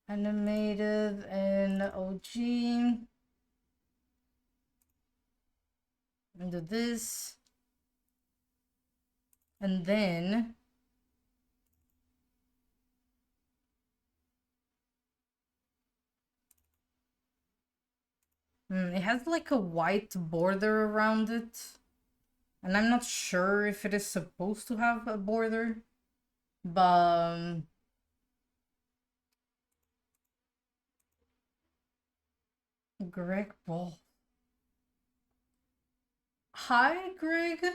Animated and OG. And do this. And then it has like a white border around it. And I'm not sure if it is supposed to have a border. But Greg Ball. Hi, Greg.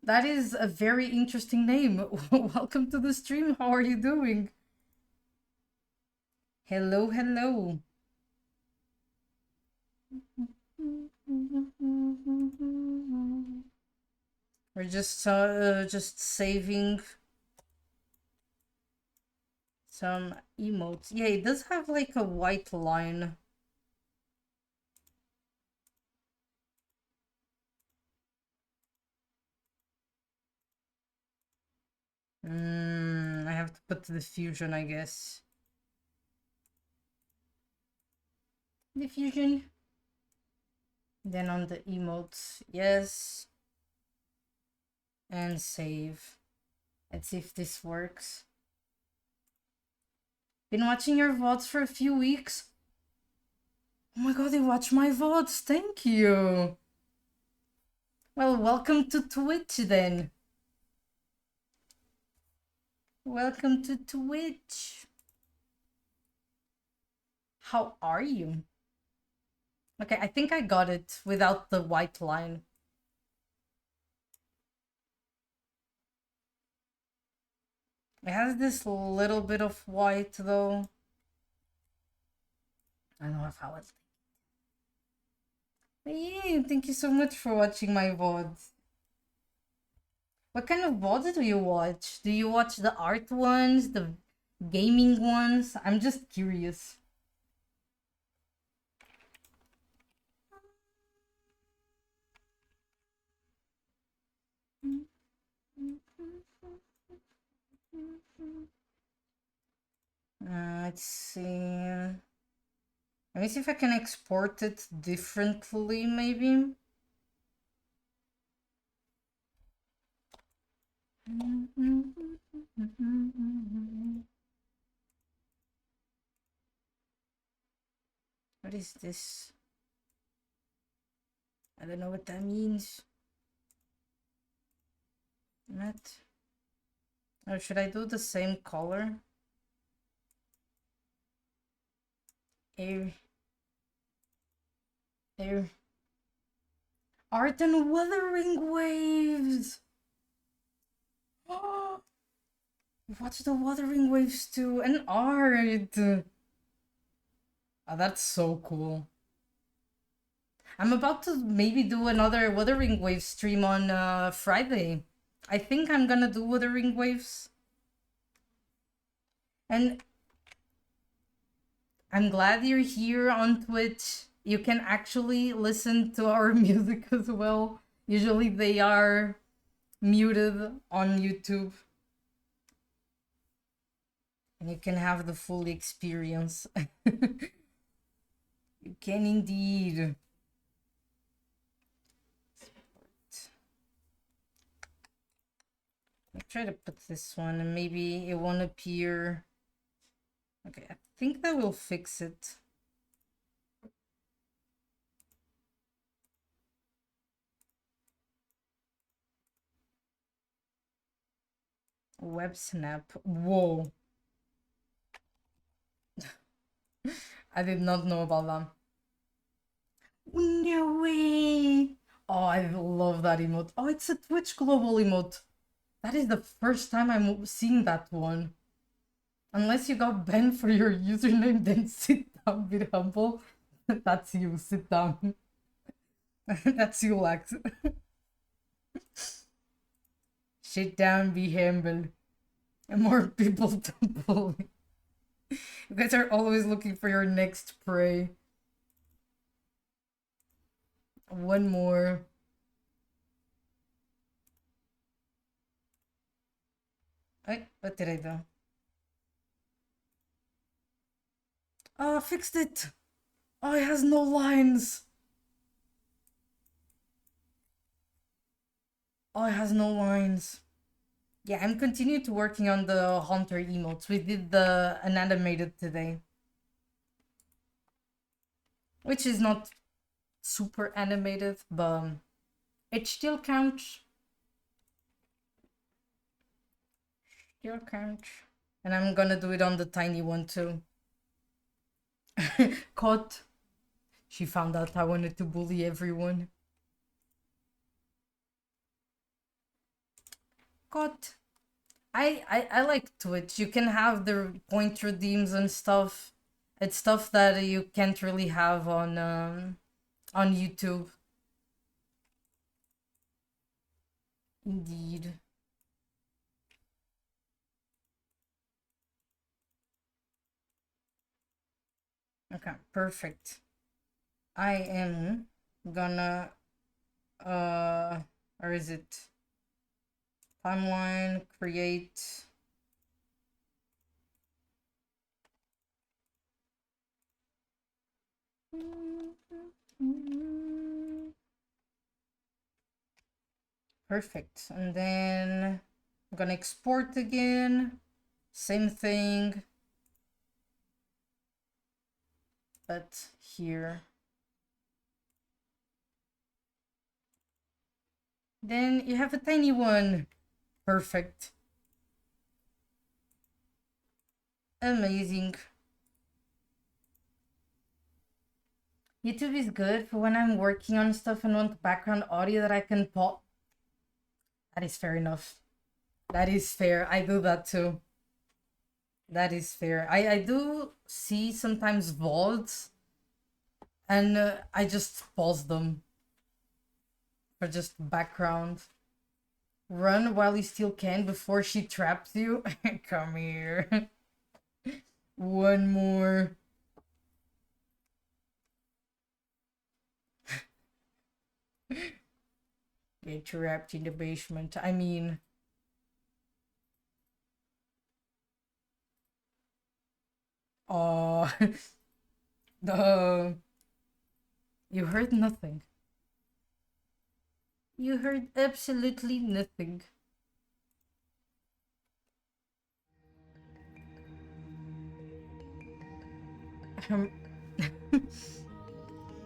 That is a very interesting name. Welcome to the stream. How are you doing? Hello, hello. We're just saving some emotes. Yeah, it does have like a white line. I have to put the diffusion, I guess. Diffusion. Then on the emotes, yes. And save. Let's see if this works. Been watching your VODs for a few weeks. Oh my god, they watch my VODs. Thank you. Well, welcome to Twitch then. Welcome to Twitch. How are you? Okay, I think I got it without the white line. It has this little bit of white though. I don't know how it. Hey, thank you so much for watching my VODs. What kind of VODs do you watch? Do you watch the art ones, the gaming ones? I'm just curious. Let's see. Let me see if I can export it differently, maybe. What is this? I don't know what that means. Matte. Or should I do the same color? Air. Art and Wuthering Waves! Oh, watch the Wuthering Waves too, and art! Oh, that's so cool. I'm about to maybe do another Wuthering Waves stream on Friday. I think I'm gonna do Wuthering Waves. And I'm glad you're here on Twitch. You can actually listen to our music as well. Usually they are muted on YouTube. And you can have the full experience. You can indeed. I'll try to put this one and maybe it won't appear. Okay, I think that will fix it. Web snap. Whoa. I did not know about that. No way. Oh, I love that emote. Oh, it's a Twitch global emote. That is the first time I'm seeing that one. Unless you got banned for your username, then sit down, be humble. That's you, sit down. That's you, Lex. Sit down, be humble. And more people to bully. You guys are always looking for your next prey. One more. Wait, what did I do? Oh, I fixed it. Oh, it has no lines. Oh, it has no lines. Yeah, I'm continuing to working on the Hunter emotes. We did the animated today. Which is not super animated, but it still counts. Still counts. And I'm gonna do it on the tiny one too. Caught. She found out I wanted to bully everyone. Caught. I like Twitch. You can have the point redeems and stuff. It's stuff that you can't really have on YouTube. Indeed. Okay, perfect. I am gonna or is it timeline create perfect, and then I'm gonna export again, same thing, but here. Then you have a tiny one. Perfect. Amazing. YouTube is good for when I'm working on stuff and want background audio that I can pop. That is fair enough. That is fair. I do that too. That is fair. I do see sometimes VODs and I just pause them for just background. Run while you still can before she traps you. Come here. One more. Get trapped in the basement. I mean... Oh... the... You heard nothing. You heard absolutely nothing.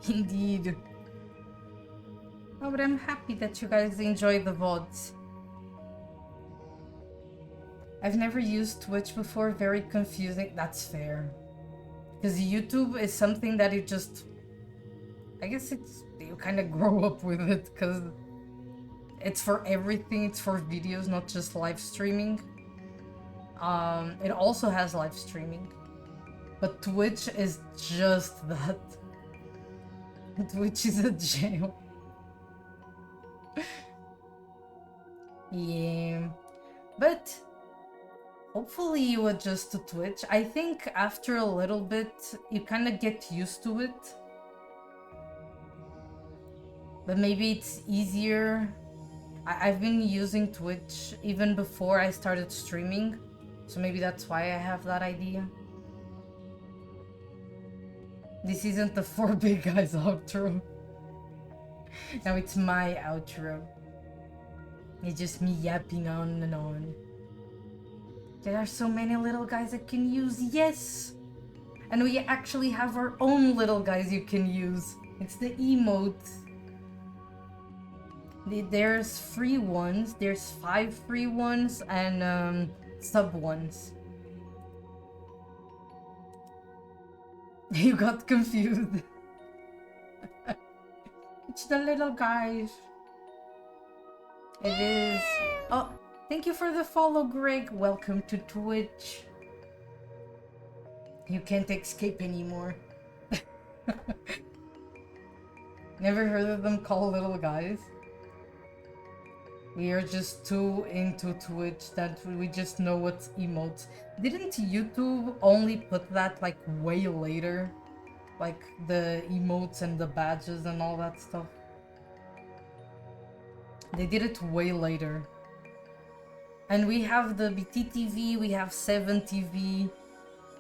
Indeed. Oh, but I'm happy that you guys enjoy the VODs. I've never used Twitch before, very confusing. That's fair. Because YouTube is something that you just... I guess it's... You kind of grow up with it, because... It's for everything, it's for videos, not just live streaming. It also has live streaming. But Twitch is just that. Twitch is a jail. Yeah. But hopefully you adjust to Twitch. I think after a little bit, you kind of get used to it. But maybe it's easier. I've been using Twitch even before I started streaming. So maybe that's why I have that idea. This isn't the 4 big guys outro. Now it's my outro. It's just me yapping on and on. There are so many little guys I can use, yes! And we actually have our own little guys you can use. It's the emotes. There's free ones, there's 5 free ones and sub ones. You got confused. It's the little guys. It is. Oh, thank you for the follow, Greg. Welcome to Twitch. You can't escape anymore. Never heard of them called little guys? We are just too into Twitch that we just know what's emotes. Didn't YouTube only put that like way later? Like the emotes and the badges and all that stuff? They did it way later. And we have the BTTV, we have 7TV.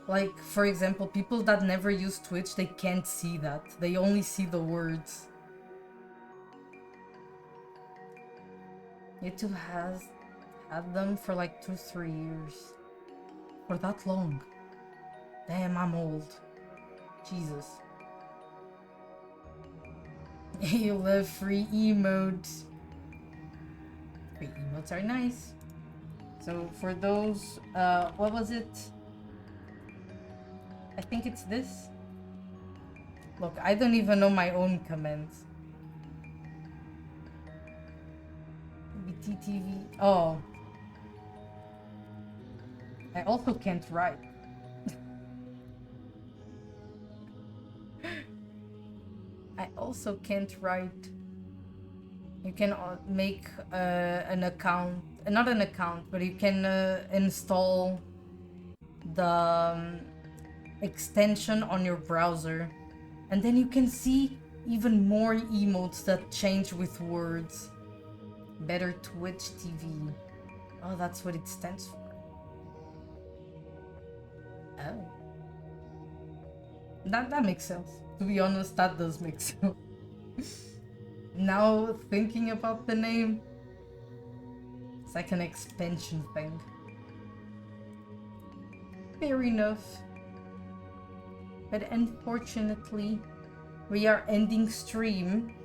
Like, for example, people that never use Twitch, they can't see that. They only see the words. YouTube has had them for like 2-3 years. For that long. Damn, I'm old. Jesus. You love free emotes. Free emotes are nice. So for those, what was it? I think it's this. Look, I don't even know my own commands. BTTV. Oh. I also can't write. I also can't write. You can make an account, not an account, but you can install the extension on your browser, and then you can see even more emotes that change with words. Better Twitch TV. Oh, that's what it stands for. Oh. That makes sense. To be honest, that does make sense. Now thinking about the name, it's like an expansion thing. Fair enough. But unfortunately, we are ending stream.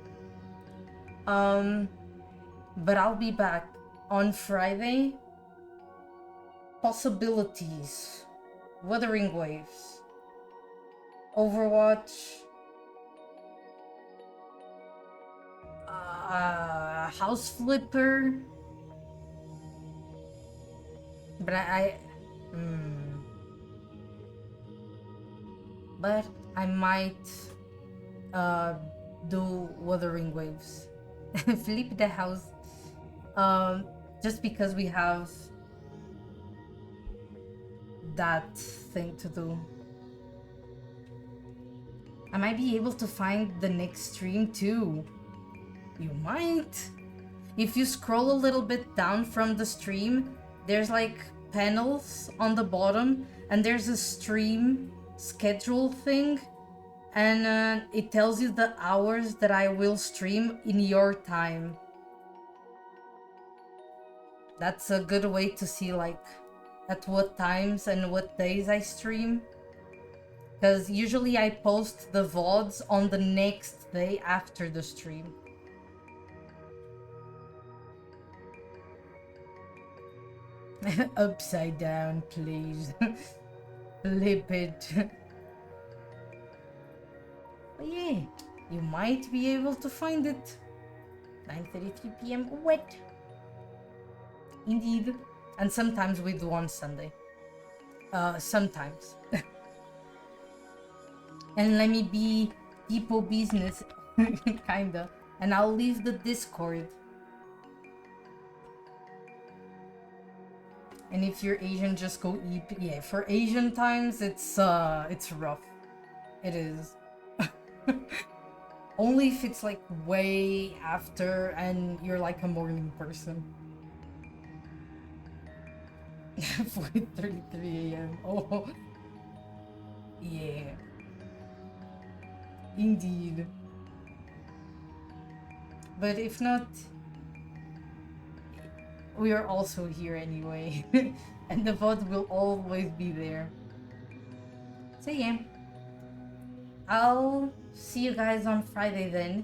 But I'll be back on Friday. Possibilities. Wuthering Waves, Overwatch, House Flipper. But but I might do Wuthering Waves. Flip the house. Just because we have that thing to do. I might be able to find the next stream too. You might. If you scroll a little bit down from the stream, there's like panels on the bottom, and there's a stream schedule thing, and it tells you the hours that I will stream in your time. That's a good way to see like at what times and what days I stream. Because usually I post the VODs on the next day after the stream. Upside down, please. Flip it. But yeah, you might be able to find it. 9:33 p.m. wet. Indeed. And sometimes we do on Sunday. Sometimes. And let me be people business, kinda. And I'll leave the Discord. And if you're Asian, just go eat. Yeah, for Asian times, it's rough. It is. Only if it's like way after and you're like a morning person. 4:33 a.m. Oh, yeah. Indeed. But if not, we are also here anyway. And the VOD will always be there. So yeah. I'll see you guys on Friday then.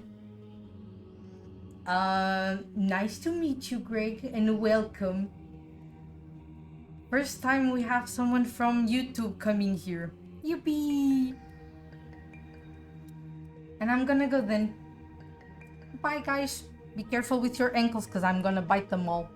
Nice to meet you, Greg, and welcome. First time we have someone from YouTube coming here. Yippee! And I'm gonna go then. Bye, guys. Be careful with your ankles, because I'm gonna bite them all.